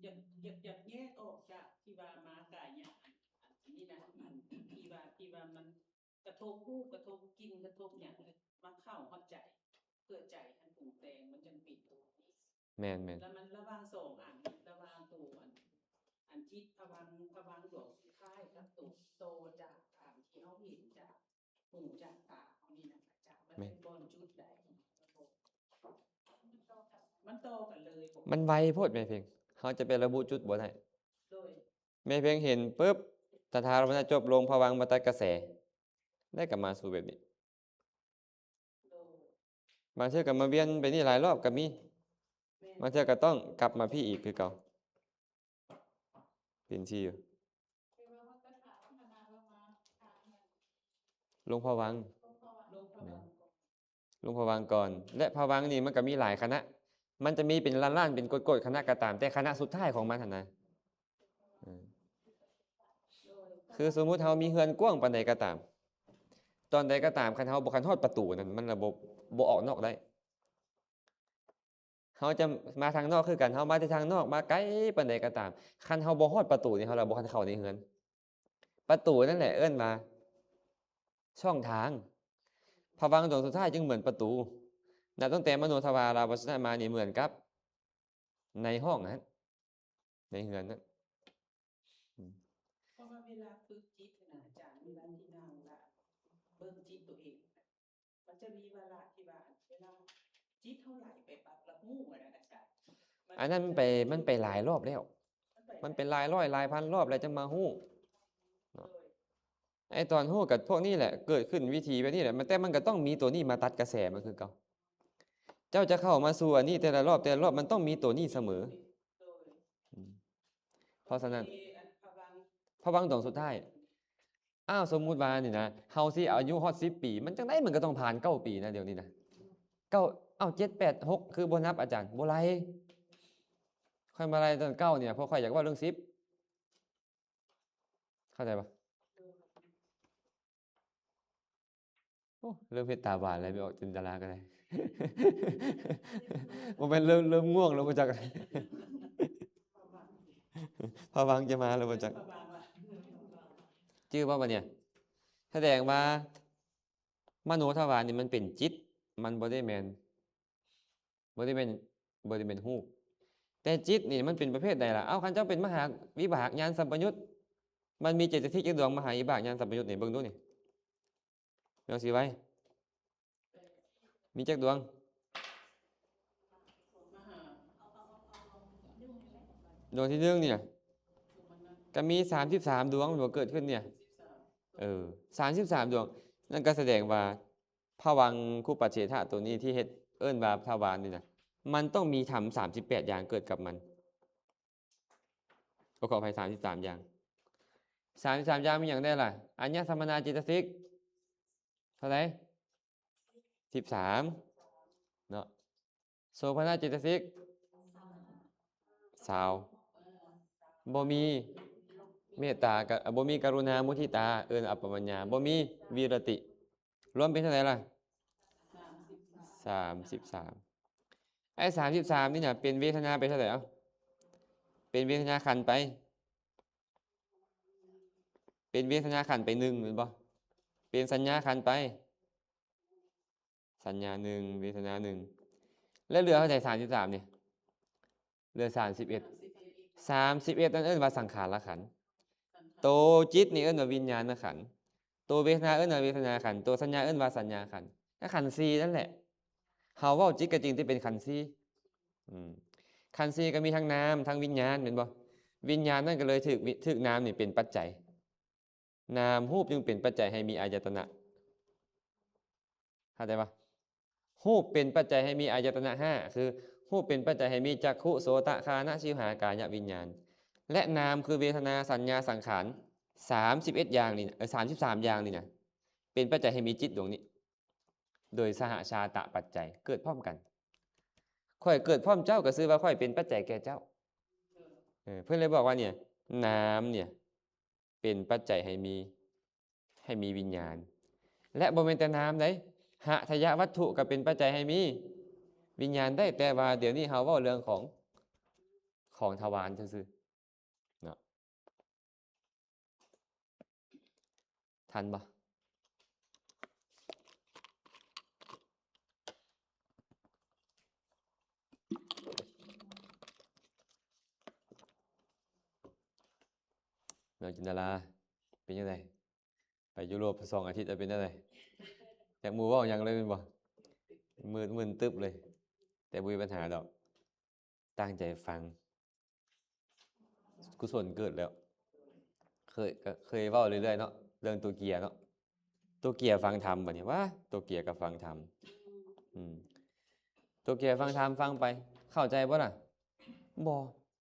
อยากแยกออกจากที่ว่ามากายเนี่ยอันนี้นะอันที่ว่ามันกระทบรูปกระทบกินกระทบอย่างมาเข้าหัวใจเพื่อใจอันปรุงแต่งมันจังปิดตัวนี้ แม่น แล้วมันระหว่างสองอันระหว่างตัวอันจิตภวังค์ดวงสุดท้ายกับตัวโตจากการที่เขาเห็นจากหูจากตาเขานี่นะจากมันเป็นบอลจุดใดมันโตกันเลยผม มันไวโพดแม่เพลงเขาจะไประบุจุดบ่ได้ โดย แม่เพลงเห็นปุ๊บตถาลัมมนะจบลงภวังค์มาตัดกระแสได้กลับมาสู่แบบนี้ โดย บางเทื่อก็มาเวียนไปนี่หลายรอบก็มี แม่ บางเทื่อก็ต้องกลับมาพี่อีกคือเก่าเป็นที่อยู่ คือว่ามันก็ถามขนาดว่ามาถามเนี่ย ลงภวังค์ ต้องเข้าว่า ลงพลัง ลงภวังค์ก่อน และภวังค์นี่มันก็มีหลายคณะ มันจะมีเป็นล้านๆเป็นกฎๆคณะก็ตามแต่คณะสุดท้ายของมันหั่นนะ คือสมมุติเฮามีเฮือนกว้างปานใดก็ตาม ตอนใดก็ตามคันเฮาบ่คันฮอดประตูนั้นมันระบบบ่ออกนอกได้เฮาจะมาทางนอกคือกันเฮามาแต่ทางนอกมาไกลปานใดก็ตามคันเฮาบ่ฮอดประตูนี่เฮาละบ่คันเข้าในเฮือนประตูนั่นแหละเอิ้นว่าช่องทางภวังค์ดวงสุดท้ายจึงเหมือนประตูนับตั้งแต่มโนทวาราวัชนะมานี่เหมือนกับในห้องนั้นในเฮือนนั้น เพราะว่าเวลาฝึกจิตนะอาจารย์เวลาที่นั่งละเบิ่งจิตตัวเองน่ะมันจะมีเวลาที่ว่าเวลาจิตเท่าไหร่ไปปรับละหู้อะนะอาจารย์ อันนั้นมันไปหลายรอบแล้ว มันเป็นหลายร้อยหลายพันรอบแล้วจะมาฮู้เนาะไอ้ตอนฮู้กับพวกนี้แหละเกิดขึ้นวิธีแบบนี้แหละแต่มันก็ต้องมีตัวนี้มาตัดกระแสมันคือเก่าเจ้าจะเข้ามาสู่อันนี้แต่ละรอบมันต้องมีตัวนี้เสมออืมเพราะฉะนั้นภวังค์ดวงสุดท้ายอ้าวสมมุติว่านี่นะเฮาสิอายุฮอด10 ปีมันจังได๋มันก็ต้องผ่าน9 ปีนะเดี๋ยวนี้นะ9อ้าว7 8 6คือบ่นับอาจารย์บ่ไหลค่อยมาไล่ตอน9เนี่ยเพราะค่อยอยากเว้าเรื่อง10เข้าใจปะโอ้เริ่มเฮ็ดตาหวานแล้วไม่ออกจินตนาก็ได้ บ่แม่นเริ่มง่วงแล้วบ่จัก ภวังค์จะมาแล้วบ่จักชื่อว่าบัดเนี่ยแสดงว่ามโนทวารนี่มันเป็นจิตมันบ่ได้แม่นบ่ได้แม่นบ่ได้แม่นรูปแต่จิตนี่มันเป็นประเภทใดล่ะเอ้าคันเจ้าเป็นมหาวิบากญาณสัมปยุตมันมีเจตสิกจักดวงมหาวิบากญาณสัมปยุตนี่เบิ่งดูนี่แมวสิไว้มีจักดวงดวงที่1เนี่ยก็มี33ดวงบ่เกิดขึ้นเนี่ย33ดวงนั่นก็แสดงว่าภวังคุปปัจเฉทะตัวนี้ที่เฮ็ดเอิ้นว่าทวารนี่นะมันต้องมีธรรม38อย่างเกิดกับมันขออภัย33อย่าง33อย่างมีหยังได้ล่ะอัญญสัมมนาเจตสิกเท่าไหร่13เนาะโสภณเจตสิก20บ่มีเมตตากับบ่มีกรุณามุทิตาเอิ้นอัปปมัญญาบ่มีวิรติรวมเป็นเท่าไหร่ล่ะ33ไอ้33นี่น่ะเป็นเวทนาไปเท่าไหร่เอ้าเป็นเวทนาขันธ์ไปเป็นเวทนาขันธ์ไป1แม่นบ่เป็นสัญญาขันธ์ไปสัญญา1เวทนา1แล้วเหลือเท่าไหร่33นี่เหลือ31นั่นเอิ้นว่าสังขารขันธ์โตจิตนี่เอิ้นว่าวิญญาณขันธ์โตเวทนาเอิ้นว่าเวทนาขันธ์โตสัญญาเอิ้นว่าสัญญาขันธ์ก็ขันธ์4นั่นแหละเฮาเว้าจิตก็จริงที่เป็นขันธ์4ขันธ์4ก็มีทั้งนามทั้งวิญญาณแม่นบ่วิญญาณนั่นก็เลยถูกนามนี่เป็นปัจจัยนามรูปจึงเป็นปัจจัยให้มีอายตนะเข้าใจปะรูปเป็นปัจจัยให้มีอายตนะ5คือรูปเป็นปัจจัยให้มีจักขุโสตคานะชิวหากายวิญญาณและนามคือเวทนาสัญญาสังขาร31อย่างนี่33อย่างนี่นะเป็นปัจจัยให้มีจิตดวงนี้โดยสหชาตะปัจจัยเกิดพร้อมกันค่อยเกิดพร้อมเจ้าก็ซื้อว่าค่อยเป็นปัจจัยแก่เจ้าเพื่อนเลยบอกว่าเนี่ยนามเนี่ยเป็นปัจจัยให้มีวิญญาณและบ่แม่นแต่นามได้หะทยวัตถุก็เป็นปัจจัยให้มีวิญญาณได้แต่ว่าเดี๋ยวนี้เฮาเว้าเรื่องของทวารซื่อๆเนาะทันบ่เมืองจินดาราเป็นยังไงไปยุโรป2 อาทิตย์เป็นยังไงอยากหมู่เว้าหยังเลยแม่นบ่มึนตึ๊บเลยแต่บ่มีปัญหาดอกตั้งใจฟังกุศลเกิดแล้วเคยเว้าเรื่อยๆเนาะเรื่องตัวเกียร์เนาะตัวเกียร์ฟังธรรมบัดนี้ว่าตัวเกียร์กับฟังธรรมตัวเกียร์ฟังธรรมฟังไปเข้าใจบ่ล่ะบ่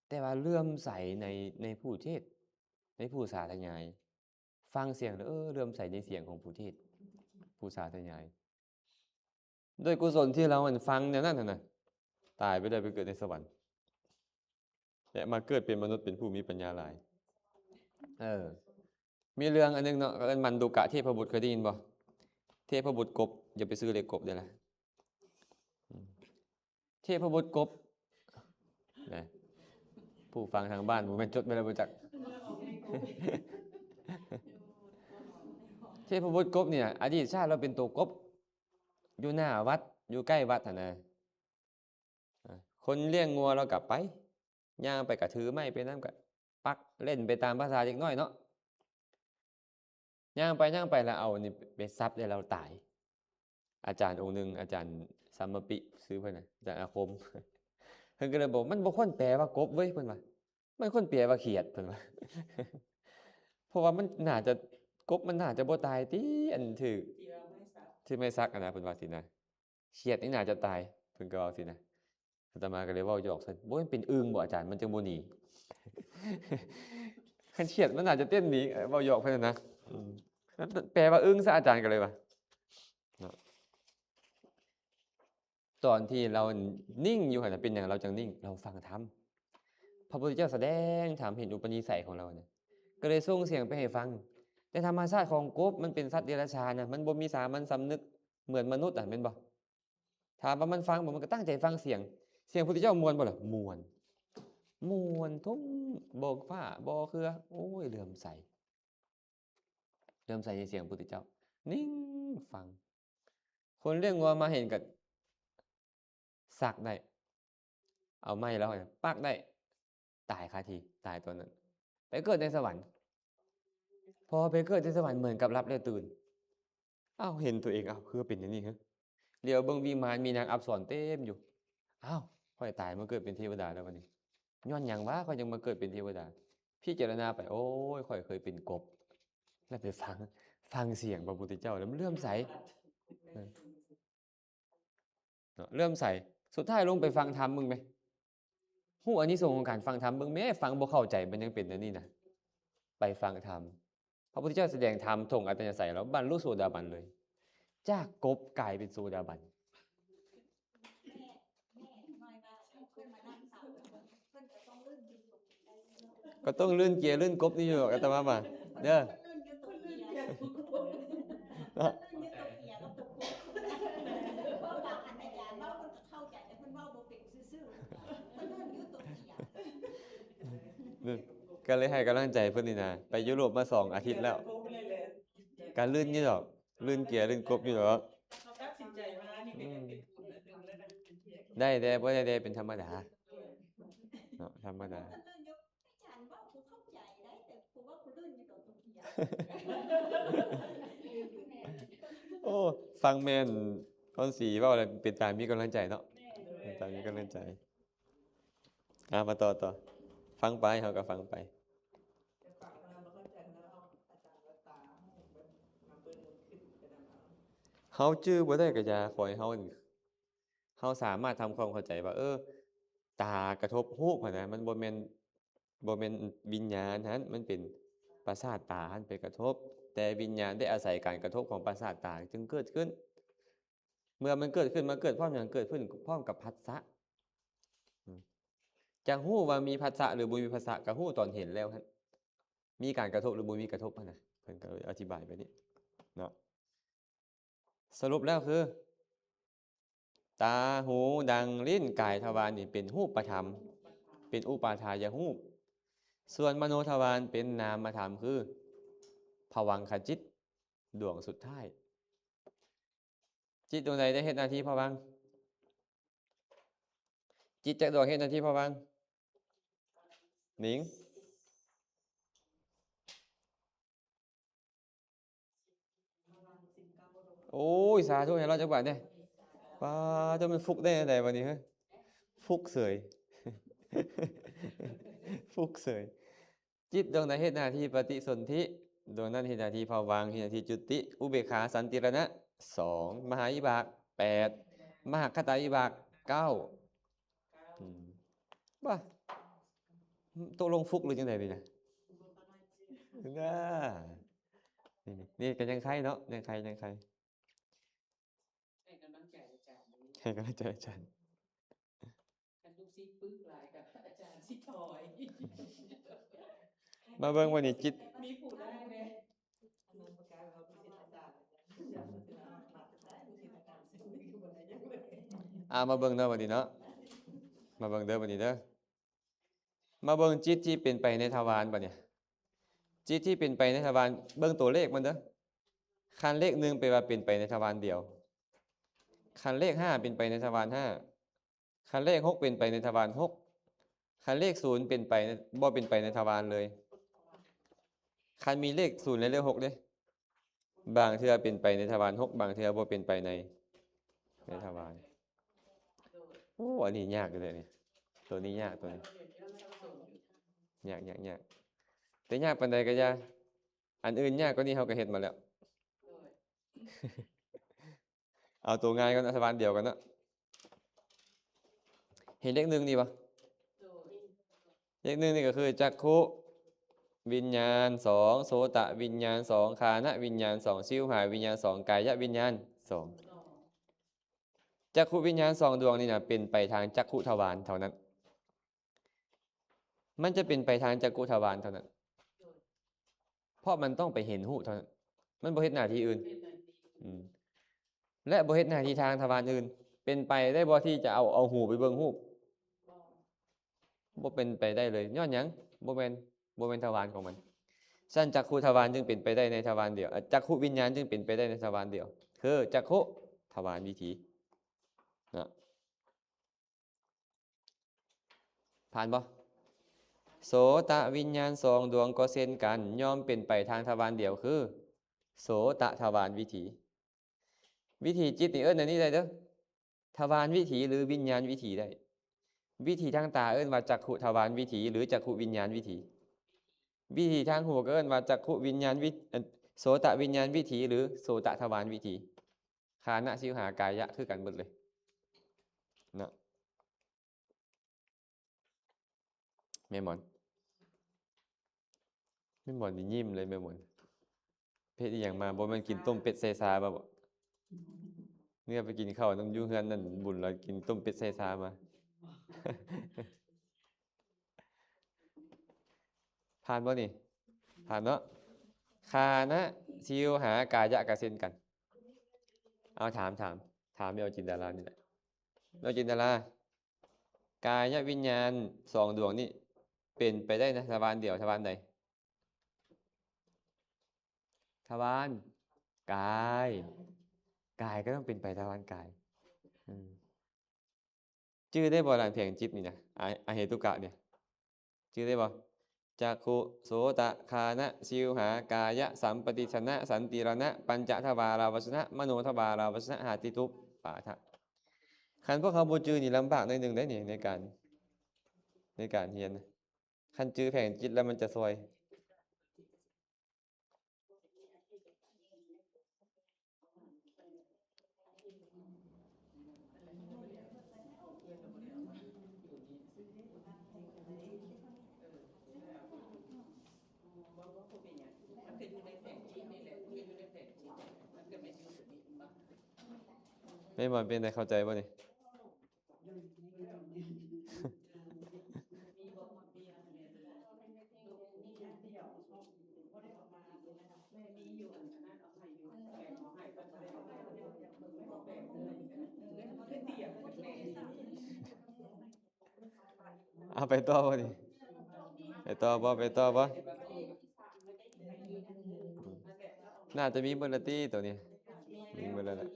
แต่ว่าเลื่อมใสในผู้เทศน์ในผู้สาธยายฟังเสียงแล้วเลื่อมใสในเสียงของผู้เทศน์ผู้สาธยายด้วยกุศลที่เราฟังแนวนั้นน่ะตายไปได้ไปเกิดในสวรรค์และมาเกิดเป็นมนุษย์เป็นผู้มีปัญญาหลาย มีเรื่องอันนึงเนาะก็เอิ้นมันดุกะเทพบุตรเคยได้ยินบ่เทพบุตรกบอย่าไปซื้อเลยกบเด้อล่ะอืมเทพบุตรกบนะผู้ฟังทางบ้านบ่แม่นจดไว้แล้วบ่จัก เทพบุตรกบเนี่ยอดีตชาติเราเป็นตัวกบอยู่หน้าวัดอยู่ใกล้วัดหั่นน่ะคนเลี้ยงงัวเรากลับไปย่างไปก็ถือไม้ไปนำก็ปักเล่นไปตามภาษาเด็กน้อยเนาะย่างไปแล้วเอานี่ไปซับได้เราตาย อาจารย์องค์หนึงอาจารย์สัมมปิซื้อเพิ่นน่ะอาจารย์อาคม เพิ่นก็เลยบอกมันบ่ควรแปลว่ากบเว้ยเพิ่นว่ามันควรแปลว่าเขียดเพิ่นว่า เพราะว่ามันน่าจะกบมันน่าจะบ่ตายติอันถือ ที่ว่าไม่สับ ที่ไม่ซักอะนะเพิ่นว่าสินะเขียดนี่น่าจะตายเพิ่นก็ว่าสินะอาตมาก็เลยเว้าหยอกซั่นบ่มันเป็นอึ่งบ่อาจารย์มันจึงบ่หนี คันเขียดมันน่าจะเต้นหนีเว้าหยอกเพิ่นน่ะนะงั้นแปลว่าอึ่งซะอาจารย์ก็เลยว่าเนาะตอนที่เรานิ่งอยู่หั่นน่ะเป็นหยังเราจังนิ่งเราฟังธรรมพระพุทธเจ้าแสดงธรรมเห็นอุปนิสัยของเราเนี่ยก็เลยส่งเสียงไปให้ฟัง แต่ธรรมชาติของกบมันเป็นสัตว์เดรัจฉานนะมันบ่มีสามัญสำนึกเหมือนมนุษย์อ่ะแม่นบ่ถามว่ามันฟังบ่มันก็ตั้งใจฟังเสียงพุทธเจ้ามวลบ่ล่ะมวลทุ่มโบกฟ้าบ่เครือโอ้ยเลื่อมใสในเสียงพุทธเจ้านิ่งฟัง คนเลี้ยงงัวมาเห็นก็สักได้เอาไม้แล้วเนี่ยปักได้ตายคาทีตายตัวนั้นไปเกิดในสวรรค์ พอไปเกิดในสวรรค์เหมือนกับรับแล้วตื่นอ้าวเห็นตัวเองอ้าวคือเป็นอย่างนี้ฮะเดี๋ยวเบิ่งวิมานมีนางอัปสรเต็มอยู่อ้าวค่อยตายมาเกิดเป็นเทวดาแล้ววันนี้ย้อนหยังวะค่อยยังมาเกิดเป็นเทวดาพี่เจารณาไปโอ้ยค่อยเคยเป็นกบแล้วไปฟังเสียงพระพุทธเจ้าแล้วมันเลื่อมใสเออเนาะเลื่อมใสสุดท้ายลงไปฟังธรรมมึงไหมฮู้อานิสงส์ของการฟังธรรมมึงแม้ฟังบ่เข้าใจมันยังเป็นอันนี้นะไปฟังธรรม พระพุทธเจ้าแสดงธรรมทงอัตยาศัยแล้วบรรลุโสดาบันเลย จากกบกลายเป็นโสดาบัน แม่น้อยว่าเพิ่นมานั่งเศร้าเพิ่นก็ต้องลื่นอยู่ตรงนี้ได้เนาะ ก็ต้องลื่นเกียร์ลื่นกบนี่อยู่หรอกอาตมาบ่าเด้อ เพิ่นลื่นอยู่ตรงนี้เพิ่นลื่นอยู่ตรงนี้กับตรงนี้เพราะว่าอันอาจารย์เว้าเพิ่นก็เข้าใจแต่เพิ่นเว้าบ่เป็นซื่อๆเพิ่นลื่นอยู่ตรงนี้ ลื่นก็เลยให้กำลังใจเพิ่นนี่นะไปยุโรปมา2 อาทิตย์แล้ว โทรไปเลย การลื่นนี่หรอกลื่นเกียร์ลื่นกบอยู่หรอก เราตัดสินใจมานี่ก็ยังเป็นทุนอันหนึงแล้วนะ ได้แต่บ่ได้เป็นธรรมดาเนาะธรรมดา เพิ่นลื่นอยู่อาจารย์เว้ากูเข้าใจได้แต่กูว่ากูลื่นอยู่ตรงนี้ โอ้ฟังแม่นตอนสีเว้าแล้วเป็นตามมีกำลังใจเนาะเป็นตามมีกำลังใจมาต่อฟังไปเฮาก็ฟังไป แต่ฝากพลังเราเข้าใจแล้วเอาอาจารย์วัดตาให้เบิ่งมาเบิ่งขึ้นกระดานเอา เฮาจื้อบ่ได้ก็อย่าขอให้เฮานี่เฮาสามารถทำความเข้าใจว่าตากระทบรูปหั้นนะมันบ่แม่นวิญญาณนั้นมันเป็นประสาทตาหั้นไปกระทบ แต่วิญญาณได้อาศัยการกระทบของประสาทตาจึงเกิดขึ้น เมื่อมันเกิดขึ้นมาเกิดพร้อมหยังเกิดขึ้นพร้อมกับผัสสะจังฮู้ว่ามีผัสสะหรือบ่มีผัสสะก็ฮู้ตอนเห็นแล้วหั่นมีการกระทบหรือบ่มีกระทบหั่นน่ะเพิ่นก็อธิบายไว้นี่เนาะสรุปแล้วคือ ตาหูดังลิ้นกายทวารนี่เป็นรูปธรรมเป็นอุปาทายรูปส่วนมโนทวารเป็นนามธรรมคือภวังคจิตดวงสุดท้าย จิตดวงใดได้เฮ็ดหน้าที่ภวังค์จิตจักดวงเฮ็ดหน้าที่ภวังค์หนิงโอ้ยสาธุให้เราจักบาทเด้ป้าจะมันฟุกได้จังไดบัดนี้เฮ้ยฟุกเสย ฟุกเสยจิตดวงใดเฮ็ดหน้าที่ปฏิสนธิดวงนั้นเฮ็ดหน้าที่ภวังค์เฮ็ดหน้าที่จุติอุเบกขาสันติรณะ2มหาวิบาก8มหคตาวิบาก9อืมว่าตกลงฟุกหรือจังไดนี่นะน่านี่ก็ยังใครเนาะยังใคร ให้กำลังใจอาจารย์ ให้กำลังใจอาจารย์ กันลูกศิษย์ปึกหลายกับอาจารย์สิถอย มาเบิ่งวันนี้จิต มีผู้ได้เลย มาเบิ่งเด้อบัดนี้เนาะมาเบิ่งเด้อบัดนี้เด้อมาเบิ่งจิตที่เป็นไปในทวารบัดเนี่ยจิตที่เป็นไปในทวารเบิ่งตัวเลขมันเด้อคันเลขหนึ่งแปลว่าเป็นไปในทวารเดียวคันเลขห้าเป็นไปในทวารห้าคันเลขหกเป็นไปในทวารหกคันเลขศูนย์เป็นไปบ่เป็นไปในทวารเลยคันมีเลขศูนย์และเลขหกเด้บางเทื่อเป็นไปในทวารหกบางเทื่อบ่เป็นไปในทวารโอ้อันนี้ยากเลยเนี่ยตัวนี้ยากตัวนี้ยากแต่ยากปานใดก็ยากอันอื่นยากกว่านี้เฮาก็เฮ็ดมาแล้ว เอาตัวง่ายก่อนทวารเดียวกันเนาะเห็นเลขหนึ่งนี่ปะเลขหนึ่งนี่ก็คือจักขุวิญญาณสองโสตะวิญญาณสองฆานะวิญญาณสองชิวหาวิญญาณสองกายวิญญาณสองจักขุวิญญาณสองดวงนี่นะเป็นไปทางจักขุทวารเท่านั้นมันจะเป็นไปทางจักขุทวารเท่านั้นเพราะมันต้องไปเห็นหูเท่านั้นมันบ่เฮ็ดหน้าที่อื่นและบ่เฮ็ดหน้าที่ทางทวารอื่นเป็นไปได้บ่ที่จะเอาหูไปเบิ่งหูบ่เป็นไปได้เลยย้อนหยังบ่แม่นทวารของมันสั้นจักขุทวารจึงเป็นไปได้ในทวารเดียวจักขุวิญญาณจึงเป็นไปได้ในทวารเดียวคือจักขุทวารวิถีนะผ่านบ่โสตะวิญญาณสองดวงก็เช่นกันย่อมเป็นไปทางทวารเดียวคือโสตะทวารวิถีวิถีจิตนี่เอิ้นอันนี้ได้เด้อทวารวิถีหรือวิญญาณวิถีได้วิถีทางตาเอิ้นว่าจักขุทวารวิถีหรือจักขุวิญญาณวิถีวิถีทางหูก็เอิ้นว่าจักขุวิญญาณโสตะวิญญาณวิถีหรือโสตะทวารวิถีฆานะชิวหากายะคือกันเบิดเลยเนาะแม่หมอนนี่ยิ้มเลยแม่หมอนเพศอีหยังมาบ่แม่นกินต้มเป็ดใส่ซาบ่เนี่ยไปกินข้าวน้ำยูเฮือนนั่นบุญเรากินต้มเป็ดใส่ซามา ผ่านบ่นี่ผ่านเนาะคานะชิวหากายะกะเซ็นกันเอาถามไม่เอาจินดารานี่แหละเอาจินดารากายวิญญาณสองดวงนี่เป็นไปได้นะทวารเดียวทวารใดทวารกายก็ต้องเป็นไปทวารกายชื่อได้บ่หลังเพียงจิตนี่นะอาเหตุกะเนี่ยชื่อได้บ่จักขุโสตะฆานะชิวหากายะสัมปติชนะสันติรณะปัญจทวาราวชนะมโนทวาราวชนะหาติทุปปาทะคันพวกเขาบ่จื้อนี่ลำบากหน่อยนึงได้นี่ในการเรียนคันจื้อแผงจิตแล้วมันจะซวยไม่บ่เป็นได้เข้าใจบ่นี่เอาไปต่อบ่นี่ไปต่อบ่น่าจะมีเบิดละติตัวนี้มีเบิดแล้วแหละ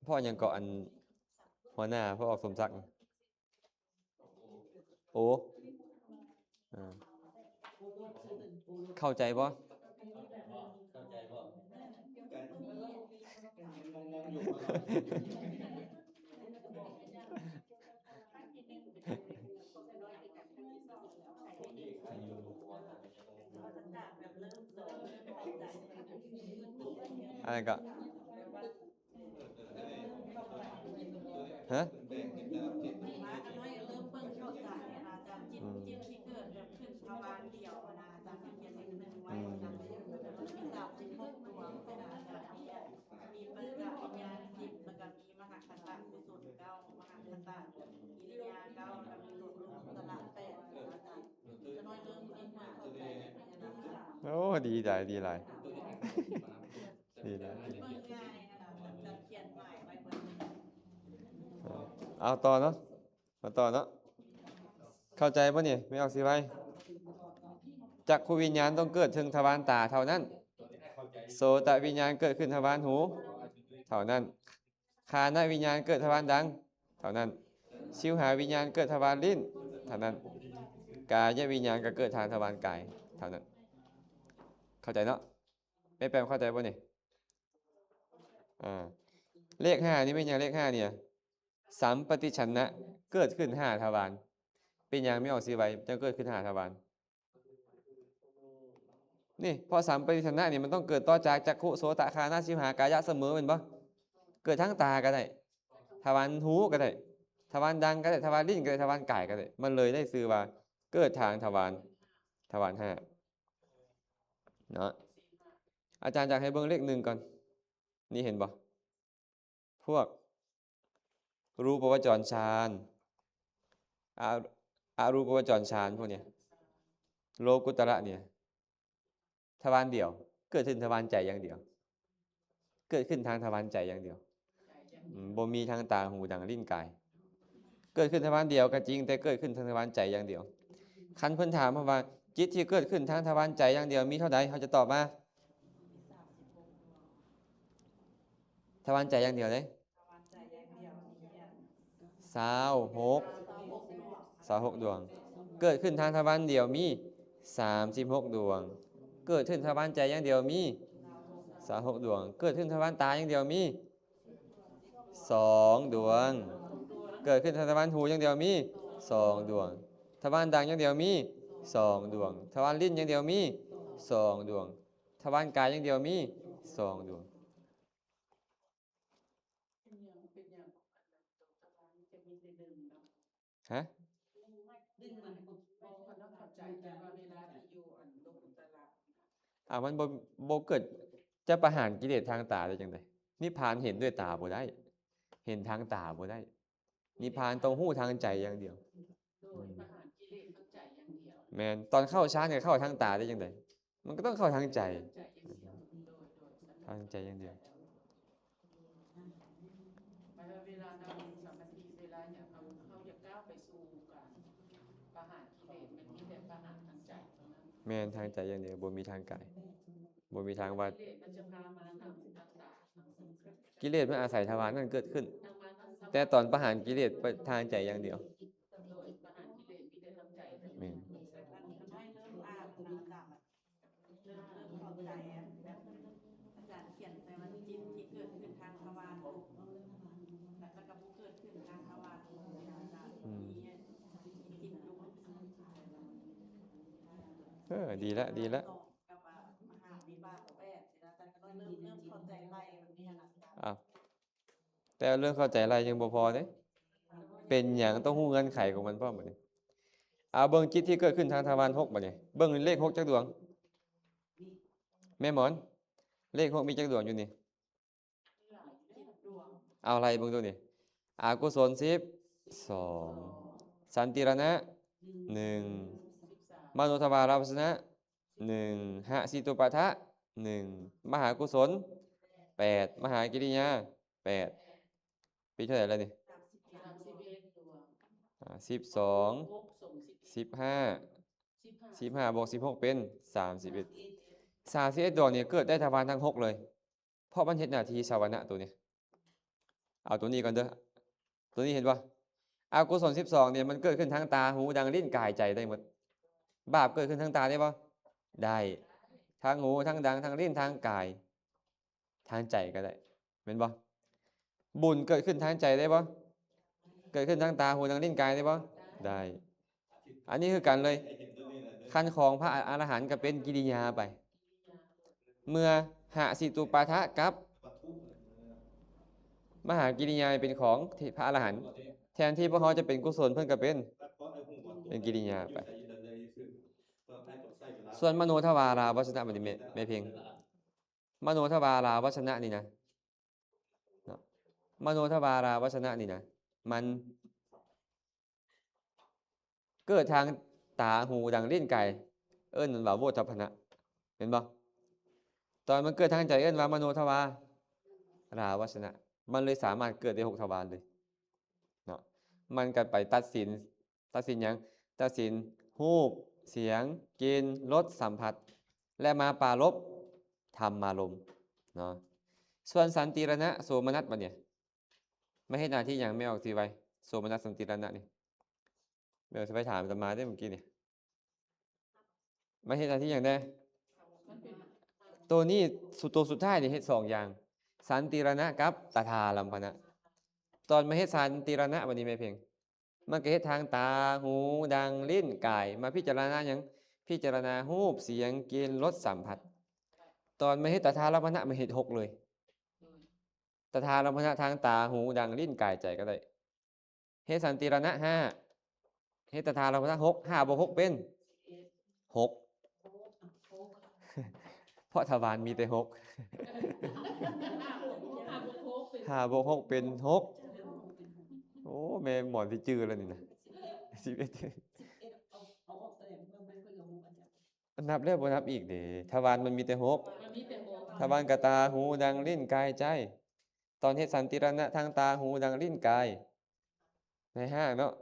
พ่อยังเกาะอันหัวหน้าพ่อออกสมศักดิ์โอ้เข้าใจบ่อะไรก็ฮะมาอันน้อยเริ่มเบิ่งเข้าใจนะอาจารย์จิตที่เกิดแบบขึ้นทวารเดียวนะอาจารย์เขียนเลขหนึ่งไว้อาจารย์มี36ดวงนะอาจารย์มีปัญจวิญญาณ10แล้วก็มีมหาคัตตะกุศล9มหาคัตตะกิริยา9แล้วก็มีตัวรูปตล ดีหลายดีหลาย ตัวนี้ดีหลาย เบิ่งง่ายนะคะจะเขียนหมายไว้บน เอาต่อเนาะมาต่อเนาะเข้าใจป่ะเนี่ยไม่ออกสิไปจักขูวิญญาณต้องเกิดถึงทวารตาเท่านั้น โสตวิญญาณเกิดขึ้นทวารหู เท่านั้นคานวิญญาณเกิดทวารดัง เท่านั้นชิวหาวิญญาณเกิดทวารลิ้น เท่านั้นกายวิญญาณก็เกิดทางทวารกาย เท่านั้น เข้าใจเนาะไม่แปลเข้าใจป่ะเนี่ยเลข5นี่เป็นอย่างเลข5เนี่ยสัมปติชนะเกิดขึ้น5ทวารเป็นอย่างไม่ออกสิไว้จะเกิดขึ้น5ทวารนี่พอสัมปติชนะนี่มันต้องเกิดต่อจากจักขุโสตคานะชิวหากายะเสมอเป็นปะเกิดทั้งตาก็ได้ทวารหูก็ได้ทวารดังก็ได้ทวารลิ้นก็ได้ทวารกายก็ได้มันเลยได้ชื่อว่าเกิดทางทวาร5เนาะอาจารย์อยากให้เบิ่งเลข1ก่อนนี่เห็นปะพวกรูปวจรฌานอารูปวจรฌานพวกเนี้ยโลกุตระเนี่ยทวารเดียวเกิดขึ้นทวารใจอย่างเดียวเกิดขึ้นทางทวารใจอย่างเดียวบ่มีทางตาหูดังลิ้นกายเกิดขึ้นทวารเดียวก็จริงแต่เกิดขึ้นทางทวารใจอย่างเดียวคันเพิ่นถามว่าจิตที่เกิดขึ้นทางทวารใจอย่างเดียวมีเท่าใดเขาจะตอบมาทวารใจอย่างเดียวเลย26ดวงเกิดขึ้นทางทวารเดียวมี36ดวงเกิดขึ้นทวารใจอย่างเดียวมี26ดวงเกิดขึ้นทวารตาอย่างเดียวมี2ดวงเกิดขึ้นทางทวารหูอย่างเดียวมี2ดวงทวารดังอย่างเดียวมี2ดวงทวารลิ้นอย่างเดียวมี2ดวงทวารกายอย่างเดียวมี2ดวงฮะ ดึงมันมองคนต้องเข้าใจกันว่าเวลาที่อยู่อันโลกุตระ มันบ่เกิดจะประหารกิเลสทางตาได้จังไดนิพพานเห็นด้วยตาบ่ได้เห็นทางตาบ่ได้นิพพานต้องหู้ทางใจอย่างเดียวโดยประหารกิเลสทั้งใจอย่างเดียวแม่นตอนเข้าฌานก็เข้าทางตาได้จังไดมันก็ต้องเข้าทางใจทางใจอย่างเดียวเวลาเราสมาธิเวลาเนี่ยเขาจะก้าวไปสู่การประหารกิเลสมันมีแต่ประหารทางใจเท่านั้นแม่นทางใจอย่างเดียวบ่มีทางกายบ่มีทางว่ากิเลสมันจะพามาทางตากิเลสมันอาศัยทวารนั่นเกิดขึ้นแต่ตอนประหารกิเลสไปทางใจอย่างเดียวโดยประหารกิเลสมีแต่ทางใจแม่นให้เริ่มอ่านนะอาจารย์เริ่มเข้าใจแบบอาจารย์เขียนแต่ว่าจิตที่เกิดขึ้นทางทวารแล้วก็ผู้เกิดขึ้นทางทวารอาจารย์มี10ดวงดีละดีละกับมหาวิบากแปดอาจารย์ก็เริ่มเข้าใจไล่แบบนี้นะแต่เรื่องเข้าใจอะไรยังบ่พอเด้เป็นอย่างต้องฮู้เงื่อนไขของมันพร้อมบัดนี้เบิ่งจิตที่เกิดขึ้นทางทวาร6บัดนี้เบิ่งเลข6จักดวงแม่หมอนเลข6มีจักดวงอยู่นี่เอาอะไรเบิ่งดูนี่อกุศล12สันติรณะ1มโนทวารวสนะ1หสิตุปะทะ1มหากุศล8มหากิริยา8ปีเท่าไหร่แล้วนี่12 15บวก16เป็น31ดวงเนี่ยเกิดได้ทวารทั้ง6เลยเพราะมันเฮ็ดหน้าที่ชาวนะตัวนี้เอาตัวนี้ก่อนเด้อตัวนี้เห็นป่ะอกุศล12เนี่ยมันเกิดขึ้นทางตาหูดังลิ้นกายใจได้หมดบาปเกิดขึ้นทางตาได้ป่ะได้ทางหูทางดังทางลิ้นทางกายทางใจก็ได้เห็นป่ะบุญเกิดขึ้นทางใจได้ป่ะเกิดขึ้นทางตาหูทางลิ้นกายได้ป่ะได้อันนี้คือกันเลยขั้นของพระอรหันต์ก็เป็นกิริยาไปเมื่อหสิตุปาทะกับมหากิริยาเป็นของพระอรหันต์แทนที่พวกเขาจะเป็นกุศลเพิ่นก็เป็นกิริยาไปส่วนมโนทวาราวชนะมันไม่เพียงมโนทวาราวชนะนี่นะมโนทวาราวชนะนี่นะมันเกิดทางตาหูดังลิ้นกายเอิ้นว่าโวทัพพนะ เห็นบ่ตอนมันเกิดทางใจเอิ้นว่ามโนทวาราวาสนะมันเลยสามารถเกิดได้6ทวารเลยเนาะมันก็ไปตัดสินหยังตัดสินรูปเสียงกลิ่นรสสัมผัส และมาปรารภธรรมารมณ์เนาะส่วนสันติรณะโสมนัสบัดเนี่ยไม่ให้หน้าที่หยังไม่ออกสิไว้โสมนัสสันติรณะนี่เดี๋ยวจะไปถามอาตมาได้เมื่อกี้นี่ไม่ให้หน้าที่หยังได้ มันเป็น ตัวนี้ตัวสุดท้ายนี่เฮ็ด2อย่าง สันติรณะกับตถาลัมพนะตอนมาเฮ็ดสันติรณะบัดนี้แม่เพียงมันก็เฮ็ดทางตาหูดังลิ้นกายมาพิจารณาหยังพิจารณารูปเสียงกลิ่นรสสัมผัส ตอนมาเฮ็ดตถาลัมพนะมาเฮ็ด6เลยตถาลัมพนะทางตาหูดังลิ้นกายใจก็ได้เฮ็ดสันติรณะ5เฮ็ดตถาลัมพนะ6 5บวก6เป็น6เพราะทวารมีแต่6 5บวก6เป็น6โอ้แม่หมอนสิจื้อแล้วนี่นะ11นับแล้วบ่นับอีกเด้ทวารมันมีแต่6มันมีแต่โบ ทวารกบตาหูดังลิ้นกายใจ ตอนเฮ็ดสันติรณะทางตาหูดังลิ้นกายใน5เนาะ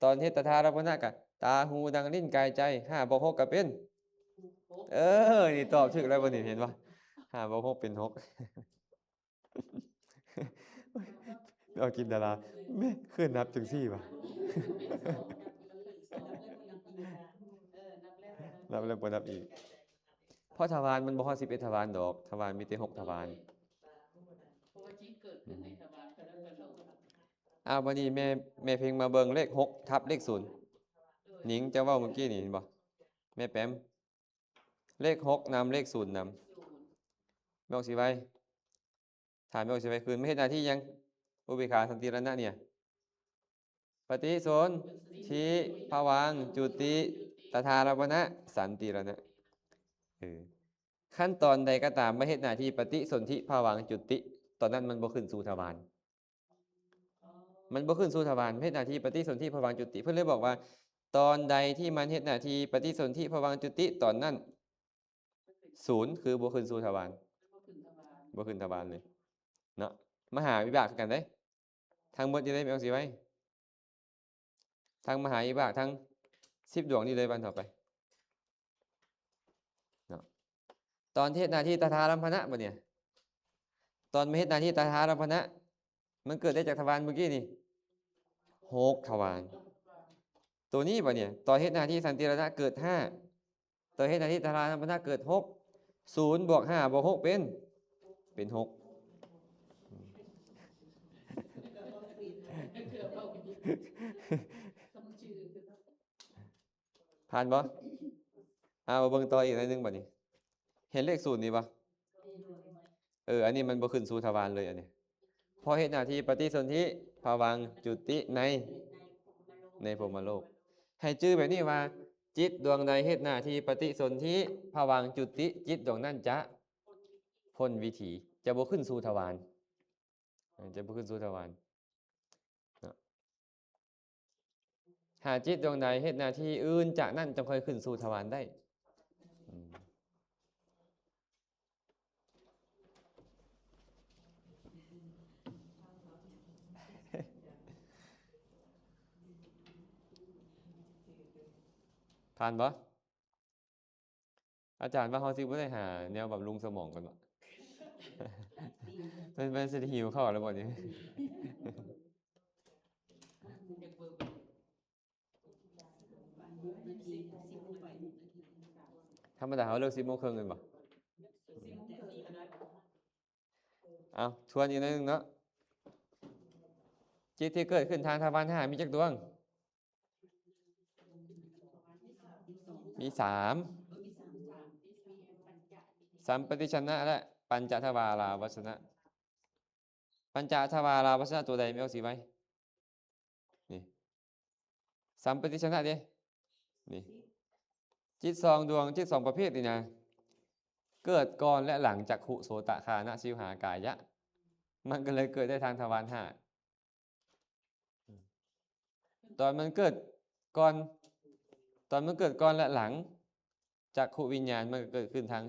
ตอนเฮ็ดตถาลัมพนะก็ตาหูดังลิ้นกายใจ5บวก6ก็เป็นนี่ตอบถูกแล้วบ่นี่เห็นบ่5บวก6เป็น6เอากินดาราแม่คือนับจังซี่วะนับแล้วบ่นับอีกเพราะทวารมันบ่ฮอด11ทวารดอกทวารมีแต่6ทวาร เพราะว่าจิตเกิดขึ้นในทวารกระดับกระโดด วันนี้แม่เพ็งมาเบิ่งเลข6ทับเลข0หนิงจะเว้าเมื่อกี้นี่เห็นบ่แม่แปมเลข6นำเลข0นำแม่ออกสิไว้ถามแม่ออกสิไว้คืนไม่เฮ็ดหน้าที่หยังอุเบกขาสันติรณะเนี่ยปฏิสนธิภวังค์จุติตถาลัมพนะสันติรณะขั้นตอนใดก็ตามไม่เฮ็ดหน้าที่ปฏิสนธิภวังค์จุติตอนนั้นมันบ่ขึ้นสู่ทวารมันบ่ขึ้นสู่ทวารเฮ็ดหน้าที่ปฏิสนธิภวังค์จุติเพิ่นเลยบอกว่า ตอนใดที่มันเฮ็ดหน้าที่ปฏิสนธิภวังค์จุติตอนนั้น0คือบ่ขึ้นสู่ทวารบ่ขึ้นทวารเลยเนาะมหาวิบากคือกันเด้ทั้งหมดนี่ได้แม่เอาสิไว้ทั้งมหาวิบากทั้ง10ดวงนี่เลยวันต่อไปเนาะตอนเฮ็ดหน้าที่ตถาลัมพนะบ่เนี่ยตอนมาเฮ็ดหน้าที่ตถาลัมพนะมันเกิดได้จากทวารเมื่อกี้นี่6ทวารตัวนี้บ่เนี่ยตอนเฮ็ดหน้าที่สันติรณะเกิด5ตอนเฮ็ดหน้าที่ตถาลัมพนะเกิด6 0บวก5บวก6เป็น6ผ่านบ่เอาเบิ่งต่ออีกหน่อยนึงบัดนี้เห็นเลข0นี่บ่อันนี้มันบ่ขึ้นสู่ทวารเลยอันนี้พอเฮ็ดหน้าที่ปฏิสนธิภวังค์จุติในพรหมโลกให้ชื่อแบบนี้ว่าจิตดวงใดเฮ็ดหน้าที่ปฏิสนธิภวังค์จุติจิตดวงนั้นจะพ้นวิถีจะบ่ขึ้นสู่ทวารจะบ่ขึ้นสู่ทวารหาจิตดวงใดเฮ็ดหน้าที่อื่นจากนั้นจะค่อยขึ้นสู่ทวารได้ผ่านบ่อาจารย์ว่าเขาสิบ่ได้หาแนวบำรุงสมองกันบ่มันสิได้หิวข้าวแล้วบ่นี่ธรรมดาเขาเลิก10:30กันบ่เอาทวนอีกหน่อยนึงเนาะจิตที่เกิดขึ้นทางทวาร5มีจักดวงมี3สัมปติชนะและปัญจทวาราวัสนะปัญจทวาราวัสนะตัวใดไม่เอาสีไว้นี่สัมปติชนะดินี่จิต2ดวงจิต2ประเภทนี่นะเกิดก่อนและหลังจักขุโสตคานะชิวหากายะมันก็เลยเกิดได้ทางทวาร5ตอนมันเกิดก่อนและหลังจักขุวิญญาณมันก็เกิดขึ้นทาง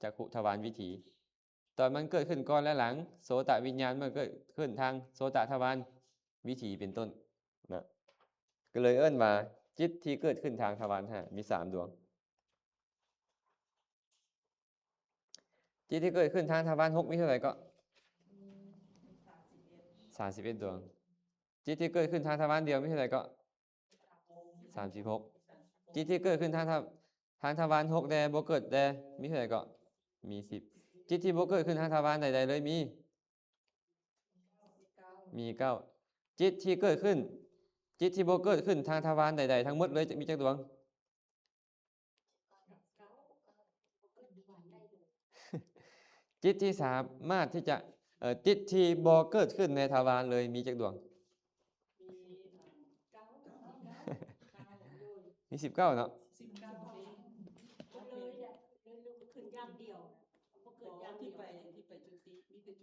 จักขุทวารวิถี ตอนมันเกิดขึ้นก่อนและหลัง โสตวิญญาณมันเกิดขึ้นทางโสตทวารวิถีเป็นต้นนะก็เลยเอิ้นว่าจิตที่เกิดขึ้นทางทวารห้ามี3ดวง จิตที่เกิดขึ้นทางทวาร6มีเท่าไหร่ก็31ดวง จิตที่เกิดขึ้นทางทวารเดียวมีเท่าไหร่ก็36 จิตที่เกิดขึ้นทางทวาร6แต่บ่เกิดแต่มีเท่าไหร่ก็มี10 จิตที่บ่เกิดขึ้นทางทวารใดๆเลยมี9 จิตที่เกิดขึ้น จิตที่บ่เกิดขึ้นทางทวารใดๆทั้งหมดเลยจะมีจักดวง จิตที่สามารถที่จะจิตที่บ่เกิดขึ้นในทวารเลยมีจักดวง มี19เนาะ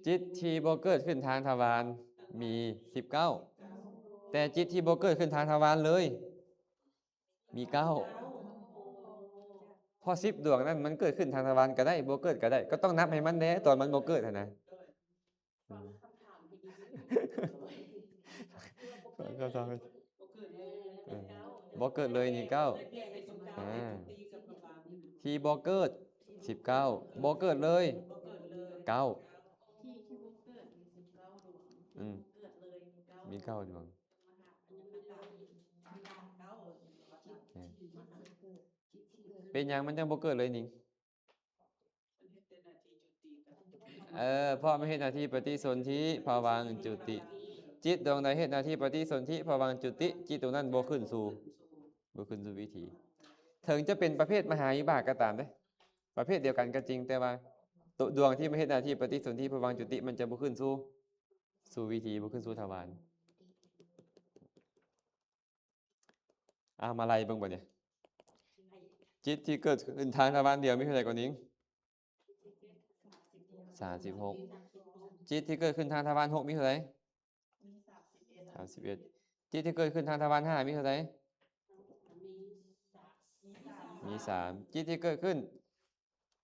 จิตที่บ่เกิดขึ้นทางทวารมี19แต่จิตที่บ่เกิดขึ้นทางทวารเลยมี9พอ10ดวงนั้นมันเกิดขึ้นทางทวารก็ได้บ่เกิดก็ได้ ก็ต้องนับให้มันแน่ตอนมันบ่เกิดหั่นนะบ่เกิดเลยนี่9ที่บ่เกิด19บ่เกิดเลย9มี9ดวงเป็นหยังมันจังบ่เกิดเลยนิ่งเพราะมันเฮ็ดหน้าที่ปฏิสนธิภวังค์จุติ จิตดวงใดเฮ็ดหน้าที่ปฏิสนธิภวังค์จุติ จิตตรงนั้นบ่ขึ้นสู่วิถี ถึงจะเป็นประเภทมหาวิบากก็ตามเด้ประเภทเดียวกันก็จริงแต่ว่าตัวดวงที่ไม่เฮ็ดหน้าที่ปฏิสนธิภวังค์จุติมันจะบ่ขึ้นสู่วิถีบ่ขึ้นสู่ทวารมาไล่เบิ่งบ่เนี่ยจิตที่เกิดขึ้นทางทวารเดียวมีเท่าไหร่ก่อนนิ้ง36 จิตที่เกิดขึ้นทางทวาร6มีเท่าไหร่31 จิตที่เกิดขึ้นทางทวาร5มีเท่าไหร่มี3 จิตที่เกิดขึ้น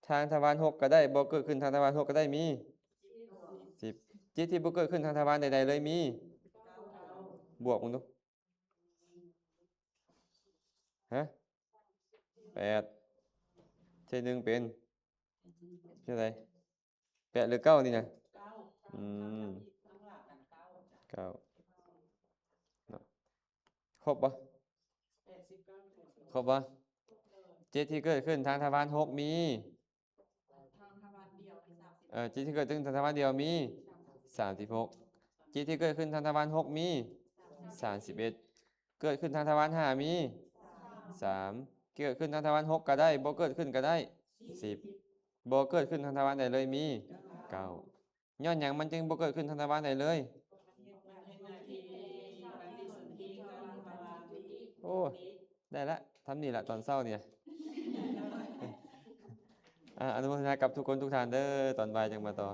ทางทวาร6ก็ได้บ่เกิดขึ้นทางทวาร6ก็ได้มี10 จิตที่บ่เกิดขึ้นทางทวารใดๆเลยมีบวกมึงดูฮะ8เท่านึงเป็นเท่าไหร่8หรือ9นี่นะ9เนาะครบบ่จิตที่เกิดขึ้นทางทวาร6มีจิตที่เกิดขึ้นทางทวารเดียวมี36 จิตที่เกิดขึ้นทางทวาร6มี31 เกิดขึ้นทางทวาร5มี3 เกิดขึ้นทางทวาร6ก็ได้บ่เกิดขึ้นก็ได้10บ่เกิดขึ้นทางทวารใดเลยมี9ย้อนหยังมันจึงบ่เกิดขึ้นทางทวารใดเลยโอ้ได้ละทำนี่ละตอนเช้าเนี่ยอนุโมทนากับทุกคนทุกท่านเด้อตอนบ่ายจังมาต่อ